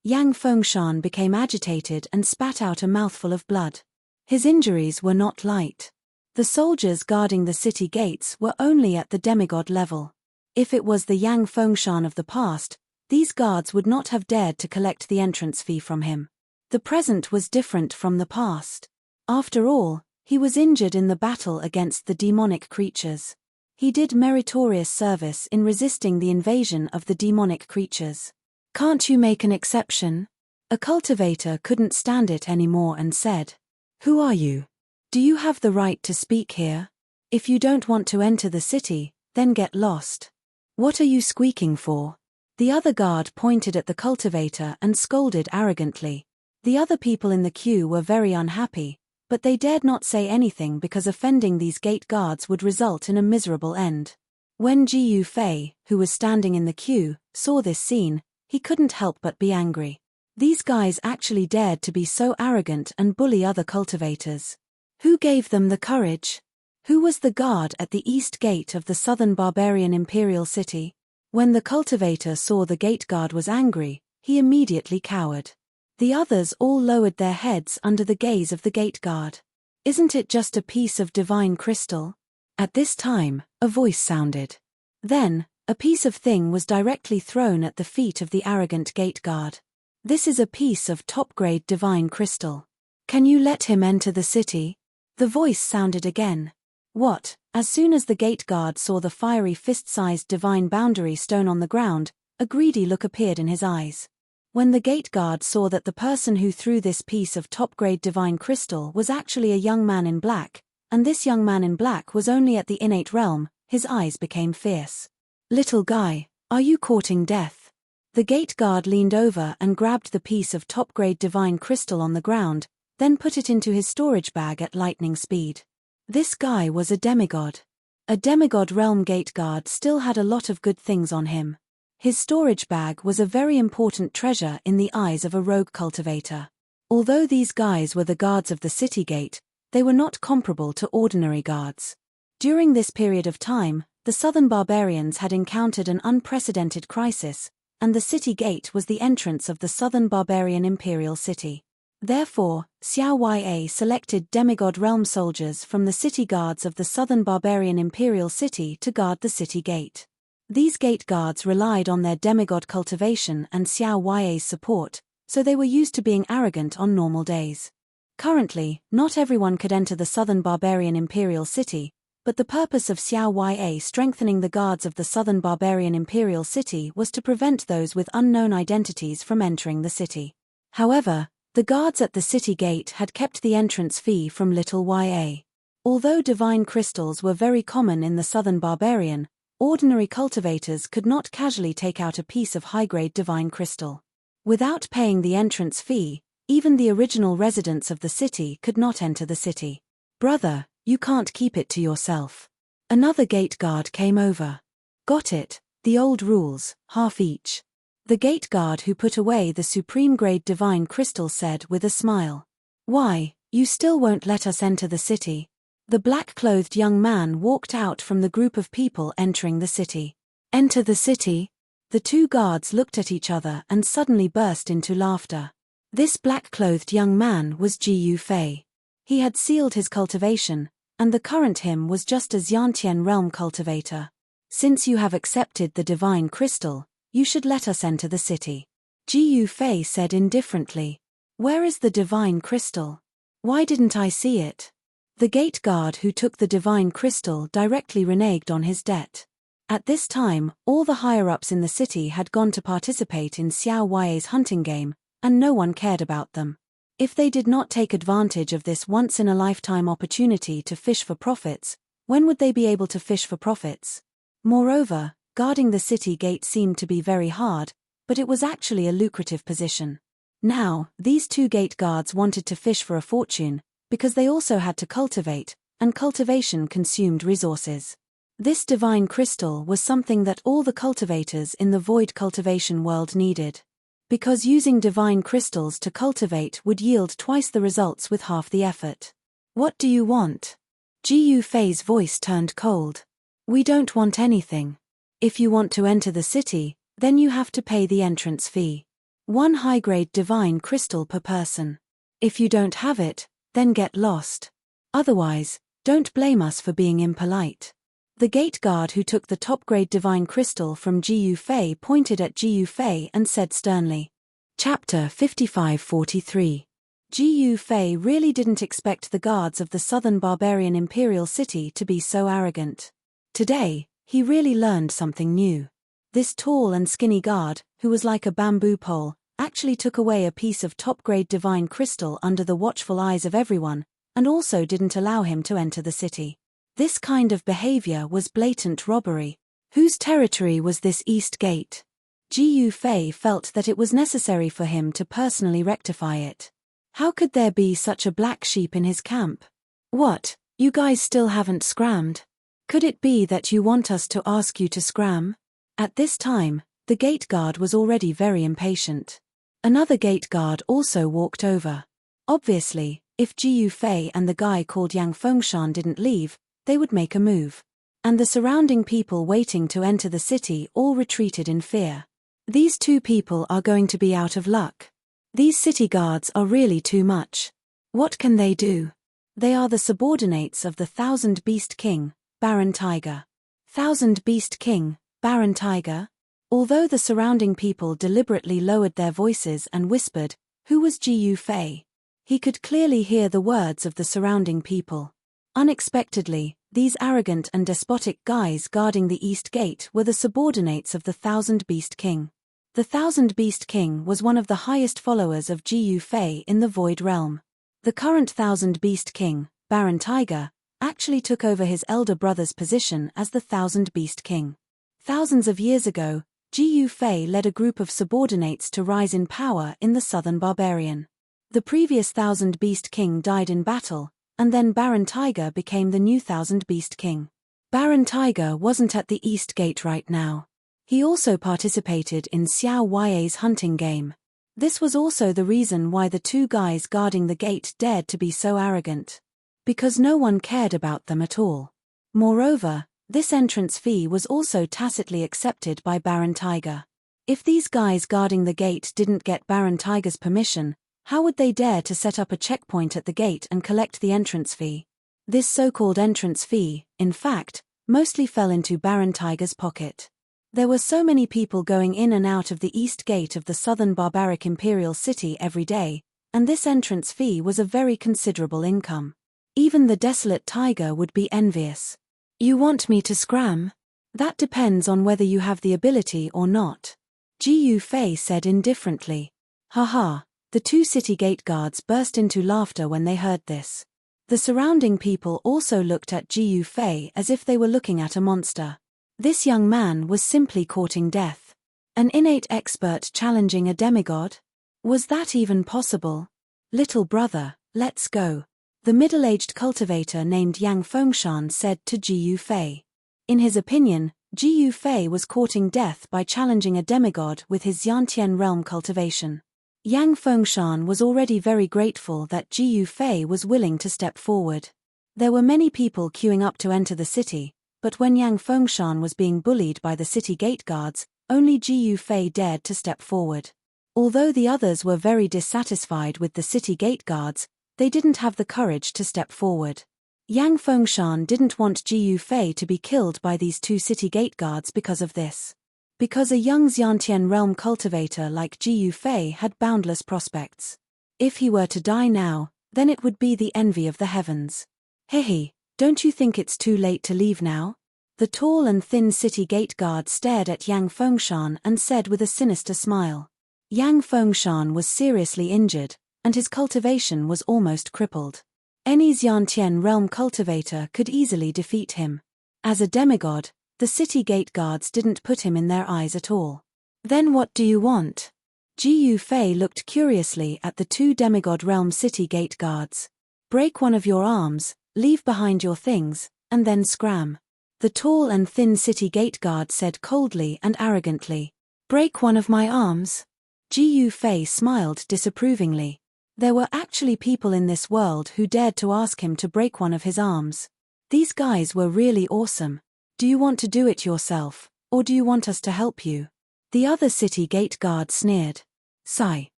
Yang Fengshan became agitated and spat out a mouthful of blood. His injuries were not light. The soldiers guarding the city gates were only at the demigod level. If it was the Yang Fengshan of the past, these guards would not have dared to collect the entrance fee from him. The present was different from the past. After all, he was injured in the battle against the demonic creatures. He did meritorious service in resisting the invasion of the demonic creatures. Can't you make an exception? A cultivator couldn't stand it anymore and said, "Who are you? Do you have the right to speak here? If you don't want to enter the city, then get lost. What are you squeaking for?" The other guard pointed at the cultivator and scolded arrogantly. The other people in the queue were very unhappy, but they dared not say anything because offending these gate guards would result in a miserable end. When Jiu Fei, who was standing in the queue, saw this scene, he couldn't help but be angry. These guys actually dared to be so arrogant and bully other cultivators. Who gave them the courage? Who was the guard at the east gate of the southern barbarian imperial city? When the cultivator saw the gate guard was angry, he immediately cowered. The others all lowered their heads under the gaze of the gate guard. "Isn't it just a piece of divine crystal?" At this time, a voice sounded. Then, a piece of thing was directly thrown at the feet of the arrogant gate guard. "This is a piece of top-grade divine crystal. Can you let him enter the city?" The voice sounded again. What? As soon as the gate guard saw the fiery fist-sized divine boundary stone on the ground, a greedy look appeared in his eyes. When the gate guard saw that the person who threw this piece of top-grade divine crystal was actually a young man in black, and this young man in black was only at the innate realm, his eyes became fierce. "Little guy, are you courting death?" The gate guard leaned over and grabbed the piece of top-grade divine crystal on the ground, then put it into his storage bag at lightning speed. This guy was a demigod. A demigod realm gate guard still had a lot of good things on him. His storage bag was a very important treasure in the eyes of a rogue cultivator. Although these guys were the guards of the city gate, they were not comparable to ordinary guards. During this period of time, the southern barbarians had encountered an unprecedented crisis, and the city gate was the entrance of the southern barbarian imperial city. Therefore, Xiao Ya selected demigod realm soldiers from the city guards of the southern barbarian imperial city to guard the city gate. These gate guards relied on their demigod cultivation and Xiao Ya's support, so they were used to being arrogant on normal days. Currently, not everyone could enter the southern barbarian imperial city, but the purpose of Xiao Ya strengthening the guards of the southern barbarian imperial city was to prevent those with unknown identities from entering the city. However, the guards at the city gate had kept the entrance fee from little Ya. Although divine crystals were very common in the southern barbarian, ordinary cultivators could not casually take out a piece of high-grade divine crystal. Without paying the entrance fee, even the original residents of the city could not enter the city. "Brother, you can't keep it to yourself." Another gate guard came over. "Got it, the old rules, half each." The gate guard who put away the supreme-grade divine crystal said with a smile. "Why, you still won't let us enter the city?" The black-clothed young man walked out from the group of people entering the city. "Enter the city?" The two guards looked at each other and suddenly burst into laughter. This black-clothed young man was Jiu Fei. He had sealed his cultivation, and the current him was just a Xiantian realm cultivator. "Since you have accepted the divine crystal, you should let us enter the city." Jiu Fei said indifferently. "Where is the divine crystal? Why didn't I see it?" The gate guard who took the divine crystal directly reneged on his debt. At this time, all the higher-ups in the city had gone to participate in Xiao Ya's hunting game, and no one cared about them. If they did not take advantage of this once-in-a-lifetime opportunity to fish for profits, when would they be able to fish for profits? Moreover, guarding the city gate seemed to be very hard, but it was actually a lucrative position. Now, these two gate guards wanted to fish for a fortune, because they also had to cultivate, and cultivation consumed resources. This divine crystal was something that all the cultivators in the void cultivation world needed. Because using divine crystals to cultivate would yield twice the results with half the effort. "What do you want?" Jiu Fei's voice turned cold. "We don't want anything. If you want to enter the city, then you have to pay the entrance fee. 1 high-grade divine crystal per person. If you don't have it, then get lost. Otherwise, don't blame us for being impolite." The gate guard who took the top-grade divine crystal from Jiu Fei pointed at Jiu Fei and said sternly. Chapter 55-43. Jiu Fei really didn't expect the guards of the southern barbarian imperial city to be so arrogant. Today, he really learned something new. This tall and skinny guard, who was like a bamboo pole, actually took away a piece of top-grade divine crystal under the watchful eyes of everyone, and also didn't allow him to enter the city. This kind of behavior was blatant robbery. Whose territory was this East Gate? Jiu Fei felt that it was necessary for him to personally rectify it. How could there be such a black sheep in his camp? What, you guys still haven't scrammed? Could it be that you want us to ask you to scram? At this time, the gate guard was already very impatient. Another gate guard also walked over. Obviously, if Jiu Fei and the guy called Yang Fengshan didn't leave, they would make a move. And the surrounding people waiting to enter the city all retreated in fear. These two people are going to be out of luck. These city guards are really too much. What can they do? They are the subordinates of the Thousand Beast King, Baron Tiger. Thousand Beast King, Baron Tiger? Although the surrounding people deliberately lowered their voices and whispered, "Who was Jiu Fei?" he could clearly hear the words of the surrounding people. Unexpectedly, these arrogant and despotic guys guarding the East Gate were the subordinates of the Thousand Beast King. The Thousand Beast King was one of the highest followers of Jiu Fei in the Void Realm. The current Thousand Beast King, Baron Tiger, actually took over his elder brother's position as the Thousand Beast King. Thousands of years ago, Jiu Fei led a group of subordinates to rise in power in the Southern Barbarian. The previous Thousand Beast King died in battle, and then Baron Tiger became the new Thousand Beast King. Baron Tiger wasn't at the East Gate right now. He also participated in Xiao Yai's hunting game. This was also the reason why the two guys guarding the gate dared to be so arrogant. Because no one cared about them at all. Moreover, this entrance fee was also tacitly accepted by Baron Tiger. If these guys guarding the gate didn't get Baron Tiger's permission, how would they dare to set up a checkpoint at the gate and collect the entrance fee? This so-called entrance fee, in fact, mostly fell into Baron Tiger's pocket. There were so many people going in and out of the East Gate of the Southern Barbaric Imperial City every day, and this entrance fee was a very considerable income. Even the desolate Tiger would be envious. You want me to scram? That depends on whether you have the ability or not. Jiu Fei said indifferently. Haha. The two city gate guards burst into laughter when they heard this. The surrounding people also looked at Jiu Fei as if they were looking at a monster. This young man was simply courting death. An innate expert challenging a demigod? Was that even possible? Little brother, let's go. The middle-aged cultivator named Yang Fengshan said to Jiu Fei. In his opinion, Jiu Fei was courting death by challenging a demigod with his Xiantian realm cultivation. Yang Fengshan was already very grateful that Jiu Fei was willing to step forward. There were many people queuing up to enter the city, but when Yang Fengshan was being bullied by the city gate guards, only Jiu Fei dared to step forward. Although the others were very dissatisfied with the city gate guards, they didn't have the courage to step forward. Yang Fengshan didn't want Jiu Fei to be killed by these two city gate guards because of this. Because a young Xiantian realm cultivator like Jiu Fei had boundless prospects. If he were to die now, then it would be the envy of the heavens. Hehe, don't you think it's too late to leave now? The tall and thin city gate guard stared at Yang Fengshan and said with a sinister smile. Yang Fengshan was seriously injured, and his cultivation was almost crippled. Any Xiantian realm cultivator could easily defeat him. As a demigod, the city gate guards didn't put him in their eyes at all. Then what do you want? Jiu Fei looked curiously at the two demigod realm city gate guards. Break one of your arms, leave behind your things, and then scram. The tall and thin city gate guard said coldly and arrogantly. Break one of my arms? Jiu Fei smiled disapprovingly. There were actually people in this world who dared to ask him to break one of his arms. These guys were really awesome. Do you want to do it yourself, or do you want us to help you? The other city gate guard sneered. Sigh.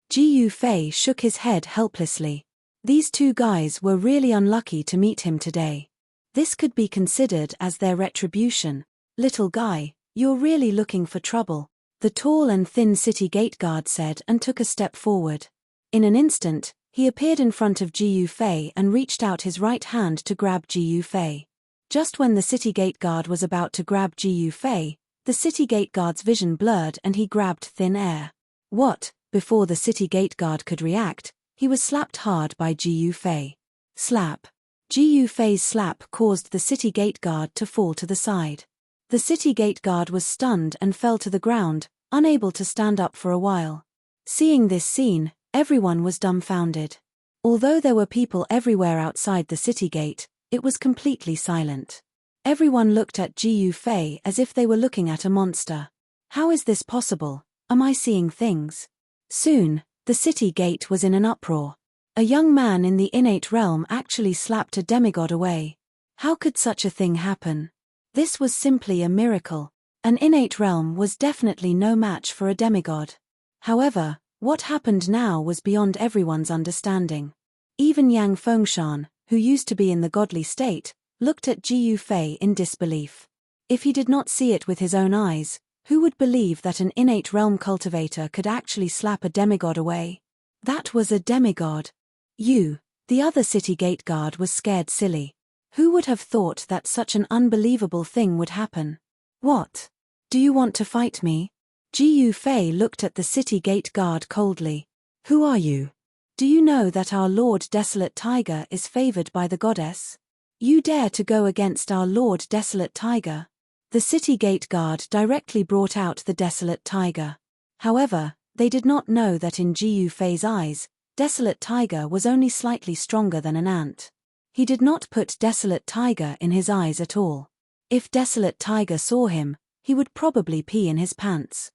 Jiu Fei shook his head helplessly. These two guys were really unlucky to meet him today. This could be considered as their retribution. "Little guy, you're really looking for trouble," the tall and thin city gate guard said and took a step forward. In an instant, he appeared in front of Ji Yufei and reached out his right hand to grab Ji Yufei. Just when the city gate guard was about to grab Ji Yufei, the city gate guard's vision blurred and he grabbed thin air. What? Before the city gate guard could react, he was slapped hard by Ji Yufei. Slap. Ji Yufei's slap caused the city gate guard to fall to the side. The city gate guard was stunned and fell to the ground, unable to stand up for a while. Seeing this scene, everyone was dumbfounded. Although there were people everywhere outside the city gate, it was completely silent. Everyone looked at Ji Yufei as if they were looking at a monster. How is this possible? Am I seeing things? Soon, the city gate was in an uproar. A young man in the innate realm actually slapped a demigod away. How could such a thing happen? This was simply a miracle. An innate realm was definitely no match for a demigod. However, what happened now was beyond everyone's understanding. Even Yang Fengshan, who used to be in the godly state, looked at Ji Yufei in disbelief. If he did not see it with his own eyes, who would believe that an innate realm cultivator could actually slap a demigod away? That was a demigod. The other city gate guard was scared silly. Who would have thought that such an unbelievable thing would happen? What? Do you want to fight me? Ji Yufei looked at the city gate guard coldly. Who are you? Do you know that our Lord Desolate Tiger is favored by the goddess? You dare to go against our Lord Desolate Tiger? The city gate guard directly brought out the Desolate Tiger. However, they did not know that in Ji Yufei's eyes, Desolate Tiger was only slightly stronger than an ant. He did not put Desolate Tiger in his eyes at all. If Desolate Tiger saw him, he would probably pee in his pants.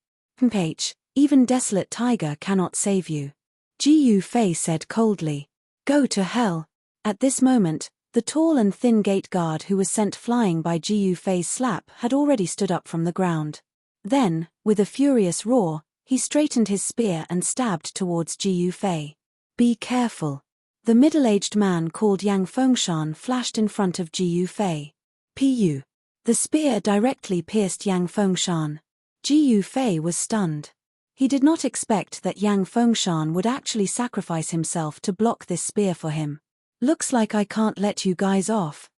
Even Desolate Tiger cannot save you. Ji Yufei said coldly. Go to hell. At this moment, the tall and thin gate guard who was sent flying by Ji Yufei's slap had already stood up from the ground. Then, with a furious roar, he straightened his spear and stabbed towards Ji Yufei. Be careful. The middle-aged man called Yang Fengshan flashed in front of Ji Yufei. Pu. The spear directly pierced Yang Fengshan. Ji Yufei was stunned. He did not expect that Yang Fengshan would actually sacrifice himself to block this spear for him. Looks like I can't let you guys off.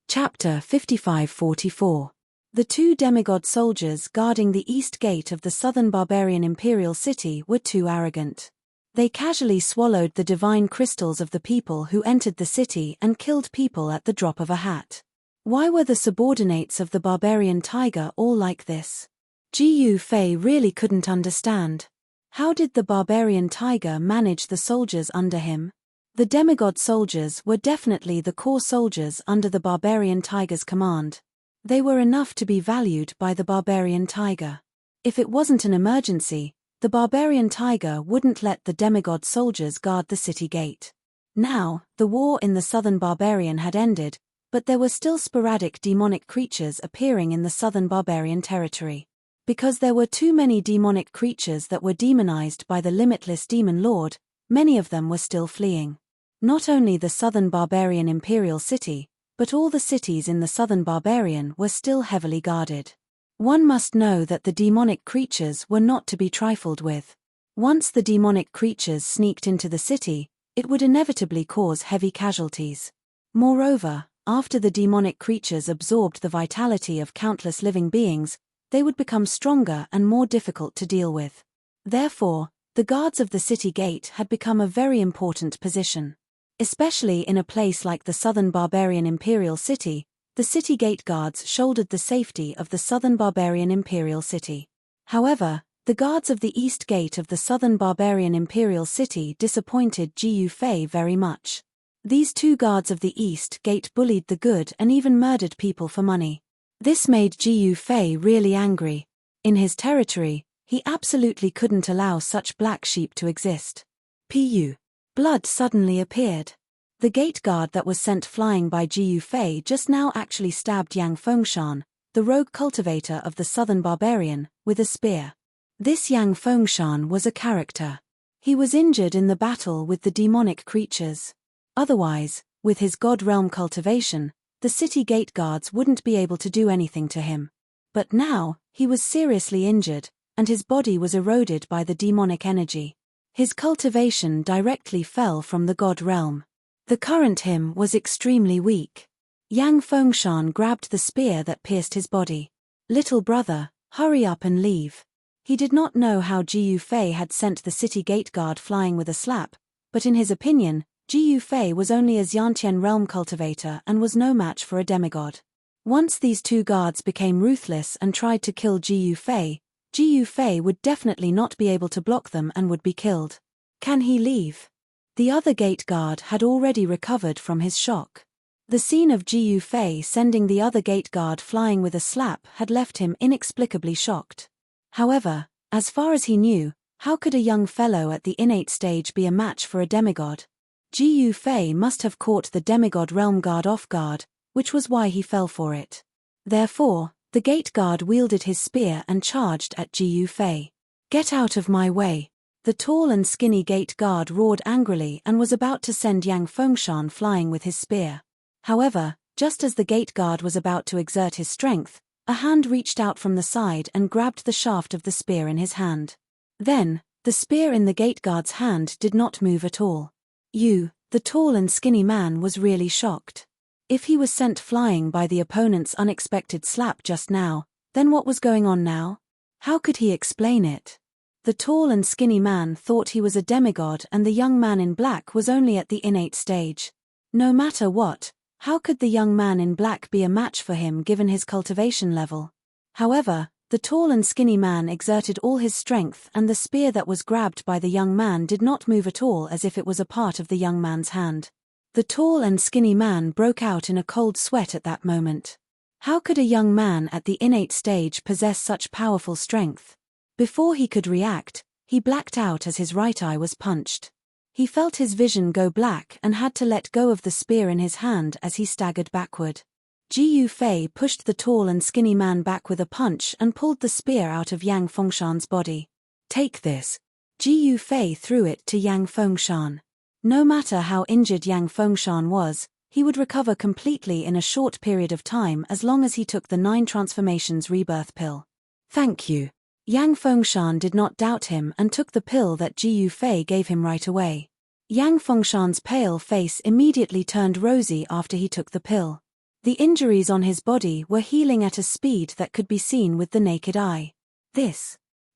Chapter 55-44. The two demigod soldiers guarding the east gate of the southern barbarian imperial city were too arrogant. They casually swallowed the divine crystals of the people who entered the city and killed people at the drop of a hat. Why were the subordinates of the barbarian tiger all like this? Ji Yufei really couldn't understand. How did the barbarian tiger manage the soldiers under him? The demigod soldiers were definitely the core soldiers under the barbarian tiger's command. They were enough to be valued by the barbarian tiger. If it wasn't an emergency, the barbarian tiger wouldn't let the demigod soldiers guard the city gate. Now, the war in the southern barbarian had ended, but there were still sporadic demonic creatures appearing in the southern barbarian territory. Because there were too many demonic creatures that were demonized by the limitless demon lord, many of them were still fleeing. Not only the southern barbarian imperial city, but all the cities in the southern barbarian were still heavily guarded. One must know that the demonic creatures were not to be trifled with. Once the demonic creatures sneaked into the city, it would inevitably cause heavy casualties. Moreover, after the demonic creatures absorbed the vitality of countless living beings, they would become stronger and more difficult to deal with. Therefore, the guards of the city gate had become a very important position. Especially in a place like the southern barbarian imperial city, the city gate guards shouldered the safety of the southern barbarian imperial city. However, the guards of the east gate of the southern barbarian imperial city disappointed Ji Yufei very much. These two guards of the east gate bullied the good and even murdered people for money. This made Ji Yufei really angry. In his territory, he absolutely couldn't allow such black sheep to exist. Pu. Blood suddenly appeared. The gate guard that was sent flying by Ji Yufei just now actually stabbed Yang Fengshan, the rogue cultivator of the southern barbarian, with a spear. This Yang Fengshan was a character. He was injured in the battle with the demonic creatures. Otherwise, with his god realm cultivation, the city gate guards wouldn't be able to do anything to him. But now, he was seriously injured, and his body was eroded by the demonic energy. His cultivation directly fell from the god realm. The current him was extremely weak. Yang Fengshan grabbed the spear that pierced his body. "Little brother, hurry up and leave." He did not know how Ji Yufei had sent the city gate guard flying with a slap, but in his opinion, Ji Yufei was only a Xiantian realm cultivator and was no match for a demigod. Once these two guards became ruthless and tried to kill Ji Yufei would definitely not be able to block them and would be killed. Can he leave? The other gate guard had already recovered from his shock. The scene of Ji Yufei sending the other gate guard flying with a slap had left him inexplicably shocked. However, as far as he knew, how could a young fellow at the innate stage be a match for a demigod? Ji Yufei must have caught the demigod realm guard off guard, which was why he fell for it. Therefore, the gate guard wielded his spear and charged at Ji Yufei. "Get out of my way!" The tall and skinny gate guard roared angrily and was about to send Yang Fengshan flying with his spear. However, just as the gate guard was about to exert his strength, a hand reached out from the side and grabbed the shaft of the spear in his hand. Then, the spear in the gate guard's hand did not move at all. The tall and skinny man was really shocked. If he was sent flying by the opponent's unexpected slap just now, then what was going on now? How could he explain it? The tall and skinny man thought he was a demigod and the young man in black was only at the innate stage. No matter what, how could the young man in black be a match for him given his cultivation level? However, the tall and skinny man exerted all his strength and the spear that was grabbed by the young man did not move at all as if it was a part of the young man's hand. The tall and skinny man broke out in a cold sweat at that moment. How could a young man at the innate stage possess such powerful strength? Before he could react, he blacked out as his right eye was punched. He felt his vision go black and had to let go of the spear in his hand as he staggered backward. Ji Yufei pushed the tall and skinny man back with a punch and pulled the spear out of Yang Fengshan's body. "Take this." Ji Yufei threw it to Yang Fengshan. No matter how injured Yang Fengshan was, he would recover completely in a short period of time as long as he took the 9 transformations rebirth pill. "Thank you." Yang Fengshan did not doubt him and took the pill that Ji Yufei gave him right away. Yang Fengshan's pale face immediately turned rosy after he took the pill. The injuries on his body were healing at a speed that could be seen with the naked eye.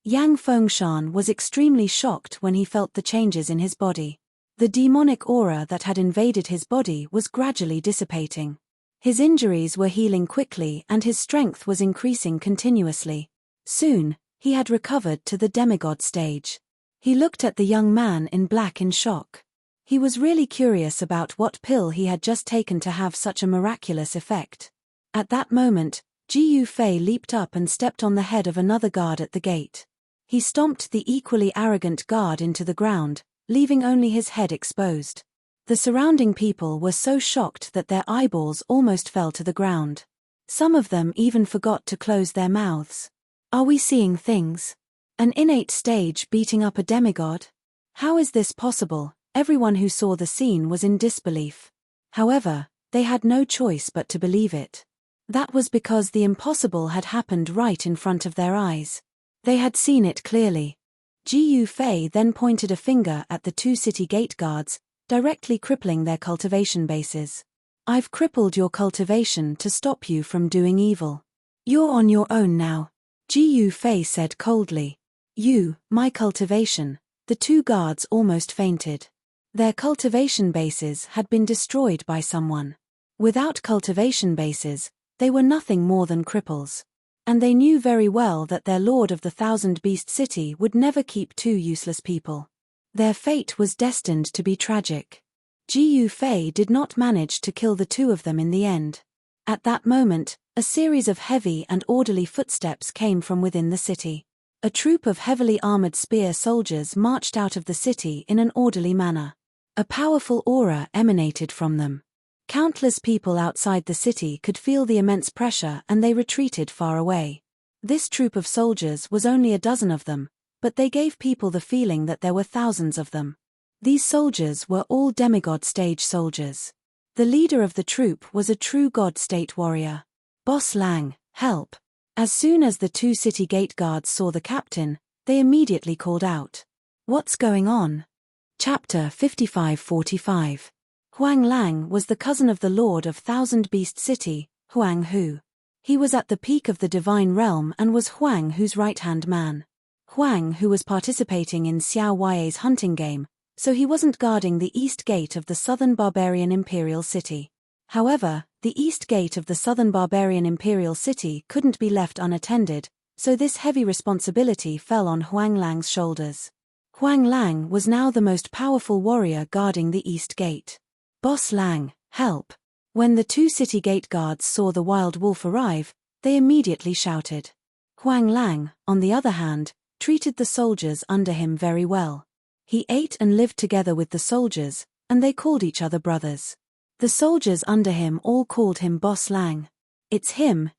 Yang Fengshan was extremely shocked when he felt the changes in his body. The demonic aura that had invaded his body was gradually dissipating. His injuries were healing quickly and his strength was increasing continuously. Soon, he had recovered to the demigod stage. He looked at the young man in black in shock. He was really curious about what pill he had just taken to have such a miraculous effect. At that moment, Ji Yufei leaped up and stepped on the head of another guard at the gate. He stomped the equally arrogant guard into the ground, leaving only his head exposed. The surrounding people were so shocked that their eyeballs almost fell to the ground. Some of them even forgot to close their mouths. Are we seeing things? An innate stage beating up a demigod? How is this possible? Everyone who saw the scene was in disbelief. However, they had no choice but to believe it. That was because the impossible had happened right in front of their eyes. They had seen it clearly. Ji Yufei then pointed a finger at the 2 city gate guards, directly crippling their cultivation bases. "I've crippled your cultivation to stop you from doing evil. You're on your own now," Ji Yufei said coldly. My cultivation." The 2 guards almost fainted. Their cultivation bases had been destroyed by someone. Without cultivation bases, they were nothing more than cripples. And they knew very well that their lord of the 1,000-beast city would never keep 2 useless people. Their fate was destined to be tragic. Ji Yufei did not manage to kill the 2 of them in the end. At that moment, a series of heavy and orderly footsteps came from within the city. A troop of heavily armored spear soldiers marched out of the city in an orderly manner. A powerful aura emanated from them. Countless people outside the city could feel the immense pressure and they retreated far away. This troop of soldiers was only a dozen of them, but they gave people the feeling that there were thousands of them. These soldiers were all demigod stage soldiers. The leader of the troop was a true God State warrior. "Boss Lang, help." As soon as the two city gate guards saw the captain, they immediately called out. What's going on? Chapter 55-45. Huang Lang was the cousin of the Lord of Thousand Beast City, Huang Hu. He was at the peak of the divine realm and was Huang Hu's right-hand man. Huang Hu was participating in Xiao Yue's hunting game, so he wasn't guarding the east gate of the southern barbarian imperial city. However, the east gate of the southern barbarian imperial city couldn't be left unattended, so this heavy responsibility fell on Huang Lang's shoulders. Huang Lang was now the most powerful warrior guarding the east gate. "Boss Lang, help." When the two city gate guards saw the wild wolf arrive, they immediately shouted. Huang Lang, on the other hand, treated the soldiers under him very well. He ate and lived together with the soldiers, and they called each other brothers. The soldiers under him all called him Boss Lang. It's him,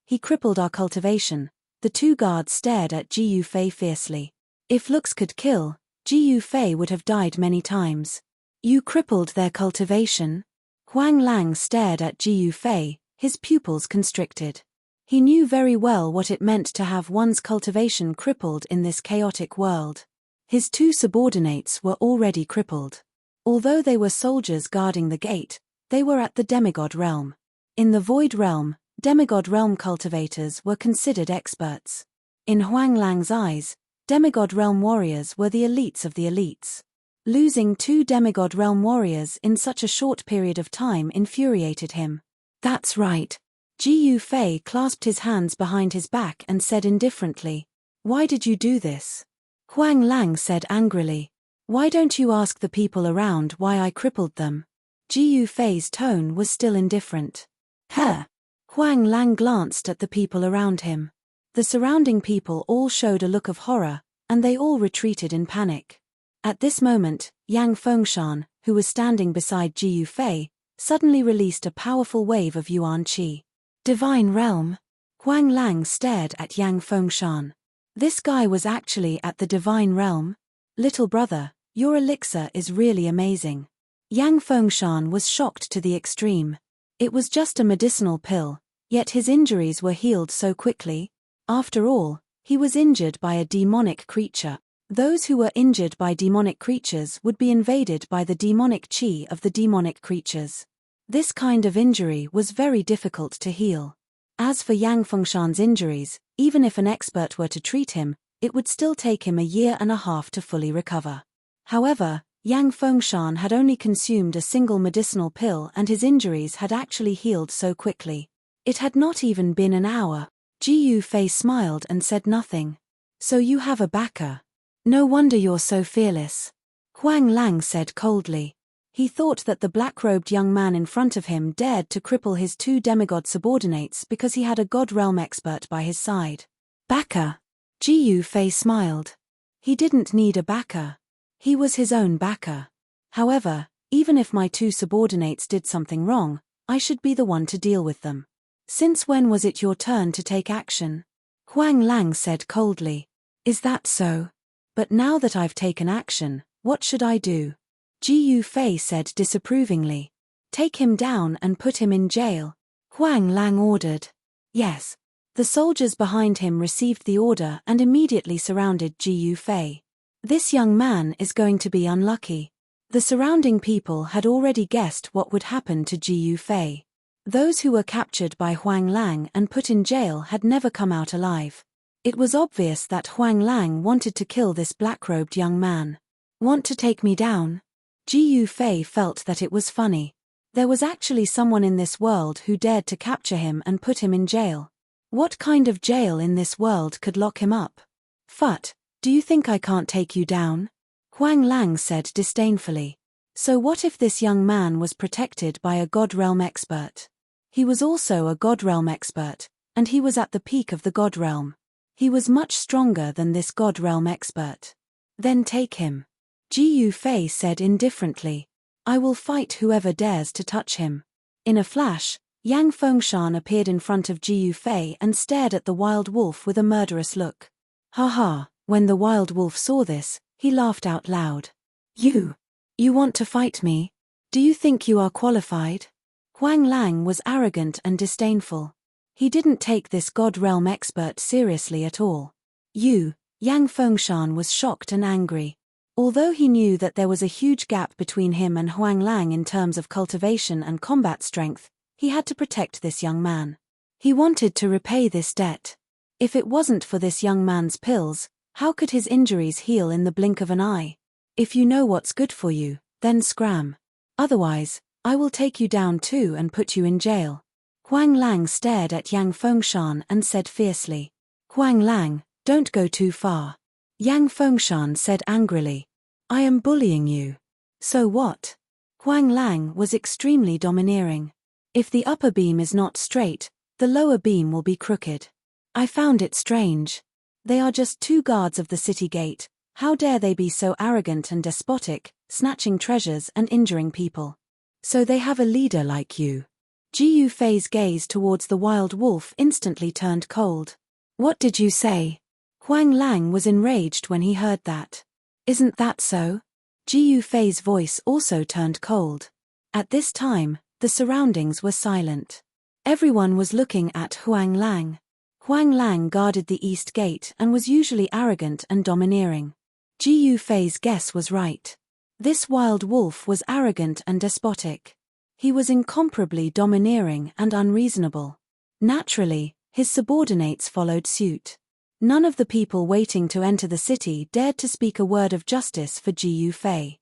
he crippled our cultivation." The two guards stared at Ji Yufei fiercely. If looks could kill, Ji Yufei would have died many times. "You crippled their cultivation?" Huang Lang stared at Ji Yufei, his pupils constricted. He knew very well what it meant to have one's cultivation crippled in this chaotic world. His two subordinates were already crippled. Although they were soldiers guarding the gate, they were at the demigod realm. In the void realm, demigod realm cultivators were considered experts. In Huang Lang's eyes, demigod realm warriors were the elites of the elites. Losing two demigod realm warriors in such a short period of time infuriated him. "That's right." Ji Yufei clasped his hands behind his back and said indifferently, "Why did you do this?" Huang Lang said angrily, "Why don't you ask the people around why I crippled them?" Ji Yufei's tone was still indifferent. "Huh." Huang Lang glanced at the people around him. The surrounding people all showed a look of horror, and they all retreated in panic. At this moment, Yang Fengshan, who was standing beside Ji Yufei, suddenly released a powerful wave of Yuan Qi. "Divine realm?" Huang Lang stared at Yang Fengshan. This guy was actually at the divine realm? "Little brother, your elixir is really amazing." Yang Fengshan was shocked to the extreme. It was just a medicinal pill, yet his injuries were healed so quickly. After all, he was injured by a demonic creature. Those who were injured by demonic creatures would be invaded by the demonic qi of the demonic creatures. This kind of injury was very difficult to heal. As for Yang Fengshan's injuries, even if an expert were to treat him, it would still take him a year and a half to fully recover. However, Yang Fengshan had only consumed a single medicinal pill and his injuries had actually healed so quickly. It had not even been an hour. Ji Yufei smiled and said nothing. "So you have a backer. No wonder you're so fearless." Huang Lang said coldly. He thought that the black-robed young man in front of him dared to cripple his two demigod subordinates because he had a god realm expert by his side. "Backer?" Ji Yufei smiled. He didn't need a backer. He was his own backer. However, even if my two subordinates did something wrong, I should be the one to deal with them. "Since when was it your turn to take action?" Huang Lang said coldly. "Is that so? But now that I've taken action, what should I do?" Ji Yufei said disapprovingly. "Take him down and put him in jail," Huang Lang ordered. "Yes." The soldiers behind him received the order and immediately surrounded Ji Yufei. This young man is going to be unlucky. The surrounding people had already guessed what would happen to Ji Yufei. Those who were captured by Huang Lang and put in jail had never come out alive. It was obvious that Huang Lang wanted to kill this black-robed young man. "Want to take me down?" Ji Yufei felt that it was funny. There was actually someone in this world who dared to capture him and put him in jail. What kind of jail in this world could lock him up? "Phut, do you think I can't take you down?" Huang Lang said disdainfully. So what if this young man was protected by a God Realm expert? He was also a God Realm expert, and he was at the peak of the God Realm. He was much stronger than this God Realm expert. "Then take him," Ji Yufei said indifferently. "I will fight whoever dares to touch him." In a flash, Yang Fengshan appeared in front of Ji Yufei and stared at the wild wolf with a murderous look. "Ha." When the wild wolf saw this, he laughed out loud. You want to fight me?" Do you think you are qualified? Huang Lang was arrogant and disdainful. He didn't take this God realm expert seriously at all. Yang Fengshan was shocked and angry. Although he knew that there was a huge gap between him and Huang Lang in terms of cultivation and combat strength, he had to protect this young man. He wanted to repay this debt. If it wasn't for this young man's pills, how could his injuries heal in the blink of an eye? If you know what's good for you, then scram. Otherwise, I will take you down too and put you in jail. Huang Lang stared at Yang Fengshan and said fiercely. Huang Lang, don't go too far. Yang Fengshan said angrily. I am bullying you. So what? Huang Lang was extremely domineering. If the upper beam is not straight, the lower beam will be crooked. I found it strange. They are just two guards of the city gate. How dare they be so arrogant and despotic, snatching treasures and injuring people? So they have a leader like you. Ji Yufei's gaze towards the wild wolf instantly turned cold. What did you say? Huang Lang was enraged when he heard that. Isn't that so? Ji Yufei's voice also turned cold. At this time, the surroundings were silent. Everyone was looking at Huang Lang. Huang Lang guarded the east gate and was usually arrogant and domineering. Ji Yufei's guess was right. This wild wolf was arrogant and despotic. He was incomparably domineering and unreasonable. Naturally, his subordinates followed suit. None of the people waiting to enter the city dared to speak a word of justice for Ji Yufei.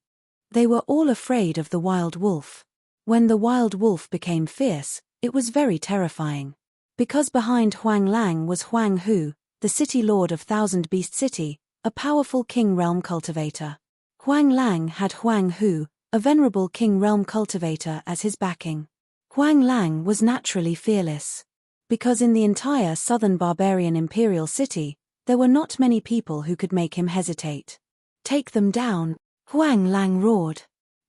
They were all afraid of the wild wolf. When the wild wolf became fierce, it was very terrifying. Because behind Huang Lang was Huang Hu, the city lord of Thousand Beast City, a powerful king realm cultivator. Huang Lang had Huang Hu, a venerable king realm cultivator, as his backing. Huang Lang was naturally fearless. Because in the entire southern barbarian imperial city, there were not many people who could make him hesitate. Take them down, Huang Lang roared.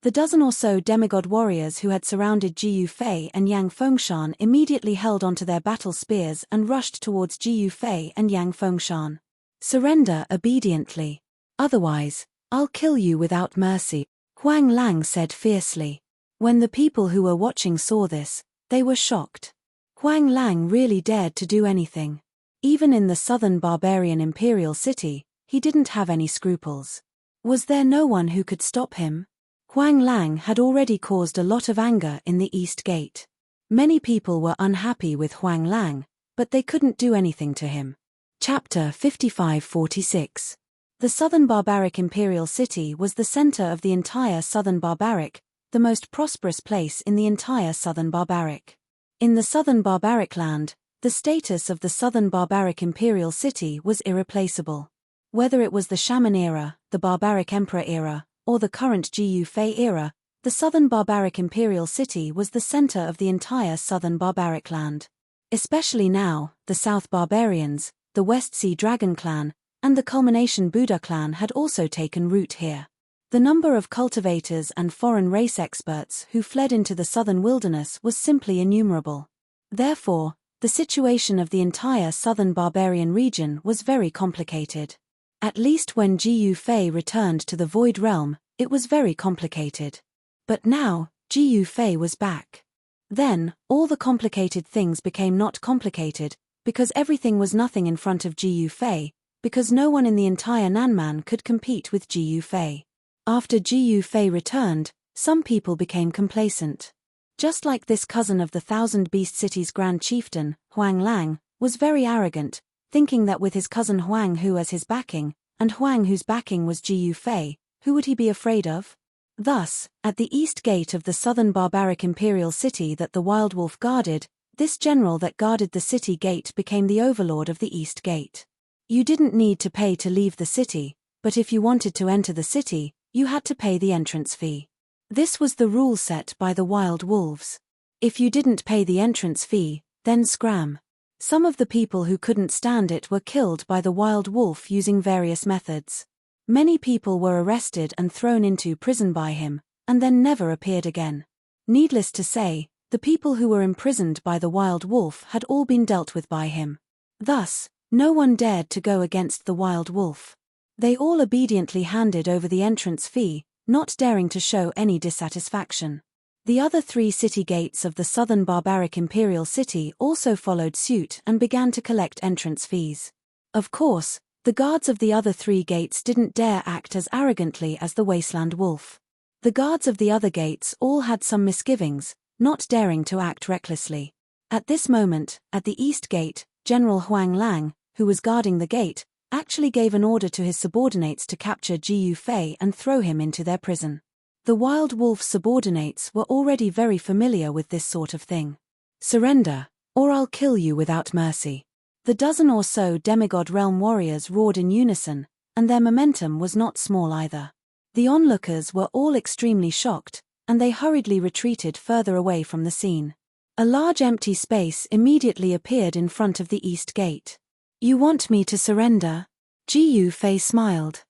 The dozen or so demigod warriors who had surrounded Ji Yufei and Yang Fengshan immediately held onto their battle spears and rushed towards Ji Yufei and Yang Fengshan. Surrender obediently. Otherwise, I'll kill you without mercy, Huang Lang said fiercely. When the people who were watching saw this, they were shocked. Huang Lang really dared to do anything. Even in the southern barbarian imperial city, he didn't have any scruples. Was there no one who could stop him? Huang Lang had already caused a lot of anger in the East Gate. Many people were unhappy with Huang Lang, but they couldn't do anything to him. Chapter 55-46. The southern barbaric imperial city was the center of the entire southern barbaric, the most prosperous place in the entire southern barbaric. In the southern barbaric land, the status of the southern barbaric imperial city was irreplaceable. Whether it was the Shaman era, the barbaric emperor era, or the current Ji Yufei era, the southern barbaric imperial city was the center of the entire southern barbaric land. Especially now, the South Barbarians, the West Sea Dragon clan, and the culmination Buddha clan had also taken root here. The number of cultivators and foreign race experts who fled into the southern wilderness was simply innumerable. Therefore, the situation of the entire southern barbarian region was very complicated. At least when Ji Yufei returned to the Void Realm, it was very complicated. But now, Ji Yufei was back. Then, all the complicated things became not complicated, because everything was nothing in front of Ji Yufei, because no one in the entire Nanman could compete with Ji Yufei. After Ji Yufei returned, some people became complacent. Just like this cousin of the Thousand Beast City's Grand Chieftain, Huang Lang, was very arrogant, thinking that with his cousin Huang Hu as his backing, and Huang Hu's backing was Ji Yufei, who would he be afraid of? Thus, at the east gate of the southern barbaric imperial city that the wild wolf guarded, this general that guarded the city gate became the overlord of the east gate. You didn't need to pay to leave the city, but if you wanted to enter the city, you had to pay the entrance fee. This was the rule set by the wild wolves. If you didn't pay the entrance fee, then scram. Some of the people who couldn't stand it were killed by the wild wolf using various methods. Many people were arrested and thrown into prison by him, and then never appeared again. Needless to say, the people who were imprisoned by the wild wolf had all been dealt with by him. Thus, no one dared to go against the wild wolf. They all obediently handed over the entrance fee, not daring to show any dissatisfaction. The other 3 city gates of the southern barbaric imperial city also followed suit and began to collect entrance fees. Of course, the guards of the other 3 gates didn't dare act as arrogantly as the wasteland wolf. The guards of the other gates all had some misgivings, not daring to act recklessly. At this moment, at the east gate, General Huang Lang, who was guarding the gate, actually gave an order to his subordinates to capture Ji Yufei and throw him into their prison. The wild wolf subordinates were already very familiar with this sort of thing. Surrender, or I'll kill you without mercy. The dozen or so demigod realm warriors roared in unison, and their momentum was not small either. The onlookers were all extremely shocked, and they hurriedly retreated further away from the scene. A large empty space immediately appeared in front of the east gate. You want me to surrender? Ji Yufei smiled.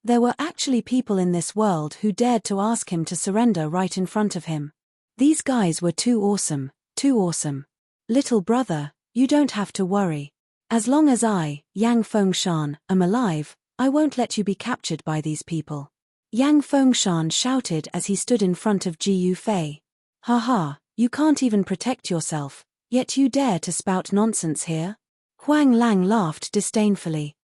There were actually people in this world who dared to ask him to surrender right in front of him. These guys were too awesome, too awesome. Little brother, you don't have to worry. As long as I, Yang Fengshan, am alive, I won't let you be captured by these people. Yang Fengshan shouted as he stood in front of Ji Yufei. Ha ha, you can't even protect yourself, yet you dare to spout nonsense here? Huang Lang laughed disdainfully.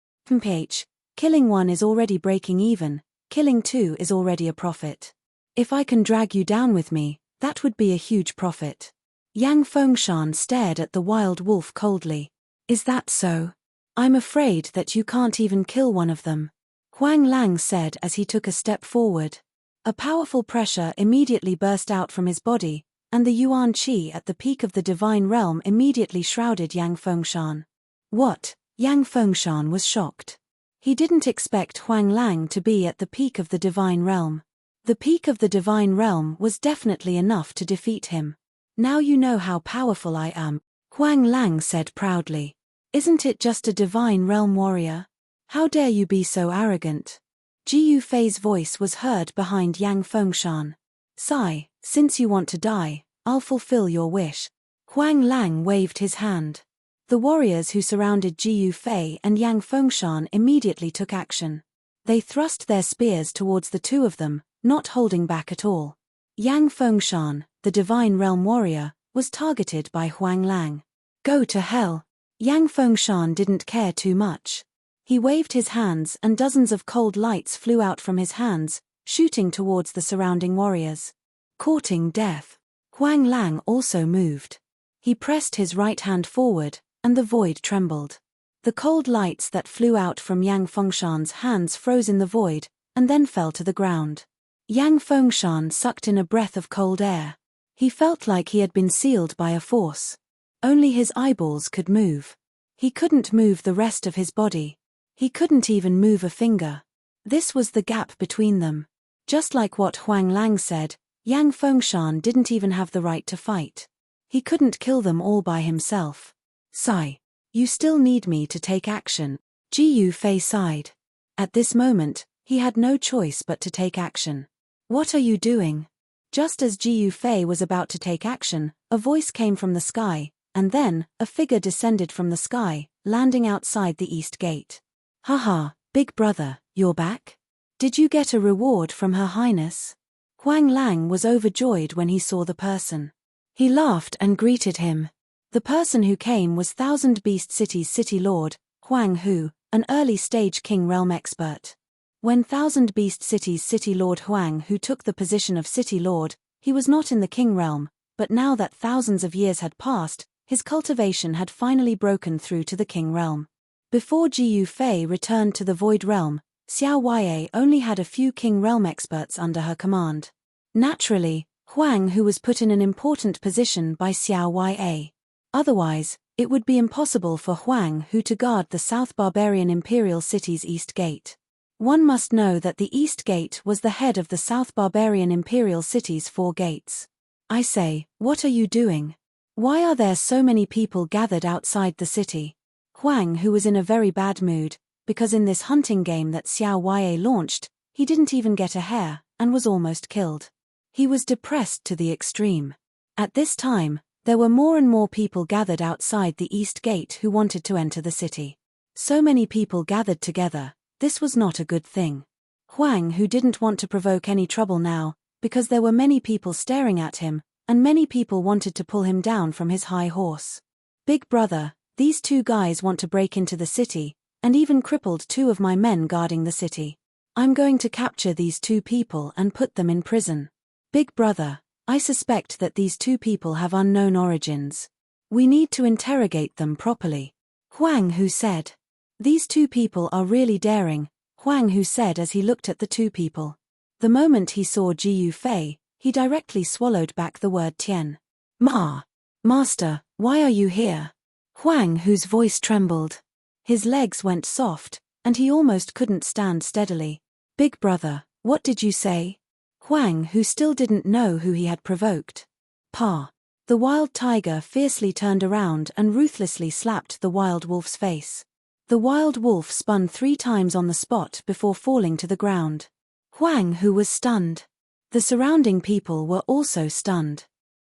Killing 1 is already breaking even, killing 2 is already a profit. If I can drag you down with me, that would be a huge profit. Yang Fengshan stared at the wild wolf coldly. Is that so? I'm afraid that you can't even kill one of them. Huang Lang said as he took a step forward. A powerful pressure immediately burst out from his body, and the Yuan Qi at the peak of the divine realm immediately shrouded Yang Fengshan. What? Yang Fengshan was shocked. He didn't expect Huang Lang to be at the peak of the divine realm. The peak of the divine realm was definitely enough to defeat him. Now you know how powerful I am, Huang Lang said proudly. Isn't it just a divine realm warrior? How dare you be so arrogant? Ji Yufei's voice was heard behind Yang Fengshan. Sigh, since you want to die, I'll fulfill your wish. Huang Lang waved his hand. The warriors who surrounded Ji Yufei and Yang Fengshan immediately took action. They thrust their spears towards the 2 of them, not holding back at all. Yang Fengshan, the divine realm warrior, was targeted by Huang Lang. Go to hell! Yang Fengshan didn't care too much. He waved his hands and dozens of cold lights flew out from his hands, shooting towards the surrounding warriors. Courting death. Huang Lang also moved. He pressed his right hand forward, and the void trembled. The cold lights that flew out from Yang Fengshan's hands froze in the void, and then fell to the ground. Yang Fengshan sucked in a breath of cold air. He felt like he had been sealed by a force. Only his eyeballs could move. He couldn't move the rest of his body. He couldn't even move a finger. This was the gap between them. Just like what Huang Lang said, Yang Fengshan didn't even have the right to fight. He couldn't kill them all by himself. Sigh. You still need me to take action. Ji Yufei sighed. At this moment, he had no choice but to take action. What are you doing? Just as Ji Yufei was about to take action, a voice came from the sky, and then, a figure descended from the sky, landing outside the east gate. Haha, big brother, you're back? Did you get a reward from Her Highness? Huang Lang was overjoyed when he saw the person. He laughed and greeted him. The person who came was Thousand Beast City's city lord, Huang Hu, an early-stage King Realm expert. When Thousand Beast City's city lord Huang Hu took the position of city lord, he was not in the King Realm, but now that thousands of years had passed, his cultivation had finally broken through to the King Realm. Before Ji Yufei returned to the Void Realm, Xiao Wei only had a few King Realm experts under her command. Naturally, Huang Hu was put in an important position by Xiao Wei. Otherwise, it would be impossible for Huang Hu to guard the South Barbarian Imperial City's East Gate. One must know that the East Gate was the head of the South Barbarian Imperial City's 4 gates. I say, what are you doing? Why are there so many people gathered outside the city? Huang Hu was in a very bad mood, because in this hunting game that Xiao Wei launched, he didn't even get a hare, and was almost killed. He was depressed to the extreme. At this time, there were more and more people gathered outside the East Gate who wanted to enter the city. So many people gathered together, this was not a good thing. Huang Hu didn't want to provoke any trouble now, because there were many people staring at him, and many people wanted to pull him down from his high horse. "Big brother, these two guys want to break into the city, and even crippled two of my men guarding the city. I'm going to capture these two people and put them in prison. Big brother, I suspect that these two people have unknown origins. We need to interrogate them properly," Huang Hu said. "These two people are really daring," Huang Hu said as he looked at the two people. The moment he saw Ji Yufei, he directly swallowed back the word Tian. Master, why are you here?" Huang Hu's voice trembled. His legs went soft, and he almost couldn't stand steadily. "Big brother, what did you say?" Huang Hu still didn't know who he had provoked. "Pa." The wild tiger fiercely turned around and ruthlessly slapped the wild wolf's face. The wild wolf spun 3 times on the spot before falling to the ground. Huang Hu was stunned. The surrounding people were also stunned.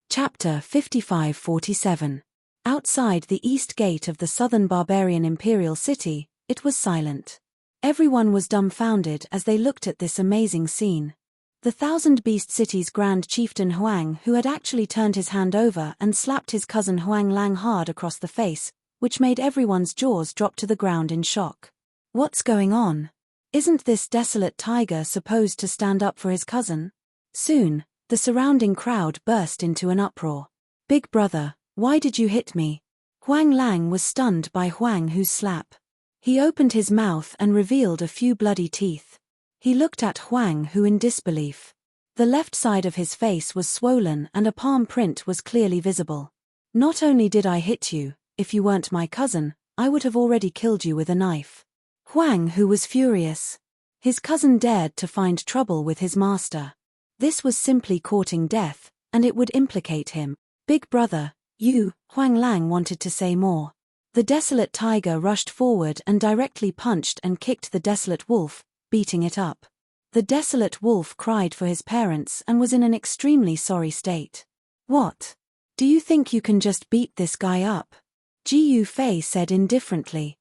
Chapter 55-47. Outside the east gate of the southern barbarian imperial city, it was silent. Everyone was dumbfounded as they looked at this amazing scene. The Thousand Beast City's Grand Chieftain Huang Hu had actually turned his hand over and slapped his cousin Huang Lang hard across the face, which made everyone's jaws drop to the ground in shock. What's going on? Isn't this desolate tiger supposed to stand up for his cousin? Soon, the surrounding crowd burst into an uproar. "Big brother, why did you hit me?" Huang Lang was stunned by Huang Hu's slap. He opened his mouth and revealed a few bloody teeth. He looked at Huang Hu in disbelief. The left side of his face was swollen and a palm print was clearly visible. "Not only did I hit you, if you weren't my cousin, I would have already killed you with a knife." Huang Hu was furious. His cousin dared to find trouble with his master. This was simply courting death, and it would implicate him. "Big brother, you," Huang Lang wanted to say more. The desolate tiger rushed forward and directly punched and kicked the desolate wolf, beating it up. The desolate wolf cried for his parents and was in an extremely sorry state. "What? Do you think you can just beat this guy up?" Ji Yufei said indifferently.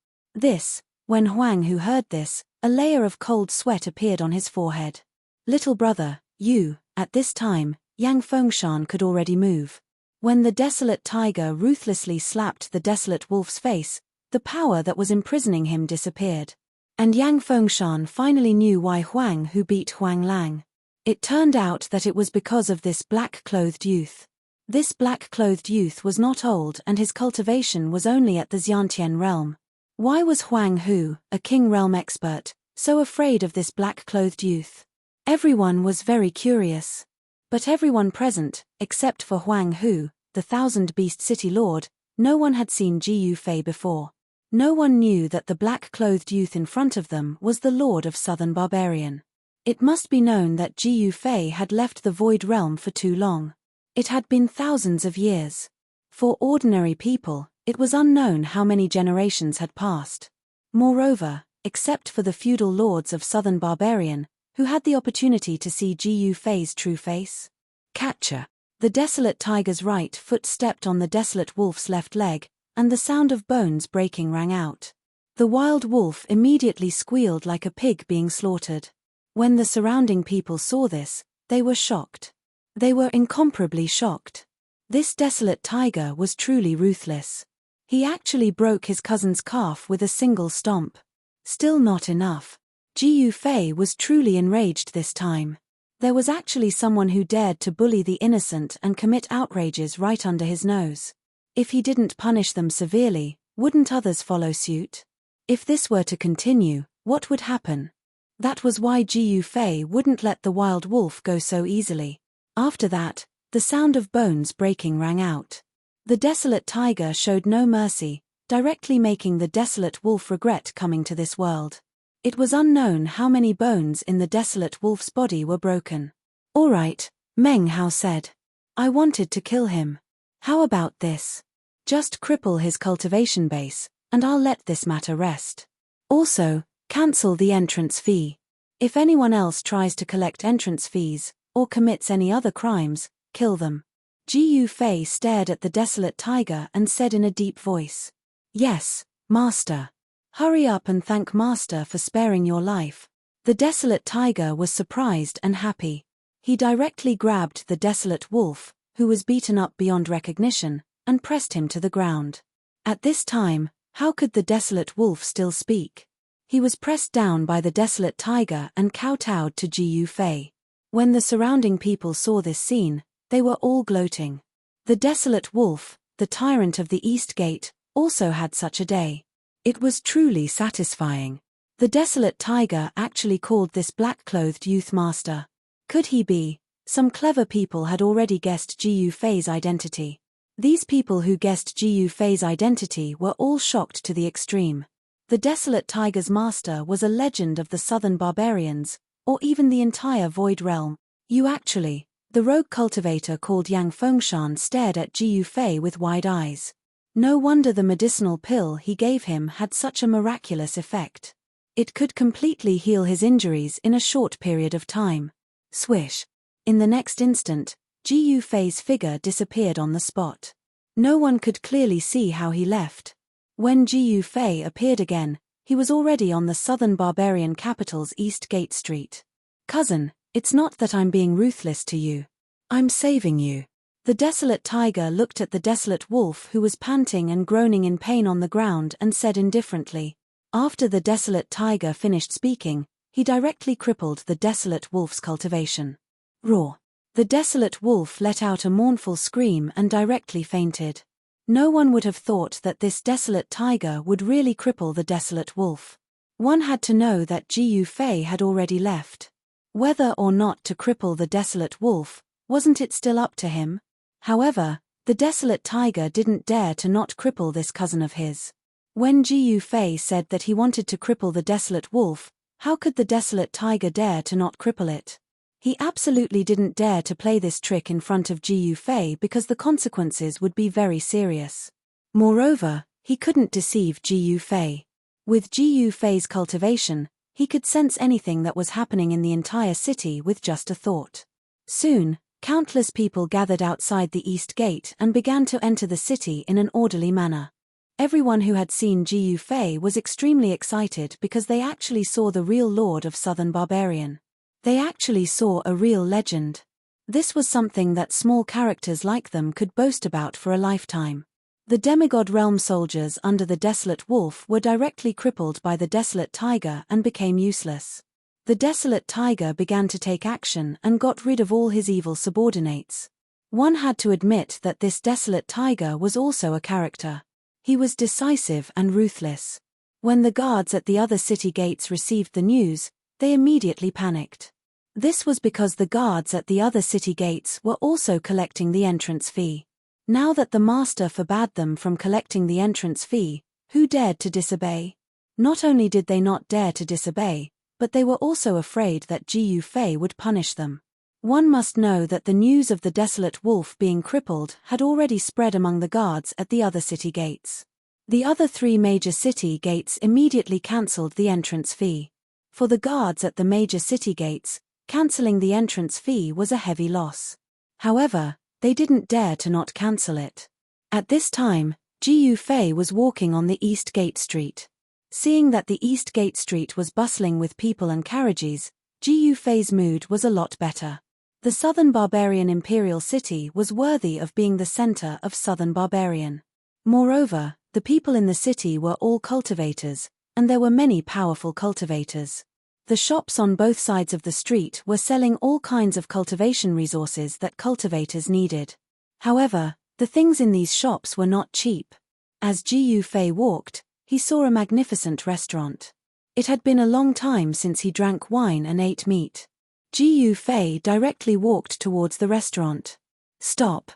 When Huang Hu heard this, a layer of cold sweat appeared on his forehead. "Little brother, you," at this time, Yang Fengshan could already move. When the desolate tiger ruthlessly slapped the desolate wolf's face, the power that was imprisoning him disappeared. And Yang Fengshan finally knew why Huang Hu beat Huang Lang. It turned out that it was because of this black-clothed youth. This black-clothed youth was not old and his cultivation was only at the Xiantian realm. Why was Huang Hu, a King realm expert, so afraid of this black-clothed youth? Everyone was very curious. But everyone present, except for Huang Hu, the Thousand Beast City Lord, no one had seen Ji Yufei before. No one knew that the black-clothed youth in front of them was the Lord of Southern Barbarian. It must be known that Ji Yufei had left the Void Realm for too long. It had been thousands of years. For ordinary people, it was unknown how many generations had passed. Moreover, except for the feudal lords of Southern Barbarian, who had the opportunity to see Ji Yufei's true face. Catcher. The desolate tiger's right foot stepped on the desolate wolf's left leg, and the sound of bones breaking rang out. The wild wolf immediately squealed like a pig being slaughtered. When the surrounding people saw this, they were shocked. They were incomparably shocked. This desolate tiger was truly ruthless. He actually broke his cousin's calf with a single stomp. Still not enough. Ji Yufei was truly enraged this time. There was actually someone who dared to bully the innocent and commit outrages right under his nose. If he didn't punish them severely, wouldn't others follow suit? If this were to continue, what would happen? That was why Ji Yufei wouldn't let the wild wolf go so easily. After that, the sound of bones breaking rang out. The desolate tiger showed no mercy, directly making the desolate wolf regret coming to this world. It was unknown how many bones in the desolate wolf's body were broken. "All right," Meng Hao said. "I wanted to kill him. How about this? Just cripple his cultivation base, and I'll let this matter rest. Also, cancel the entrance fee. If anyone else tries to collect entrance fees, or commits any other crimes, kill them." Ji Yufei stared at the desolate tiger and said in a deep voice, "Yes, Master. Hurry up and thank Master for sparing your life." The desolate tiger was surprised and happy. He directly grabbed the desolate wolf, who was beaten up beyond recognition, and pressed him to the ground. At this time, how could the desolate wolf still speak? He was pressed down by the desolate tiger and kowtowed to Jiu Fei. When the surrounding people saw this scene, they were all gloating. The desolate wolf, the tyrant of the East Gate, also had such a day. It was truly satisfying. The desolate tiger actually called this black-clothed youth master. Could he be? Some clever people had already guessed Jiu Fei's identity. These people who guessed Jiu Fei's identity were all shocked to the extreme. The desolate tiger's master was a legend of the southern barbarians, or even the entire Void Realm. The rogue cultivator called Yang Fengshan stared at Jiu Fei with wide eyes. No wonder the medicinal pill he gave him had such a miraculous effect. It could completely heal his injuries in a short period of time. Swish. In the next instant, Jiu Fei's figure disappeared on the spot. No one could clearly see how he left. When Jiu Fei appeared again, he was already on the southern barbarian capital's East Gate Street. Cousin, it's not that I'm being ruthless to you. I'm saving you. The desolate tiger looked at the desolate wolf who was panting and groaning in pain on the ground and said indifferently. After the desolate tiger finished speaking, he directly crippled the desolate wolf's cultivation. Roar. The desolate wolf let out a mournful scream and directly fainted. No one would have thought that this desolate tiger would really cripple the desolate wolf. One had to know that Jiu Fei had already left. Whether or not to cripple the desolate wolf, wasn't it still up to him? However, the desolate tiger didn't dare to not cripple this cousin of his. When Jiu Fei said that he wanted to cripple the desolate wolf, how could the desolate tiger dare to not cripple it? He absolutely didn't dare to play this trick in front of Jiu Fei because the consequences would be very serious. Moreover, he couldn't deceive Jiu Fei. With Jiu Fei's cultivation, he could sense anything that was happening in the entire city with just a thought. Soon, countless people gathered outside the East Gate and began to enter the city in an orderly manner. Everyone who had seen Jiu Fei was extremely excited because they actually saw the real Lord of Southern Barbarian. They actually saw a real legend. This was something that small characters like them could boast about for a lifetime. The demigod realm soldiers under the desolate wolf were directly crippled by the desolate tiger and became useless. The desolate tiger began to take action and got rid of all his evil subordinates. One had to admit that this desolate tiger was also a character. He was decisive and ruthless. When the guards at the other city gates received the news, they immediately panicked. This was because the guards at the other city gates were also collecting the entrance fee. Now that the master forbade them from collecting the entrance fee, who dared to disobey? Not only did they not dare to disobey, but they were also afraid that Jiu Fei would punish them. One must know that the news of the desolate wolf being crippled had already spread among the guards at the other city gates. The other 3 major city gates immediately cancelled the entrance fee. For the guards at the major city gates, cancelling the entrance fee was a heavy loss. However, they didn't dare to not cancel it. At this time, Jiu Fei was walking on the East Gate Street. Seeing that the East Gate Street was bustling with people and carriages, Jiu Fei's mood was a lot better. The Southern Barbarian Imperial City was worthy of being the center of Southern Barbarian. Moreover, the people in the city were all cultivators, and there were many powerful cultivators. The shops on both sides of the street were selling all kinds of cultivation resources that cultivators needed. However, the things in these shops were not cheap. As Jiu Fei walked, he saw a magnificent restaurant. It had been a long time since he drank wine and ate meat. Jiu Fei directly walked towards the restaurant. Stop.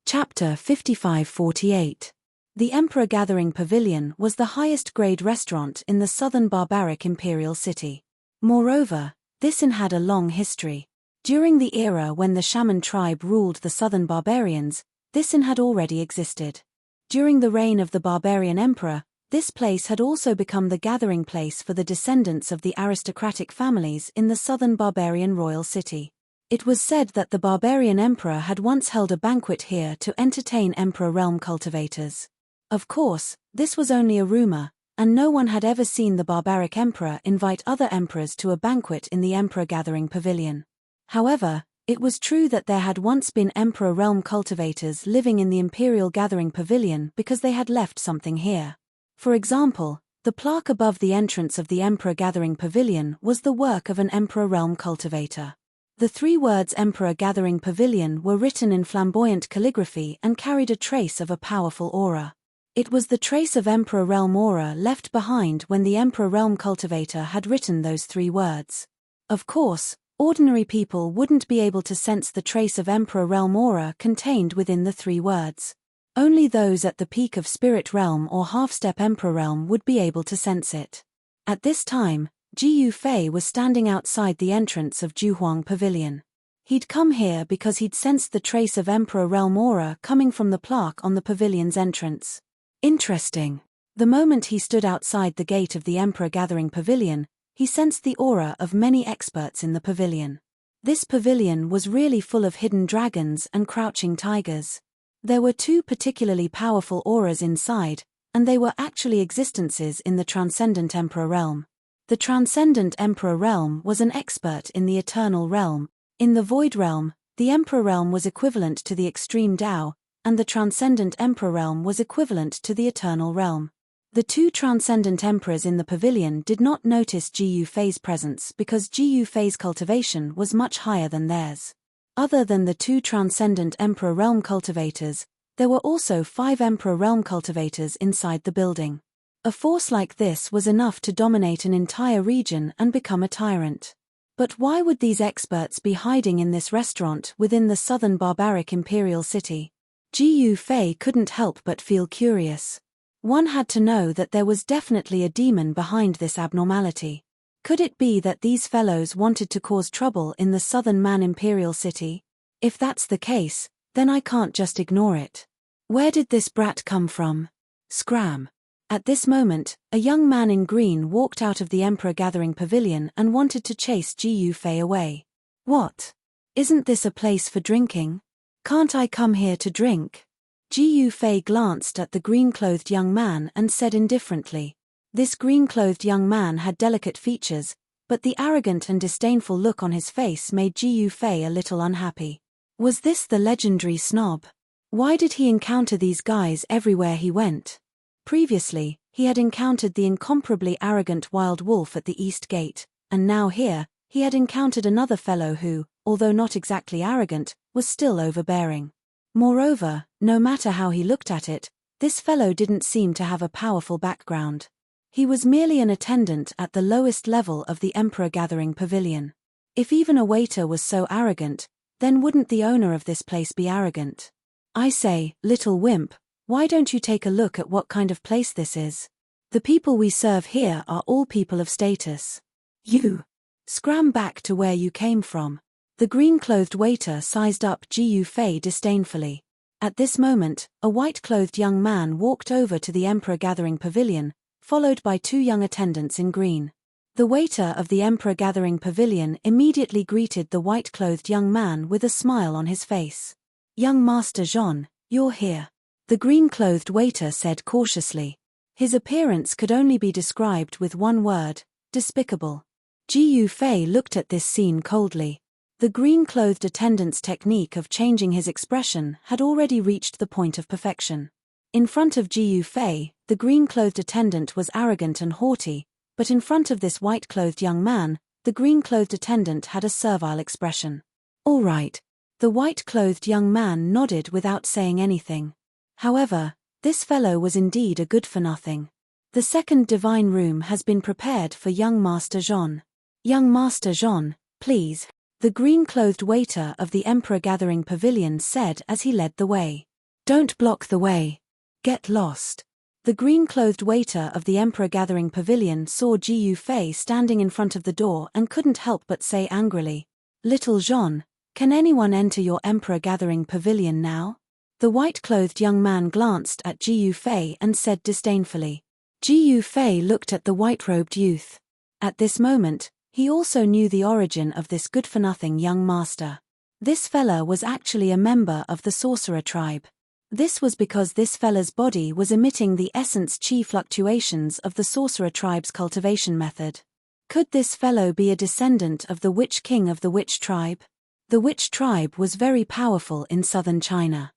Chapter 55-48. The Emperor Gathering Pavilion was the highest grade restaurant in the southern barbaric imperial city. Moreover, this inn had a long history. During the era when the Shaman tribe ruled the southern barbarians, this inn had already existed. During the reign of the barbarian emperor, this place had also become the gathering place for the descendants of the aristocratic families in the southern barbarian royal city. It was said that the barbarian emperor had once held a banquet here to entertain emperor realm cultivators. Of course, this was only a rumor, and no one had ever seen the barbaric emperor invite other emperors to a banquet in the Emperor Gathering Pavilion. However, It was true that there had once been Emperor Realm cultivators living in the Imperial Gathering Pavilion because they had left something here. For example, the plaque above the entrance of the Emperor Gathering Pavilion was the work of an Emperor Realm cultivator. The 3 words Emperor Gathering Pavilion were written in flamboyant calligraphy and carried a trace of a powerful aura. It was the trace of Emperor Realm aura left behind when the Emperor Realm cultivator had written those 3 words. Of course, ordinary people wouldn't be able to sense the trace of Emperor Realm aura contained within the 3 words. Only those at the peak of Spirit Realm or half-step Emperor Realm would be able to sense it. At this time, Ji Yufei was standing outside the entrance of Juhuang Pavilion. He'd come here because he'd sensed the trace of Emperor Realm aura coming from the plaque on the pavilion's entrance. Interesting. The moment he stood outside the gate of the Emperor Gathering Pavilion, he sensed the aura of many experts in the pavilion. This pavilion was really full of hidden dragons and crouching tigers. There were 2 particularly powerful auras inside, and they were actually existences in the Transcendent Emperor Realm. The Transcendent Emperor Realm was an expert in the Eternal Realm. In the Void Realm, the Emperor Realm was equivalent to the Extreme Tao, and the Transcendent Emperor Realm was equivalent to the Eternal Realm. The 2 Transcendent Emperors in the pavilion did not notice Ji Yufei's presence because Ji Yufei's cultivation was much higher than theirs. Other than the 2 Transcendent Emperor Realm cultivators, there were also 5 Emperor Realm cultivators inside the building. A force like this was enough to dominate an entire region and become a tyrant. But why would these experts be hiding in this restaurant within the southern barbaric imperial city? Ji Yufei couldn't help but feel curious. One had to know that there was definitely a demon behind this abnormality. Could it be that these fellows wanted to cause trouble in the southern Man Imperial City? If that's the case, then I can't just ignore it. Where did this brat come from? Scram. At this moment, a young man in green walked out of the Emperor Gathering Pavilion and wanted to chase Ji Yufei away. What? Isn't this a place for drinking? Can't I come here to drink? Ji Yufei glanced at the green-clothed young man and said indifferently. This green-clothed young man had delicate features, but the arrogant and disdainful look on his face made Ji Yufei a little unhappy. Was this the legendary snob? Why did he encounter these guys everywhere he went? Previously, he had encountered the incomparably arrogant wild wolf at the East Gate, and now here, he had encountered another fellow who, although not exactly arrogant, was still overbearing. Moreover, no matter how he looked at it, this fellow didn't seem to have a powerful background. He was merely an attendant at the lowest level of the Emperor Gathering Pavilion. If even a waiter was so arrogant, then wouldn't the owner of this place be arrogant? I say, little wimp, why don't you take a look at what kind of place this is? The people we serve here are all people of status. You! Scram back to where you came from. The green-clothed waiter sized up Ji Yufei disdainfully. At this moment, a white-clothed young man walked over to the Emperor Gathering Pavilion, followed by 2 young attendants in green. The waiter of the Emperor Gathering Pavilion immediately greeted the white-clothed young man with a smile on his face. "Young Master Jean, you're here," the green-clothed waiter said cautiously. His appearance could only be described with one word: despicable. Ji Yufei looked at this scene coldly. The green-clothed attendant's technique of changing his expression had already reached the point of perfection. In front of Ji Yufei, the green-clothed attendant was arrogant and haughty, but in front of this white-clothed young man, the green-clothed attendant had a servile expression. "All right." The white-clothed young man nodded without saying anything. However, this fellow was indeed a good-for-nothing. "The second divine room has been prepared for young Master Jean. Young Master Jean, please," the green-clothed waiter of the Emperor Gathering Pavilion said as he led the way. "Don't block the way. Get lost." The green-clothed waiter of the Emperor Gathering Pavilion saw Ji Yufei standing in front of the door and couldn't help but say angrily, "Little Jean, can anyone enter your Emperor Gathering Pavilion now?" The white-clothed young man glanced at Ji Yufei and said disdainfully. Ji Yufei looked at the white-robed youth. At this moment, he also knew the origin of this good-for-nothing young master. This fella was actually a member of the sorcerer tribe. This was because this fella's body was emitting the essence chi fluctuations of the sorcerer tribe's cultivation method. Could this fellow be a descendant of the witch king of the witch tribe? The Witch tribe was very powerful in southern China.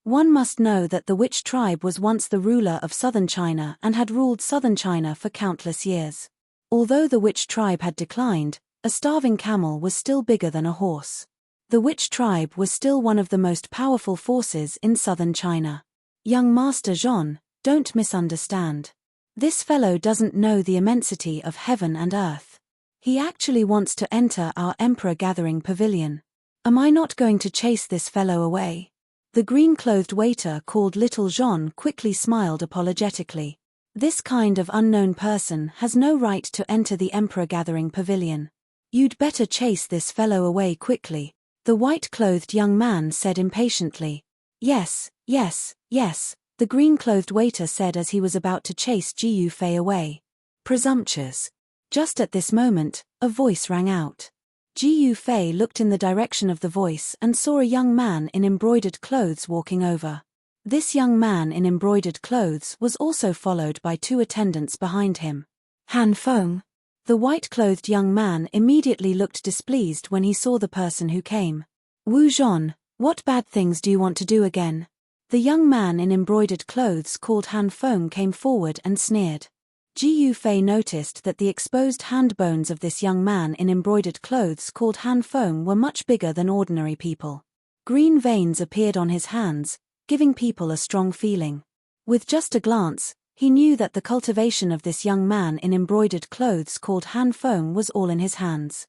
One must know that the Witch tribe was once the ruler of southern China and had ruled southern China for countless years. Although the Witch tribe had declined, a starving camel was still bigger than a horse. The Witch tribe was still one of the most powerful forces in southern China. Young Master Zhon, don't misunderstand. This fellow doesn't know the immensity of heaven and earth. He actually wants to enter our Emperor Gathering Pavilion. Am I not going to chase this fellow away? The green-clothed waiter called Little Zhon quickly smiled apologetically. This kind of unknown person has no right to enter the Emperor Gathering Pavilion. You'd better chase this fellow away quickly, the white-clothed young man said impatiently. Yes, yes, yes, the green-clothed waiter said as he was about to chase Ji Yufei away. Presumptuous. Just at this moment, a voice rang out. Ji Yufei looked in the direction of the voice and saw a young man in embroidered clothes walking over. This young man in embroidered clothes was also followed by two attendants behind him. Han Feng. The white-clothed young man immediately looked displeased when he saw the person who came. Wu Zhon, what bad things do you want to do again? The young man in embroidered clothes called Han Feng came forward and sneered. Ji Yufei noticed that the exposed hand bones of this young man in embroidered clothes called Han Feng were much bigger than ordinary people. Green veins appeared on his hands, giving people a strong feeling. With just a glance, he knew that the cultivation of this young man in embroidered clothes called Han Feng was all in his hands.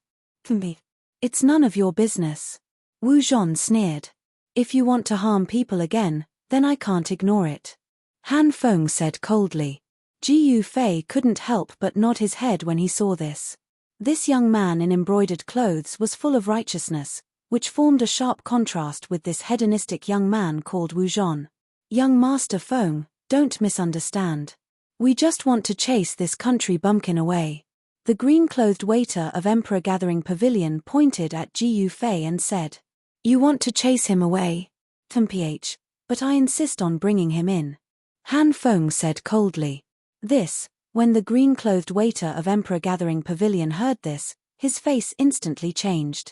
It's none of your business. Wu Zhon sneered. If you want to harm people again, then I can't ignore it. Han Feng said coldly. Ji Yufei couldn't help but nod his head when he saw this. This young man in embroidered clothes was full of righteousness, which formed a sharp contrast with this hedonistic young man called Wu Zhon. Young Master Feng, don't misunderstand. We just want to chase this country bumpkin away. The green-clothed waiter of Emperor Gathering Pavilion pointed at Ji Yufei and said. You want to chase him away? Mph, but I insist on bringing him in. Han Feng said coldly. When the green-clothed waiter of Emperor Gathering Pavilion heard this, his face instantly changed.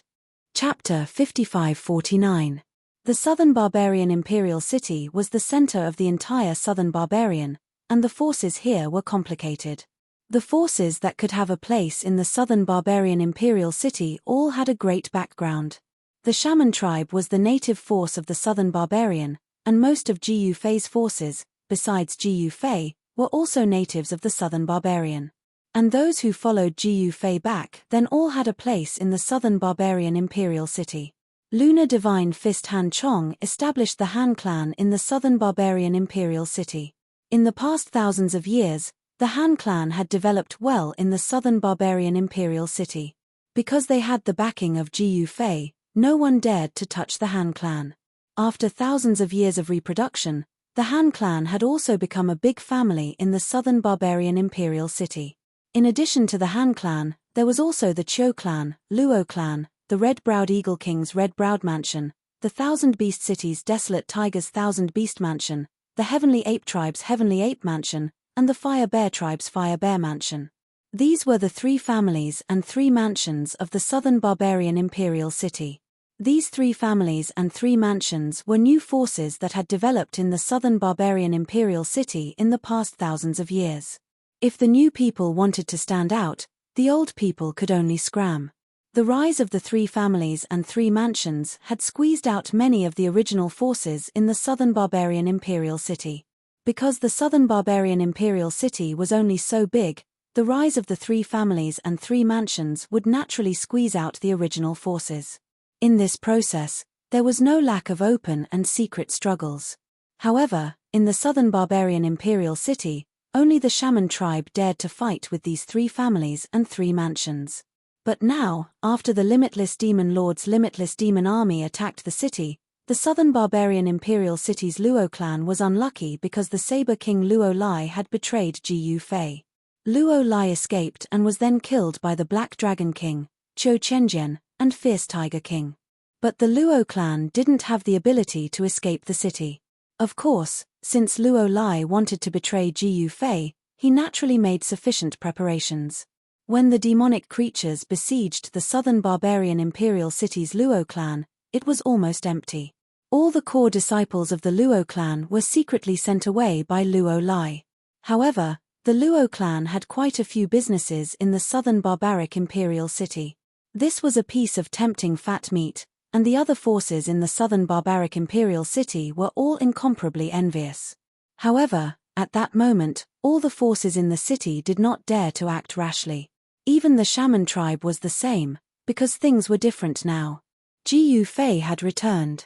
Chapter 55-49. The southern barbarian imperial city was the center of the entire southern barbarian, and the forces here were complicated. The forces that could have a place in the southern barbarian imperial city all had a great background. The shaman tribe was the native force of the southern barbarian, and most of Ji Yufei's forces, besides Ji Yufei, were also natives of the southern barbarian. And those who followed Ji Yufei back then all had a place in the southern barbarian imperial city. Lunar divine Fist Han Chong established the Han clan in the southern barbarian imperial city. In the past thousands of years, the Han clan had developed well in the southern barbarian imperial city. Because they had the backing of Ji Yufei, no one dared to touch the Han clan. After thousands of years of reproduction, the Han clan had also become a big family in the southern barbarian imperial city. In addition to the Han clan, there was also the Qiu clan, Luo clan, the Red-Browed Eagle King's Red-Browed Mansion, the Thousand Beast City's Desolate Tiger's Thousand Beast Mansion, the Heavenly Ape Tribe's Heavenly Ape Mansion, and the Fire Bear Tribe's Fire Bear Mansion. These were the three families and three mansions of the southern barbarian imperial city. These three families and three mansions were new forces that had developed in the southern barbarian imperial city in the past thousands of years. If the new people wanted to stand out, the old people could only scram. The rise of the three families and three mansions had squeezed out many of the original forces in the southern barbarian imperial city. Because the southern barbarian imperial city was only so big, the rise of the three families and three mansions would naturally squeeze out the original forces. In this process, there was no lack of open and secret struggles. However, in the southern barbarian imperial city, only the shaman tribe dared to fight with these three families and three mansions. But now, after the Limitless Demon Lord's Limitless Demon Army attacked the city, the southern barbarian imperial city's Luo clan was unlucky because the Saber King Luo Lai had betrayed Ji Yufei. Luo Lai escaped and was then killed by the Black Dragon King, Qiu Chenjian, and Fierce Tiger King. But the Luo clan didn't have the ability to escape the city. Of course, since Luo Lai wanted to betray Ji Yufei, he naturally made sufficient preparations. When the demonic creatures besieged the southern barbarian imperial city's Luo clan, it was almost empty. All the core disciples of the Luo clan were secretly sent away by Luo Lai. However, the Luo clan had quite a few businesses in the southern barbaric imperial city. This was a piece of tempting fat meat, and the other forces in the southern barbaric imperial city were all incomparably envious. However, at that moment, all the forces in the city did not dare to act rashly. Even the shaman tribe was the same, because things were different now. Jiyu Fei had returned.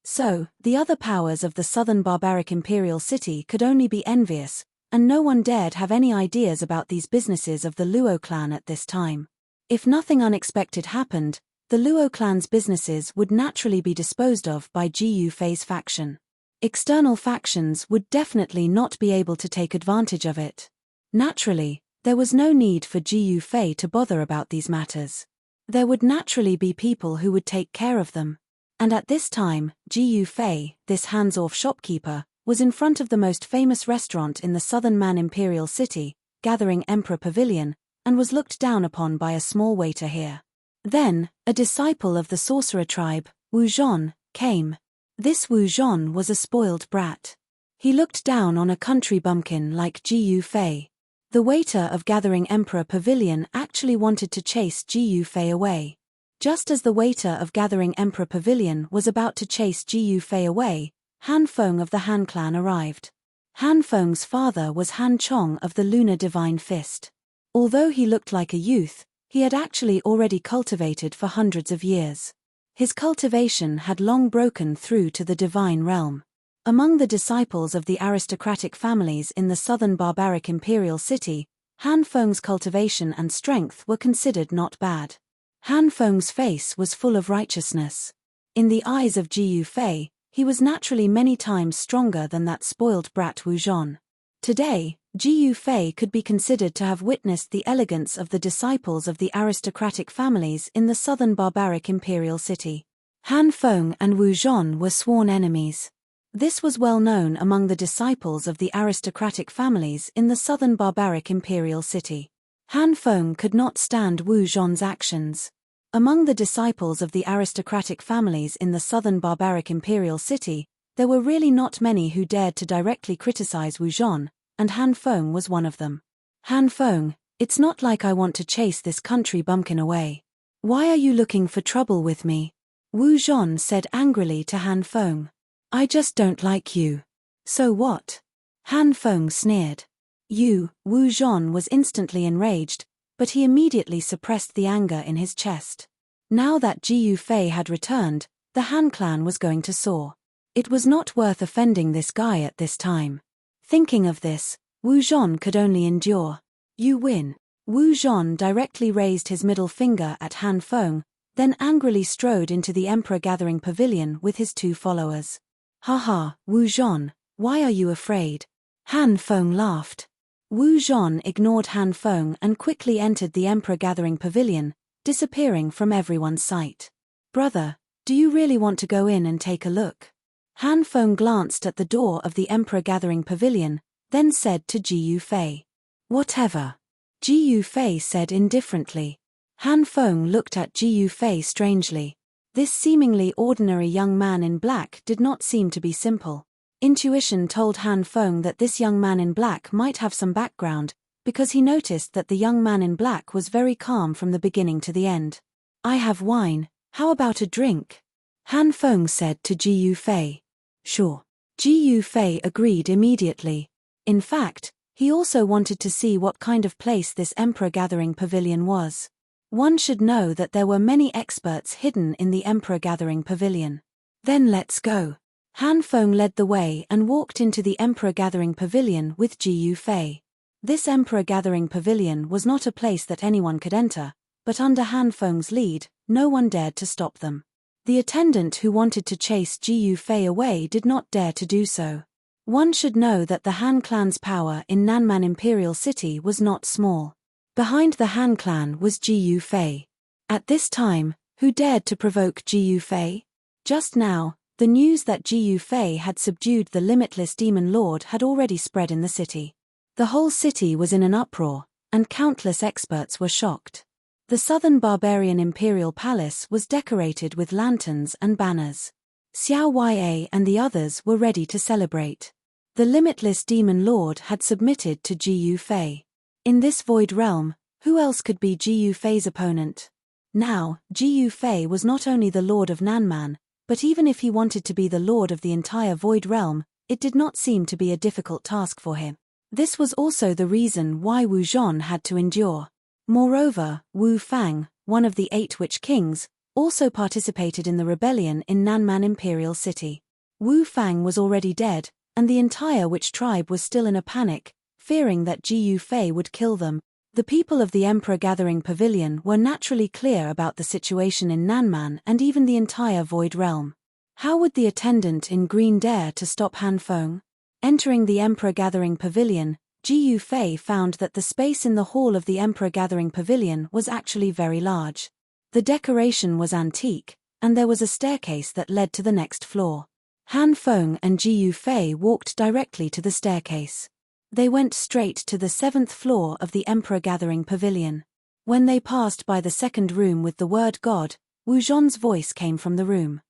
So, the other powers of the southern barbaric imperial city could only be envious, and no one dared have any ideas about these businesses of the Luo clan at this time. If nothing unexpected happened, the Luo clan's businesses would naturally be disposed of by Jiyu Fei's faction. External factions would definitely not be able to take advantage of it. Naturally, there was no need for Jiyu Fei to bother about these matters. There would naturally be people who would take care of them. And at this time, Jiyu Fei, this hands-off shopkeeper, was in front of the most famous restaurant in the southern Man Imperial City, Gathering Emperor Pavilion, and was looked down upon by a small waiter here. Then, a disciple of the sorcerer tribe, Wu Zhon, came. This Wu Zhon was a spoiled brat. He looked down on a country bumpkin like Jiyu Fei. The waiter of Gathering Emperor Pavilion actually wanted to chase Jiyu Fei away. Just as the waiter of Gathering Emperor Pavilion was about to chase Jiyu Fei away, Han Feng of the Han clan arrived. Han Feng's father was Han Chong of the Lunar Divine Fist. Although he looked like a youth, he had actually already cultivated for hundreds of years. His cultivation had long broken through to the divine realm. Among the disciples of the aristocratic families in the southern barbaric imperial city, Han Feng's cultivation and strength were considered not bad. Han Feng's face was full of righteousness. In the eyes of Jiyu Fei, he was naturally many times stronger than that spoiled brat Wu Zhon. Today, Jiyu Fei could be considered to have witnessed the elegance of the disciples of the aristocratic families in the southern barbaric imperial city. Han Feng and Wu Zhon were sworn enemies. This was well known among the disciples of the aristocratic families in the southern barbaric imperial city. Han Feng could not stand Wu Zhon's actions. Among the disciples of the aristocratic families in the southern barbaric imperial city, there were really not many who dared to directly criticize Wu Zhon, and Han Feng was one of them. Han Feng, it's not like I want to chase this country bumpkin away. Why are you looking for trouble with me? Wu Zhon said angrily to Han Feng. I just don't like you. So what? Han Feng sneered. Wu Zhon was instantly enraged, but he immediately suppressed the anger in his chest. Now that Jiyu Fei had returned, the Han clan was going to soar. It was not worth offending this guy at this time. Thinking of this, Wu Zhon could only endure. You win. Wu Zhon directly raised his middle finger at Han Feng, then angrily strode into the Emperor Gathering Pavilion with his two followers. Haha, Wu Zhon, why are you afraid? Han Feng laughed. Wu Zhon ignored Han Feng and quickly entered the Emperor Gathering Pavilion, disappearing from everyone's sight. Brother, do you really want to go in and take a look? Han Feng glanced at the door of the Emperor Gathering Pavilion, then said to Jiyu Fei. Whatever. Jiyu Fei said indifferently. Han Feng looked at Jiyu Fei strangely. This seemingly ordinary young man in black did not seem to be simple. Intuition told Han Feng that this young man in black might have some background, because he noticed that the young man in black was very calm from the beginning to the end. I have wine, how about a drink? Han Feng said to Jiyu Fei. Sure. Jiyu Fei agreed immediately. In fact, he also wanted to see what kind of place this Emperor Gathering Pavilion was. One should know that there were many experts hidden in the Emperor Gathering Pavilion. Then let's go. Han Feng led the way and walked into the Emperor Gathering Pavilion with Jiyu Fei. This Emperor Gathering Pavilion was not a place that anyone could enter, but under Han Feng's lead, no one dared to stop them. The attendant who wanted to chase Jiyu Fei away did not dare to do so. One should know that the Han clan's power in Nanman Imperial City was not small. Behind the Han clan was Jiyu Fei. At this time, who dared to provoke Jiyu Fei? Just now, the news that Jiyu Fei had subdued the limitless demon lord had already spread in the city. The whole city was in an uproar, and countless experts were shocked. The southern barbarian imperial palace was decorated with lanterns and banners. Xiao Ya and the others were ready to celebrate. The limitless demon lord had submitted to Ji Yufei. In this void realm, who else could be Ji Yufei's opponent? Now, Ji Yufei was not only the lord of Nanman, but even if he wanted to be the lord of the entire void realm, it did not seem to be a difficult task for him. This was also the reason why Wu Zhong had to endure. Moreover, Wu Fang, one of the 8 witch kings, also participated in the rebellion in Nanman Imperial City. Wu Fang was already dead, and the entire witch tribe was still in a panic, fearing that Ji Yufei would kill them. The people of the Emperor Gathering Pavilion were naturally clear about the situation in Nanman and even the entire Void Realm. How would the attendant in green dare to stop Han Feng? Entering the Emperor Gathering Pavilion, Ji Yufei found that the space in the hall of the Emperor Gathering Pavilion was actually very large. The decoration was antique, and there was a staircase that led to the next floor. Han Feng and Ji Yufei walked directly to the staircase. They went straight to the 7th floor of the Emperor Gathering Pavilion. When they passed by the second room with the word God, Wu Zhong's voice came from the room.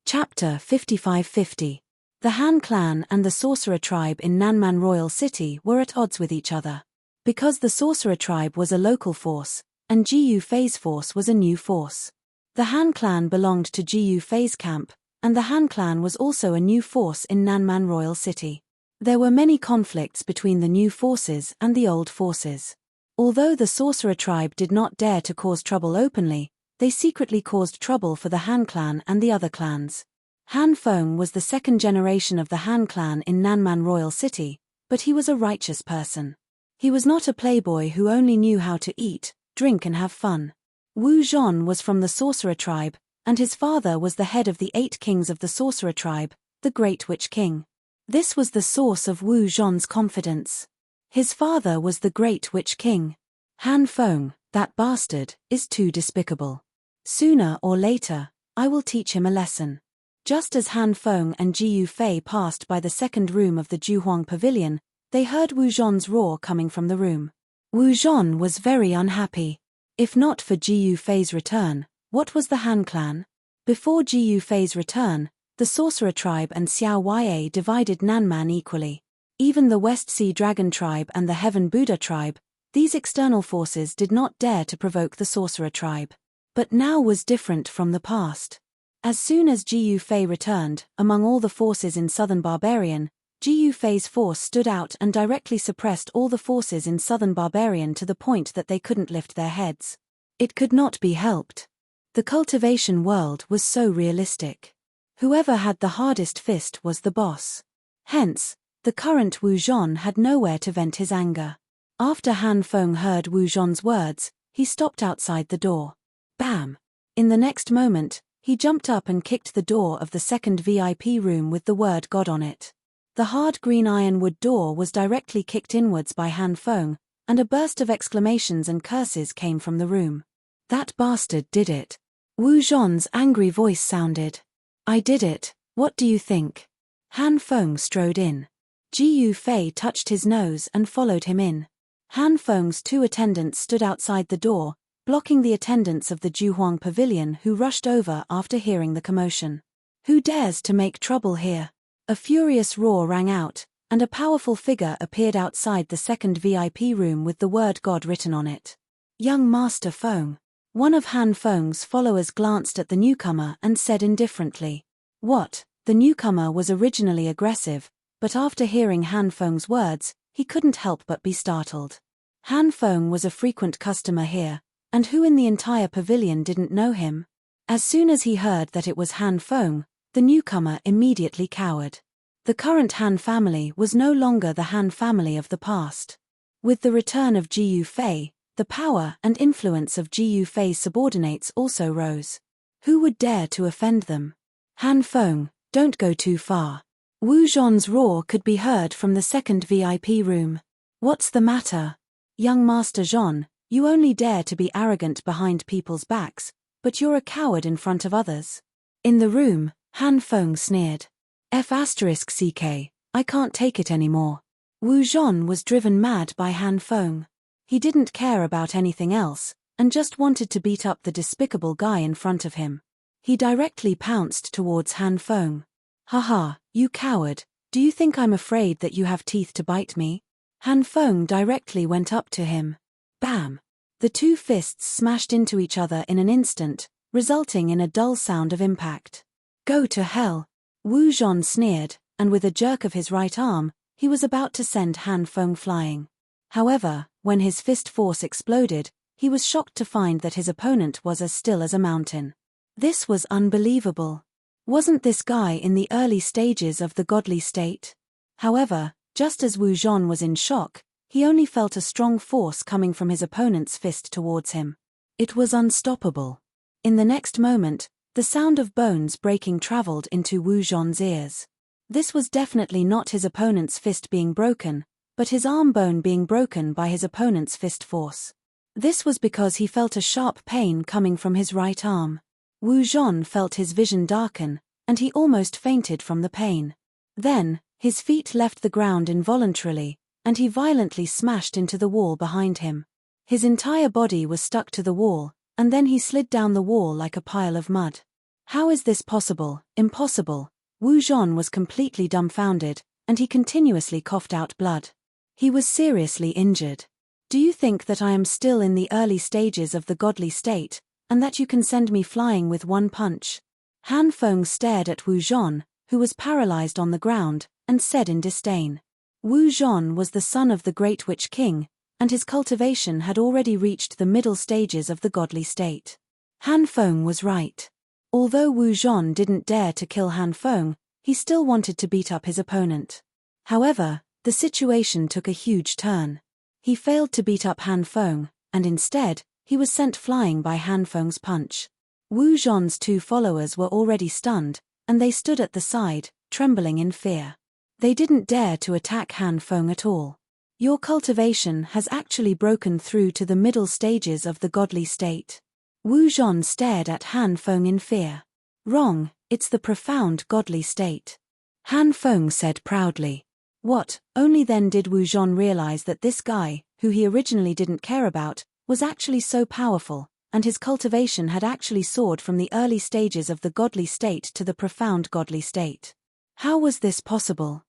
Chapter 5550. The Han clan and the sorcerer tribe in Nanman Royal City were at odds with each other. Because the sorcerer tribe was a local force, and Ji Yufei's force was a new force. The Han clan belonged to Ji Yufei's camp, and the Han clan was also a new force in Nanman Royal City. There were many conflicts between the new forces and the old forces. Although the sorcerer tribe did not dare to cause trouble openly, they secretly caused trouble for the Han clan and the other clans. Han Feng was the second generation of the Han clan in Nanman Royal City, but he was a righteous person. He was not a playboy who only knew how to eat, drink and have fun. Wu Zhong was from the sorcerer tribe, and his father was the head of the 8 kings of the sorcerer tribe, the Great Witch King. This was the source of Wu Zhong's confidence. His father was the Great Witch King. Han Feng, that bastard, is too despicable. Sooner or later, I will teach him a lesson. Just as Han Feng and Ji Yufei passed by the second room of the Juhuang Pavilion, they heard Wu Zhong's roar coming from the room. Wu Zhong was very unhappy. If not for Ji Yufei's return, what was the Han clan? Before Ji Yufei's return, the sorcerer tribe and Xiao Ya divided Nanman equally. Even the West Sea Dragon tribe and the Heaven Buddha tribe, these external forces did not dare to provoke the sorcerer tribe. But now was different from the past. As soon as Ji Yufei returned, among all the forces in Southern Barbarian, Ji Yufei's force stood out and directly suppressed all the forces in Southern Barbarian to the point that they couldn't lift their heads. It could not be helped. The cultivation world was so realistic. Whoever had the hardest fist was the boss. Hence, the current Wu Zhong had nowhere to vent his anger. After Han Feng heard Wu Zhong's words, he stopped outside the door. Bam! In the next moment, he jumped up and kicked the door of the second VIP room with the word God on it. The hard green ironwood door was directly kicked inwards by Han Feng, and a burst of exclamations and curses came from the room. That bastard did it. Wu Zhong's angry voice sounded. I did it, what do you think? Han Feng strode in. Ji Yufei touched his nose and followed him in. Han Feng's 2 attendants stood outside the door, blocking the attendants of the Juhuang Pavilion who rushed over after hearing the commotion. Who dares to make trouble here? A furious roar rang out, and a powerful figure appeared outside the second VIP room with the word God written on it. Young Master Feng. One of Han Feng's followers glanced at the newcomer and said indifferently. What? The newcomer was originally aggressive, but after hearing Han Feng's words, he couldn't help but be startled. Han Feng was a frequent customer here, and who in the entire pavilion didn't know him? As soon as he heard that it was Han Feng, the newcomer immediately cowered. The current Han family was no longer the Han family of the past. With the return of Ji Yufei, the power and influence of Ji Yufei's subordinates also rose. Who would dare to offend them? Han Feng, don't go too far. Wu Zhong's roar could be heard from the second VIP room. What's the matter? Young Master Zhong, you only dare to be arrogant behind people's backs, but you're a coward in front of others. In the room, Han Feng sneered. F***CK, I can't take it anymore. Wu Zhong was driven mad by Han Feng. He didn't care about anything else, and just wanted to beat up the despicable guy in front of him. He directly pounced towards Han Feng. Haha, you coward, do you think I'm afraid that you have teeth to bite me? Han Feng directly went up to him. Bam! The two fists smashed into each other in an instant, resulting in a dull sound of impact. Go to hell! Wu Zhong sneered, and with a jerk of his right arm, he was about to send Han Feng flying. However, when his fist force exploded, he was shocked to find that his opponent was as still as a mountain. This was unbelievable. Wasn't this guy in the early stages of the godly state? However, just as Wu Zhong was in shock, he only felt a strong force coming from his opponent's fist towards him. It was unstoppable. In the next moment, the sound of bones breaking traveled into Wu Zhong's ears. This was definitely not his opponent's fist being broken, but his arm bone being broken by his opponent's fist force. This was because he felt a sharp pain coming from his right arm. Wu Zhong felt his vision darken, and he almost fainted from the pain. Then, his feet left the ground involuntarily, and he violently smashed into the wall behind him. His entire body was stuck to the wall, and then he slid down the wall like a pile of mud. How is this possible? Impossible. Wu Zhong was completely dumbfounded, and he continuously coughed out blood. He was seriously injured. Do you think that I am still in the early stages of the godly state, and that you can send me flying with one punch? Han Feng stared at Wu Zhong, who was paralyzed on the ground, and said in disdain. Wu Zhong was the son of the Great Witch King, and his cultivation had already reached the middle stages of the godly state. Han Feng was right. Although Wu Zhong didn't dare to kill Han Feng, he still wanted to beat up his opponent. However, the situation took a huge turn. He failed to beat up Han Feng, and instead, he was sent flying by Han Feng's punch. Wu Zhong's two followers were already stunned, and they stood at the side, trembling in fear. They didn't dare to attack Han Feng at all. Your cultivation has actually broken through to the middle stages of the godly state. Wu Zhong stared at Han Feng in fear. Wrong, it's the profound godly state. Han Feng said proudly. What? Only then did Wu Zhong realize that this guy, who he originally didn't care about, was actually so powerful, and his cultivation had actually soared from the early stages of the godly state to the profound godly state. How was this possible?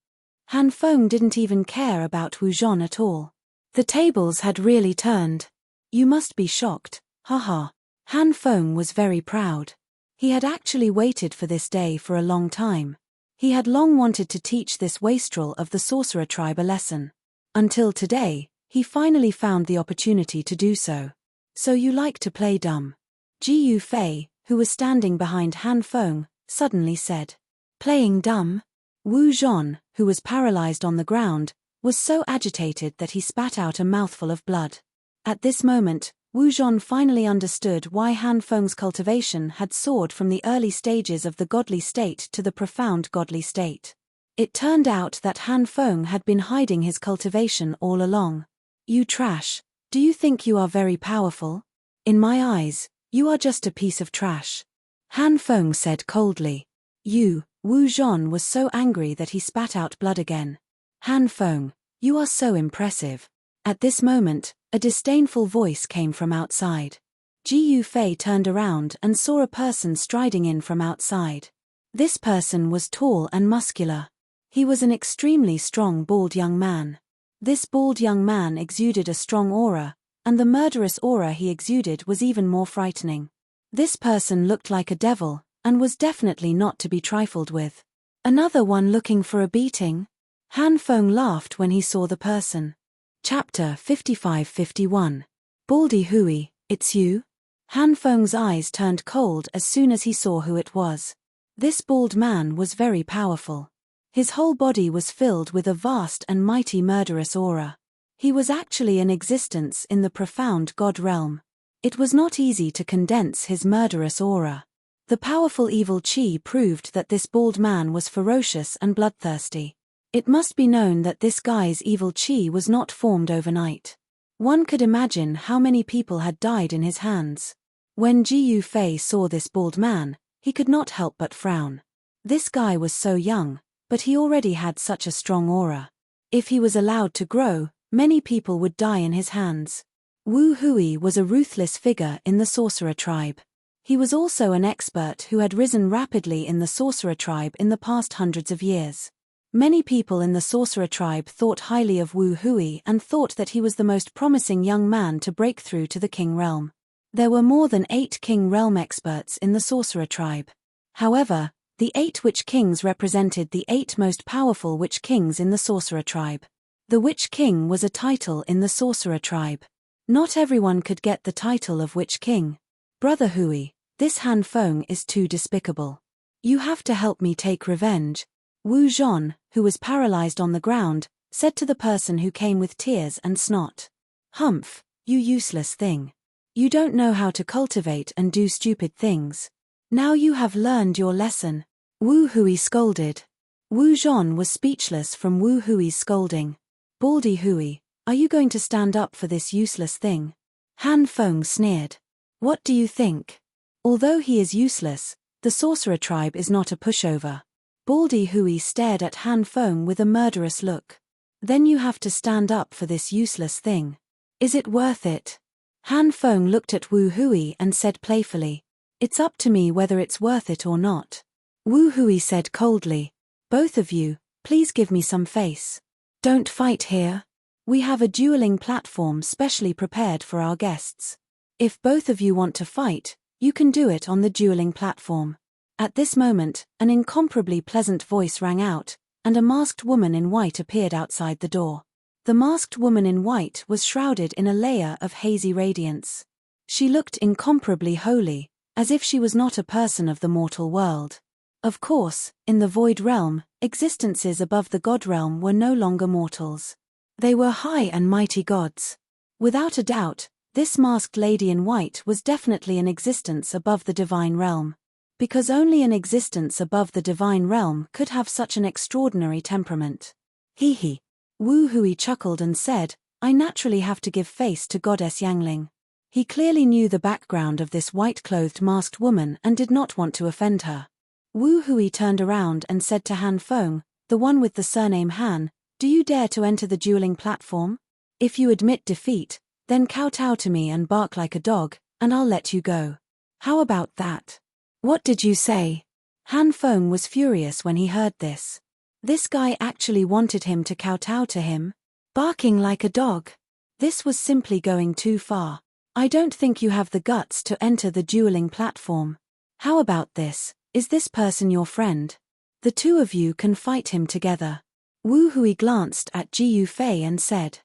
Han Feng didn't even care about Wu Zhong at all. The tables had really turned. You must be shocked, haha. Han Feng was very proud. He had actually waited for this day for a long time. He had long wanted to teach this wastrel of the sorcerer tribe a lesson. Until today, he finally found the opportunity to do so. So you like to play dumb? Ji Yufei, who was standing behind Han Feng, suddenly said. Playing dumb? Wu Zhong, who was paralyzed on the ground, was so agitated that he spat out a mouthful of blood. At this moment, Wu Zhong finally understood why Han Feng's cultivation had soared from the early stages of the godly state to the profound godly state. It turned out that Han Feng had been hiding his cultivation all along. You trash, do you think you are very powerful? In my eyes, you are just a piece of trash. Han Feng said coldly. Wu Zhong was so angry that he spat out blood again. Han Feng, you are so impressive. At this moment, a disdainful voice came from outside. Ji Yufei turned around and saw a person striding in from outside. This person was tall and muscular. He was an extremely strong bald young man. This bald young man exuded a strong aura, and the murderous aura he exuded was even more frightening. This person looked like a devil, and was definitely not to be trifled with. Another one looking for a beating? Han Feng laughed when he saw the person. Chapter 55-51. Baldy Hui, it's you? Han Feng's eyes turned cold as soon as he saw who it was. This bald man was very powerful. His whole body was filled with a vast and mighty murderous aura. He was actually in existence in the profound god realm. It was not easy to condense his murderous aura. The powerful evil chi proved that this bald man was ferocious and bloodthirsty. It must be known that this guy's evil chi was not formed overnight. One could imagine how many people had died in his hands. When Ji Yufei saw this bald man, he could not help but frown. This guy was so young, but he already had such a strong aura. If he was allowed to grow, many people would die in his hands. Wu Hui was a ruthless figure in the sorcerer tribe. He was also an expert who had risen rapidly in the sorcerer tribe in the past hundreds of years. Many people in the sorcerer tribe thought highly of Wu Hui and thought that he was the most promising young man to break through to the king realm. There were more than 8 king realm experts in the sorcerer tribe. However, the 8 witch kings represented the 8 most powerful witch kings in the sorcerer tribe. The witch king was a title in the sorcerer tribe. Not everyone could get the title of witch king. Brother Hui, this Han Feng is too despicable. You have to help me take revenge. Wu Zhon, who was paralyzed on the ground, said to the person who came with tears and snot. Humph, you useless thing. You don't know how to cultivate and do stupid things. Now you have learned your lesson. Wu Hui scolded. Wu Zhon was speechless from Wu Hui's scolding. Baldy Hui, are you going to stand up for this useless thing? Han Feng sneered. What do you think? Although he is useless, the sorcerer tribe is not a pushover. Baldy Hui stared at Han Feng with a murderous look. Then you have to stand up for this useless thing. Is it worth it? Han Feng looked at Wu Hui and said playfully. It's up to me whether it's worth it or not. Wu Hui said coldly. Both of you, please give me some face. Don't fight here. We have a dueling platform specially prepared for our guests. If both of you want to fight, you can do it on the dueling platform. At this moment, an incomparably pleasant voice rang out, and a masked woman in white appeared outside the door. The masked woman in white was shrouded in a layer of hazy radiance. She looked incomparably holy, as if she was not a person of the mortal world. Of course, in the void realm, existences above the god realm were no longer mortals. They were high and mighty gods. Without a doubt, this masked lady in white was definitely an existence above the divine realm. Because only an existence above the divine realm could have such an extraordinary temperament. Hee hee. Wu Hui chuckled and said, I naturally have to give face to Goddess Yangling. He clearly knew the background of this white-clothed masked woman and did not want to offend her. Wu Hui turned around and said to Han Feng, the one with the surname Han, do you dare to enter the dueling platform? If you admit defeat, then kowtow to me and bark like a dog, and I'll let you go. How about that? What did you say? Han Feng was furious when he heard this. This guy actually wanted him to kowtow to him? Barking like a dog? This was simply going too far. I don't think you have the guts to enter the dueling platform. How about this? Is this person your friend? The two of you can fight him together. Wu Hui glanced at Ji Yufei and said.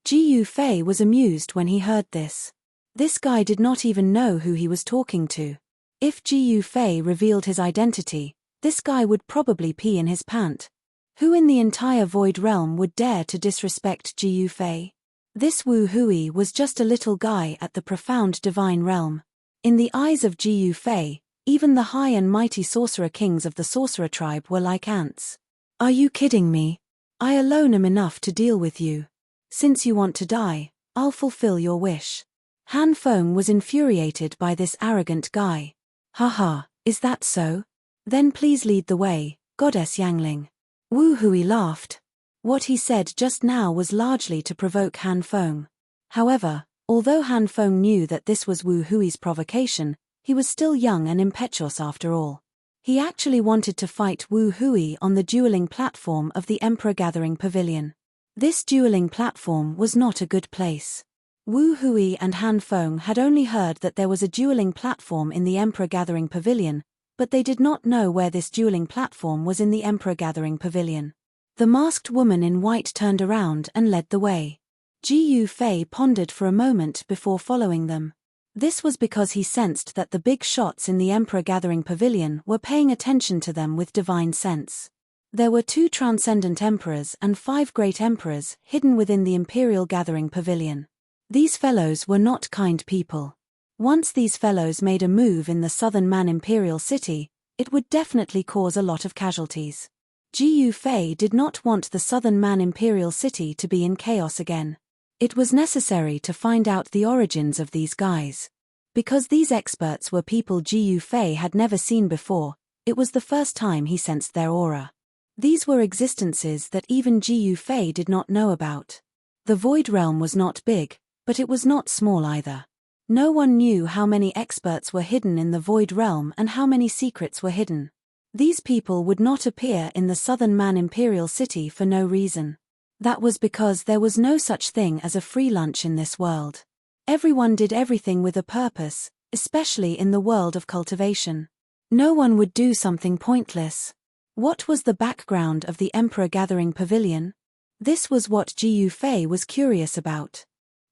Ji Yufei was amused when he heard this. This guy did not even know who he was talking to. If Ji Yufei revealed his identity, this guy would probably pee in his pant. Who in the entire void realm would dare to disrespect Ji Yufei? This Wu Hui was just a little guy at the profound divine realm. In the eyes of Ji Yufei, even the high and mighty sorcerer kings of the sorcerer tribe were like ants. Are you kidding me? I alone am enough to deal with you. Since you want to die, I'll fulfill your wish. Han Feng was infuriated by this arrogant guy. Haha, is that so? Then please lead the way, Goddess Yangling. Wu Hui laughed. What he said just now was largely to provoke Han Feng. However, although Han Feng knew that this was Wu Hui's provocation, he was still young and impetuous after all. He actually wanted to fight Wu Hui on the dueling platform of the Emperor Gathering Pavilion. This dueling platform was not a good place. Wu Hui and Han Feng had only heard that there was a dueling platform in the Emperor Gathering Pavilion, but they did not know where this dueling platform was in the Emperor Gathering Pavilion. The masked woman in white turned around and led the way. Ji Yufei pondered for a moment before following them. This was because he sensed that the big shots in the Emperor Gathering Pavilion were paying attention to them with divine sense. There were 2 transcendent emperors and 5 great emperors hidden within the Imperial Gathering Pavilion. These fellows were not kind people. Once these fellows made a move in the Southern Man Imperial City, it would definitely cause a lot of casualties. Ji Yufei did not want the Southern Man Imperial City to be in chaos again. It was necessary to find out the origins of these guys. Because these experts were people Ji Yufei had never seen before, it was the first time he sensed their aura. These were existences that even Ji Yufei did not know about. The Void Realm was not big, But it was not small either. No one knew how many experts were hidden in the Void Realm and how many secrets were hidden. These people would not appear in the Southern Man Imperial City for no reason. That was because there was no such thing as a free lunch in this world. Everyone did everything with a purpose, especially in the world of cultivation. No one would do something pointless. What was the background of the Emperor Gathering Pavilion? This was what Jiu Fei was curious about.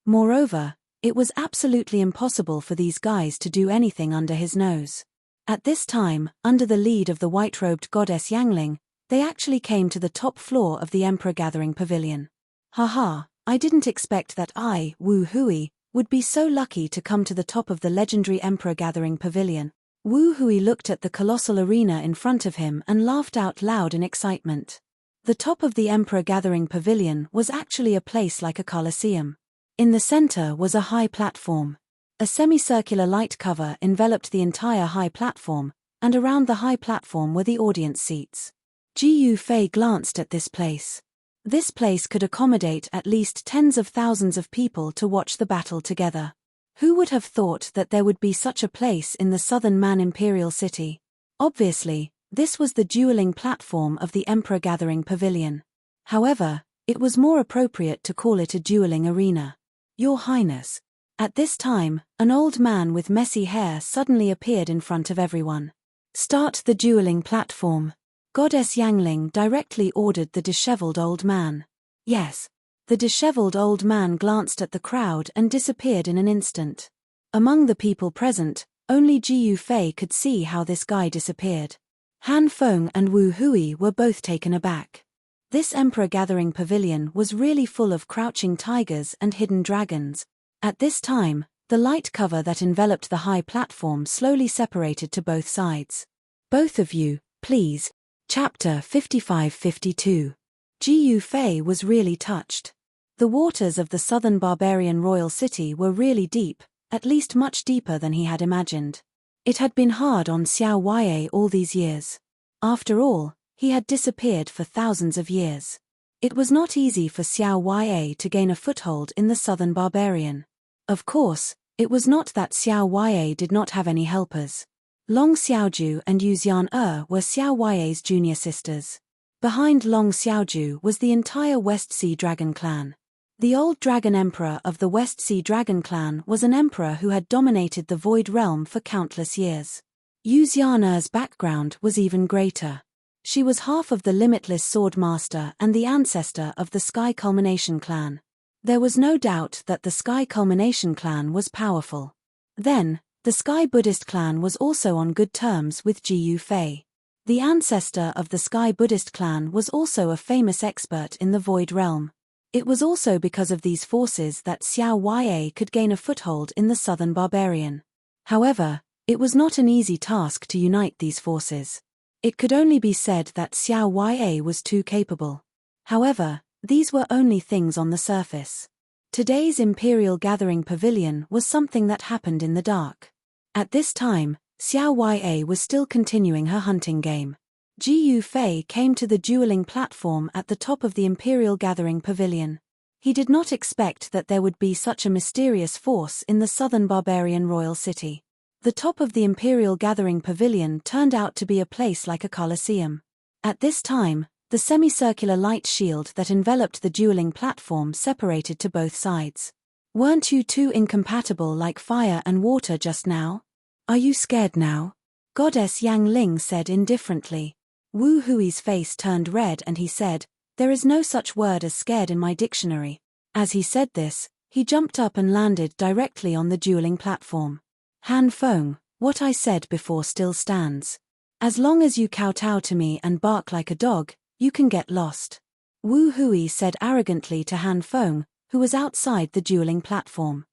Moreover, it was absolutely impossible for these guys to do anything under his nose. At this time, under the lead of the white-robed goddess Yangling, they actually came to the top floor of the Emperor Gathering Pavilion. Haha, I didn't expect that I, Wu Hui, would be so lucky to come to the top of the legendary Emperor Gathering Pavilion. Wu Hui looked at the colossal arena in front of him and laughed out loud in excitement. The top of the Emperor Gathering Pavilion was actually a place like a coliseum. In the center was a high platform. A semicircular light cover enveloped the entire high platform, and around the high platform were the audience seats. Jiu Fei glanced at this place. This place could accommodate at least tens of thousands of people to watch the battle together. Who would have thought that there would be such a place in the Southern Man Imperial City? Obviously, this was the dueling platform of the Emperor Gathering Pavilion. However, it was more appropriate to call it a dueling arena. Your Highness. At this time, an old man with messy hair suddenly appeared in front of everyone. Start the dueling platform. Goddess Yangling directly ordered the disheveled old man. Yes. The disheveled old man glanced at the crowd and disappeared in an instant. Among the people present, only Jiu Fei could see how this guy disappeared. Han Feng and Wu Hui were both taken aback. This Emperor Gathering Pavilion was really full of crouching tigers and hidden dragons. At this time, the light cover that enveloped the high platform slowly separated to both sides. Both of you, please. Chapter 55-52. Jiu Fei was really touched. The waters of the southern barbarian royal city were really deep, at least much deeper than he had imagined. It had been hard on Xiao Wei all these years. After all, he had disappeared for thousands of years. It was not easy for Xiao Wei to gain a foothold in the southern barbarian. Of course, it was not that Xiao Wei did not have any helpers. Long Xiaoju and Yu Xian were Xiao Wei's junior sisters. Behind Long Xiaoju was the entire West Sea Dragon clan. The old dragon emperor of the West Sea Dragon clan was an emperor who had dominated the Void Realm for countless years. Yu Xian's background was even greater. She was half of the Limitless Sword Master and the ancestor of the Sky Culmination clan. There was no doubt that the Sky Culmination clan was powerful. Then, the Sky Buddhist clan was also on good terms with Jiu Fei. The ancestor of the Sky Buddhist clan was also a famous expert in the Void Realm. It was also because of these forces that Xiao Wei could gain a foothold in the southern barbarian. However, it was not an easy task to unite these forces. It could only be said that Xiao Wei was too capable. However, these were only things on the surface. Today's Imperial Gathering Pavilion was something that happened in the dark. At this time, Xiao Wei was still continuing her hunting game. Jiu Fei came to the dueling platform at the top of the Imperial Gathering Pavilion. He did not expect that there would be such a mysterious force in the southern barbarian royal city. The top of the Imperial Gathering Pavilion turned out to be a place like a coliseum. At this time, the semicircular light shield that enveloped the dueling platform separated to both sides. Weren't you two incompatible like fire and water just now? Are you scared now? Goddess Yangling said indifferently. Wu Hui's face turned red and he said, "There is no such word as scared in my dictionary." As he said this, he jumped up and landed directly on the dueling platform. Han Feng, what I said before still stands. As long as you kowtow to me and bark like a dog, you can get lost. Wu Hui said arrogantly to Han Feng, who was outside the dueling platform.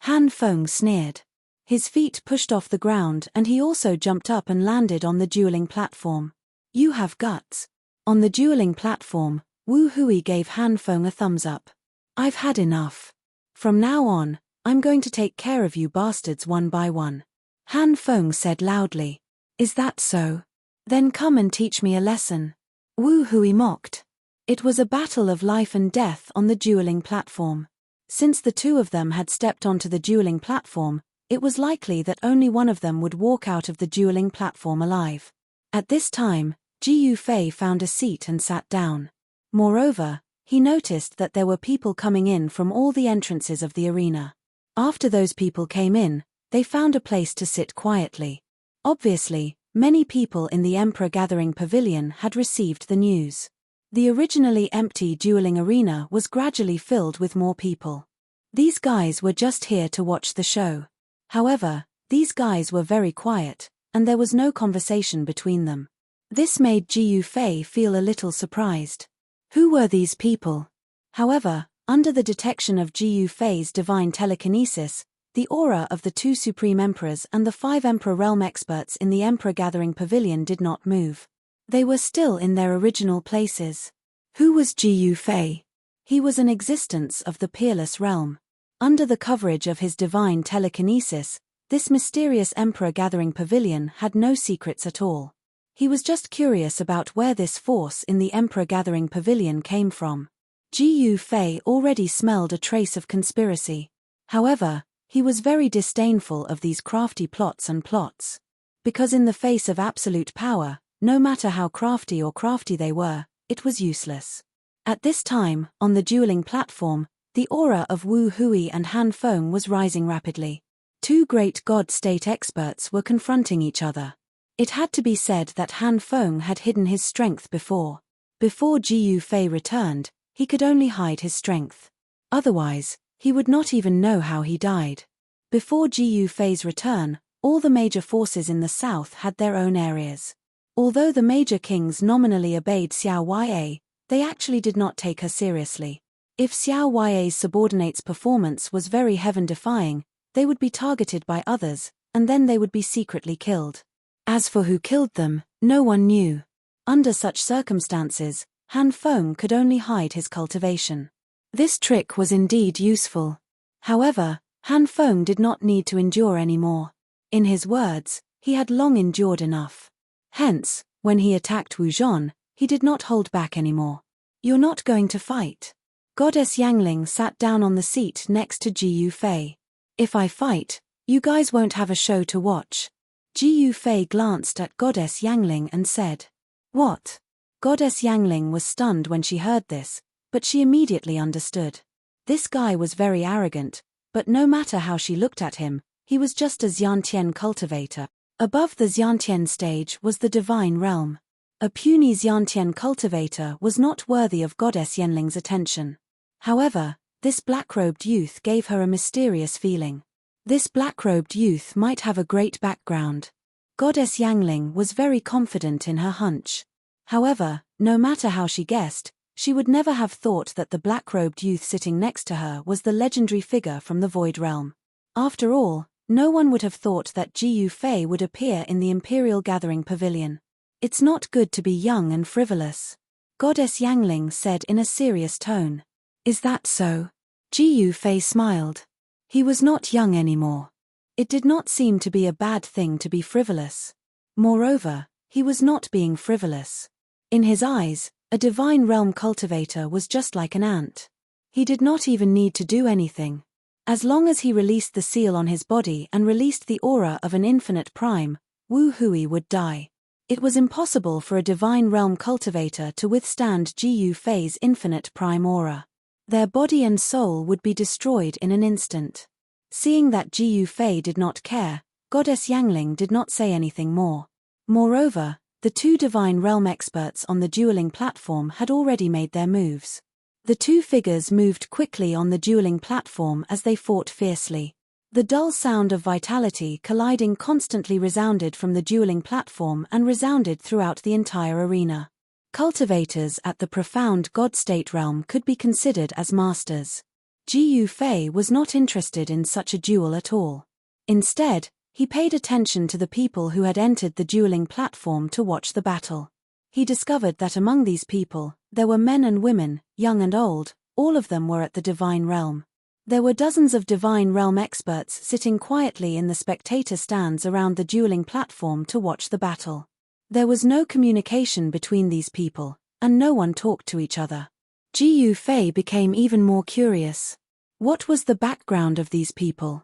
Han Feng sneered. His feet pushed off the ground and he also jumped up and landed on the dueling platform. You have guts. On the dueling platform, Wu Hui gave Han Feng a thumbs up. I've had enough. From now on, I'm going to take care of you bastards one by one. Han Feng said loudly. Is that so? Then come and teach me a lesson. Wu Hui mocked. It was a battle of life and death on the dueling platform. Since the two of them had stepped onto the dueling platform, it was likely that only one of them would walk out of the dueling platform alive. At this time, Ji Yufei found a seat and sat down. Moreover, he noticed that there were people coming in from all the entrances of the arena. After those people came in, they found a place to sit quietly. Obviously, many people in the Emperor Gathering Pavilion had received the news. The originally empty dueling arena was gradually filled with more people. These guys were just here to watch the show. However, these guys were very quiet, and there was no conversation between them. This made Ji Yufei feel a little surprised. Who were these people? However, under the detection of Ji Yufei's divine telekinesis, the aura of the two Supreme Emperors and the 5 Emperor Realm experts in the Emperor Gathering Pavilion did not move. They were still in their original places. Who was Ji Yufei? He was an existence of the Peerless Realm. Under the coverage of his divine telekinesis, this mysterious Emperor Gathering Pavilion had no secrets at all. He was just curious about where this force in the Emperor Gathering Pavilion came from. Ji Yufei already smelled a trace of conspiracy. However, he was very disdainful of these crafty plots. Because in the face of absolute power, no matter how crafty they were, it was useless. At this time, on the dueling platform, the aura of Wu Hui and Han Feng was rising rapidly. Two great God State experts were confronting each other. It had to be said that Han Feng had hidden his strength before. Before Ji Yufei returned, he could only hide his strength. Otherwise, he would not even know how he died. Before Ji Yufei's return, all the major forces in the south had their own areas. Although the major kings nominally obeyed Xiao Ya, they actually did not take her seriously. If Xiao Ya's subordinates' performance was very heaven-defying, they would be targeted by others, and then they would be secretly killed. As for who killed them, no one knew. Under such circumstances, Han Feng could only hide his cultivation. This trick was indeed useful. However, Han Feng did not need to endure any more. In his words, he had long endured enough. Hence, when he attacked Wu Zhong, he did not hold back anymore. You're not going to fight. Goddess Yangling sat down on the seat next to Ji Yufei. If I fight, you guys won't have a show to watch. Ji Yufei glanced at Goddess Yangling and said, "What?" Goddess Yangling was stunned when she heard this, but she immediately understood. This guy was very arrogant, but no matter how she looked at him, he was just a Xiantian cultivator. Above the Xiantian stage was the divine realm. A puny Xiantian cultivator was not worthy of Goddess Yanling's attention. However, this black-robed youth gave her a mysterious feeling. This black-robed youth might have a great background. Goddess Yangling was very confident in her hunch. However, no matter how she guessed, she would never have thought that the black-robed youth sitting next to her was the legendary figure from the Void Realm. After all, no one would have thought that Ji Yufei would appear in the Imperial Gathering Pavilion. It's not good to be young and frivolous. Goddess Yangling said in a serious tone. Is that so? Ji Yufei smiled. He was not young anymore. It did not seem to be a bad thing to be frivolous. Moreover, he was not being frivolous. In his eyes, a divine realm cultivator was just like an ant. He did not even need to do anything. As long as he released the seal on his body and released the aura of an infinite prime, Wu Hui would die. It was impossible for a divine realm cultivator to withstand Ji Yufei's infinite prime aura. Their body and soul would be destroyed in an instant. Seeing that Ji Yufei did not care, Goddess Yangling did not say anything more. Moreover, the two divine realm experts on the dueling platform had already made their moves. The two figures moved quickly on the dueling platform as they fought fiercely. The dull sound of vitality colliding constantly resounded from the dueling platform and resounded throughout the entire arena. Cultivators at the profound God State realm could be considered as masters. Ji Yufei was not interested in such a duel at all. Instead, he paid attention to the people who had entered the dueling platform to watch the battle. He discovered that among these people, there were men and women, young and old, all of them were at the divine realm. There were dozens of divine realm experts sitting quietly in the spectator stands around the dueling platform to watch the battle. There was no communication between these people, and no one talked to each other. Ji Yufei became even more curious. What was the background of these people?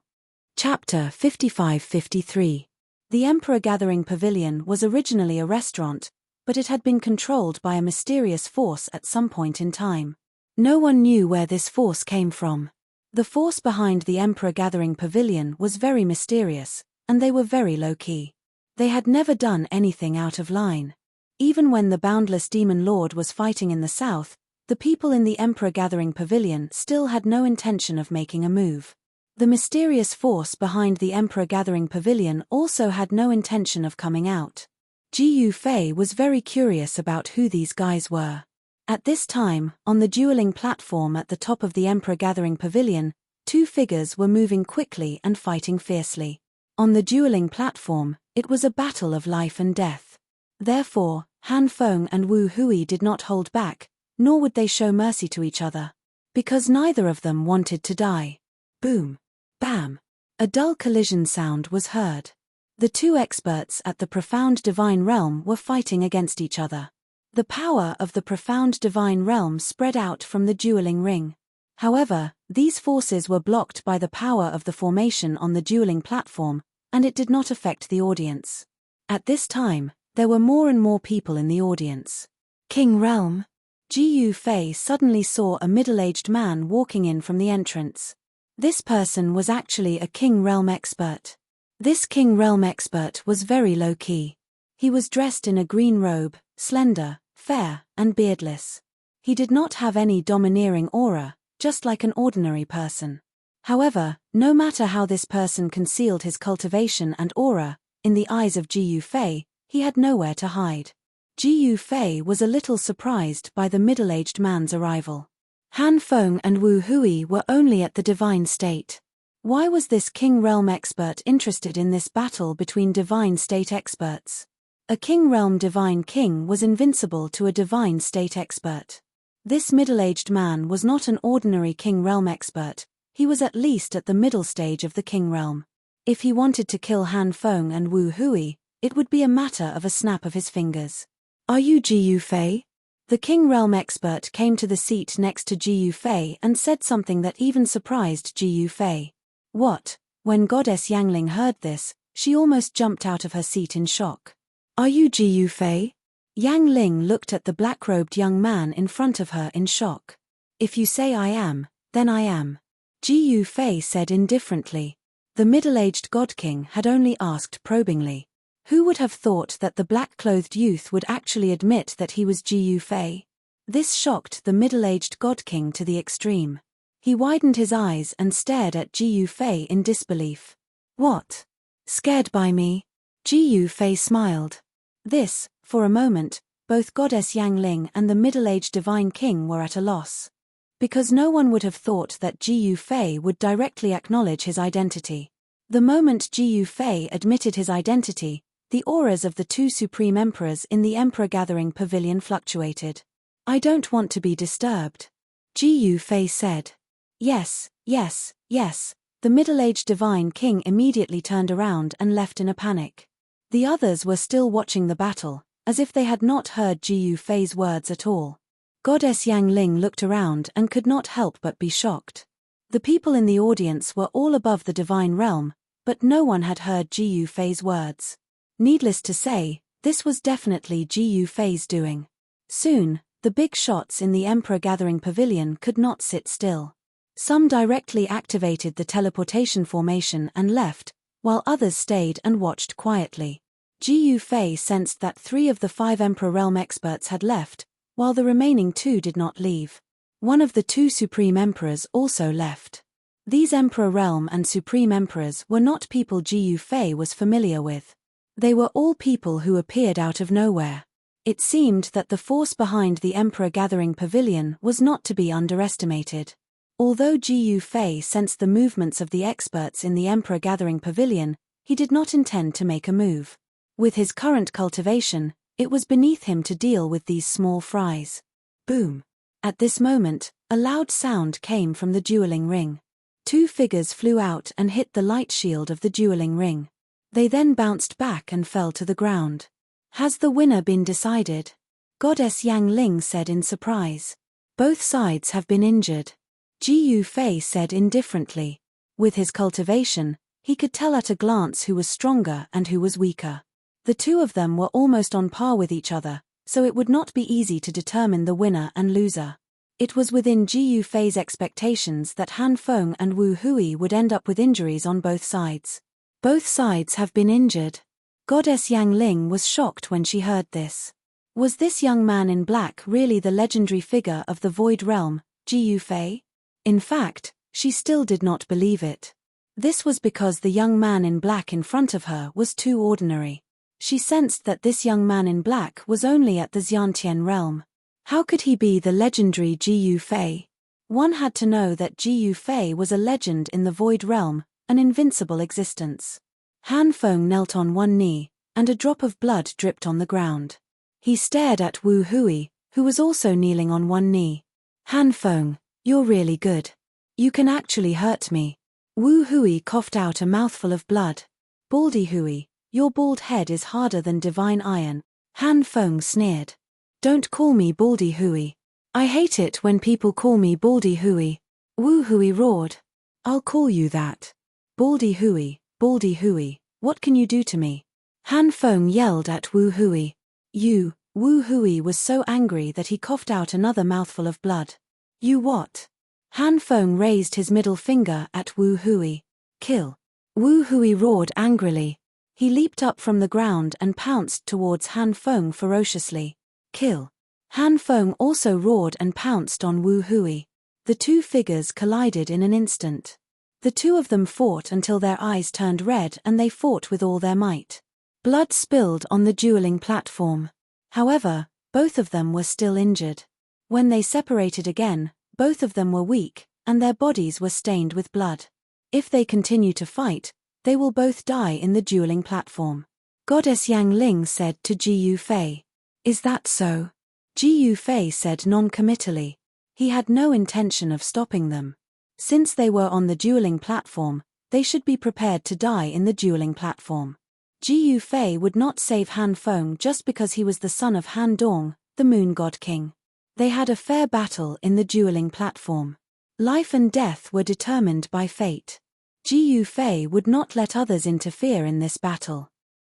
Chapter 55-53. The Emperor Gathering Pavilion was originally a restaurant, but it had been controlled by a mysterious force at some point in time. No one knew where this force came from. The force behind the Emperor Gathering Pavilion was very mysterious, and they were very low-key. They had never done anything out of line. Even when the boundless demon lord was fighting in the south, the people in the Emperor Gathering Pavilion still had no intention of making a move. The mysterious force behind the Emperor Gathering Pavilion also had no intention of coming out. Ji Yufei was very curious about who these guys were. At this time, on the dueling platform at the top of the Emperor Gathering Pavilion, two figures were moving quickly and fighting fiercely. On the dueling platform, it was a battle of life and death. Therefore, Han Feng and Wu Hui did not hold back, nor would they show mercy to each other. Because neither of them wanted to die. Boom. Bam. A dull collision sound was heard. The two experts at the profound divine realm were fighting against each other. The power of the profound divine realm spread out from the dueling ring. However, these forces were blocked by the power of the formation on the dueling platform, and it did not affect the audience. At this time, there were more and more people in the audience. King Realm. Ji Yufei suddenly saw a middle-aged man walking in from the entrance. This person was actually a King Realm expert. This King Realm expert was very low-key. He was dressed in a green robe, slender, fair, and beardless. He did not have any domineering aura, just like an ordinary person. However, no matter how this person concealed his cultivation and aura, in the eyes of Ji Yufei, he had nowhere to hide. Ji Yufei was a little surprised by the middle-aged man's arrival. Han Feng and Wu Hui were only at the divine state. Why was this King Realm expert interested in this battle between divine state experts? A King Realm divine king was invincible to a divine state expert. This middle-aged man was not an ordinary King Realm expert, he was at least at the middle stage of the King Realm. If he wanted to kill Han Feng and Wu Hui, it would be a matter of a snap of his fingers. Are you Ji Yufei? The King Realm expert came to the seat next to Ji Yufei and said something that even surprised Ji Yufei. What? When Goddess Yangling heard this, she almost jumped out of her seat in shock. Are you Ji Yufei? Yang Ling looked at the black-robed young man in front of her in shock. If you say I am, then I am. Ji Yufei said indifferently. The middle-aged God King had only asked probingly. Who would have thought that the black-clothed youth would actually admit that he was Ji Yufei? This shocked the middle-aged God King to the extreme. He widened his eyes and stared at Ji Yufei in disbelief. What? Scared by me? Ji Yufei smiled. This, for a moment, both Goddess Yangling and the middle-aged divine king were at a loss. Because no one would have thought that Ji Yufei would directly acknowledge his identity. The moment Ji Yufei admitted his identity, the auras of the two supreme emperors in the Emperor Gathering Pavilion fluctuated. I don't want to be disturbed. Ji Yufei said. Yes, yes, yes. The middle-aged divine king immediately turned around and left in a panic. The others were still watching the battle, as if they had not heard Ji Yufei's words at all. Goddess Yangling looked around and could not help but be shocked. The people in the audience were all above the divine realm, but no one had heard Ji Yufei's words. Needless to say, this was definitely Ji Yufei's doing. Soon, the big shots in the Emperor Gathering Pavilion could not sit still. Some directly activated the teleportation formation and left, while others stayed and watched quietly. Ji Yufei sensed that 3 of the 5 Emperor Realm experts had left, while the remaining 2 did not leave. One of the 2 Supreme Emperors also left. These Emperor Realm and Supreme Emperors were not people Ji Yufei was familiar with. They were all people who appeared out of nowhere. It seemed that the force behind the Emperor Gathering Pavilion was not to be underestimated. Although Ji Yufei sensed the movements of the experts in the Emperor Gathering Pavilion, he did not intend to make a move. With his current cultivation, it was beneath him to deal with these small fries. Boom! At this moment, a loud sound came from the dueling ring. 2 figures flew out and hit the light shield of the dueling ring. They then bounced back and fell to the ground. Has the winner been decided? Goddess Yangling said in surprise. Both sides have been injured. Ji Fei said indifferently. With his cultivation, he could tell at a glance who was stronger and who was weaker. The two of them were almost on par with each other, so it would not be easy to determine the winner and loser. It was within Ji Fei's expectations that Han Feng and Wu Hui would end up with injuries on both sides. Both sides have been injured. Goddess Yang Ling was shocked when she heard this. Was this young man in black really the legendary figure of the Void Realm, Ji Fei? In fact, she still did not believe it. This was because the young man in black in front of her was too ordinary. She sensed that this young man in black was only at the Xiantian realm. How could he be the legendary Ji Fei? One had to know that Ji Fei was a legend in the Void Realm, an invincible existence. Han Feng knelt on one knee, and a drop of blood dripped on the ground. He stared at Wu Hui, who was also kneeling on one knee. Han Feng, you're really good. You can actually hurt me. Wu Hui coughed out a mouthful of blood. Baldy Hui, your bald head is harder than divine iron. Han Feng sneered. Don't call me Baldy Hui. I hate it when people call me Baldy Hui. Wu Hui roared. I'll call you that. Baldy Hui, what can you do to me? Han Feng yelled at Wu Hui. You, Wu Hui was so angry that he coughed out another mouthful of blood. You what? Han Feng raised his middle finger at Wu Hui. Kill. Wu Hui roared angrily. He leaped up from the ground and pounced towards Han Feng ferociously. Kill. Han Feng also roared and pounced on Wu Hui. The two figures collided in an instant. The two of them fought until their eyes turned red and they fought with all their might. Blood spilled on the dueling platform. However, both of them were still injured. When they separated again, both of them were weak, and their bodies were stained with blood. If they continue to fight, they will both die in the dueling platform. Goddess Yang Ling said to Ji Fei. Is that so? Ji Fei said non-committally. He had no intention of stopping them. Since they were on the dueling platform, they should be prepared to die in the dueling platform. Ji Fei would not save Han Feng just because he was the son of Han Dong, the Moon God King. They had a fair battle in the dueling platform. Life and death were determined by fate. Ji Fei would not let others interfere in this battle.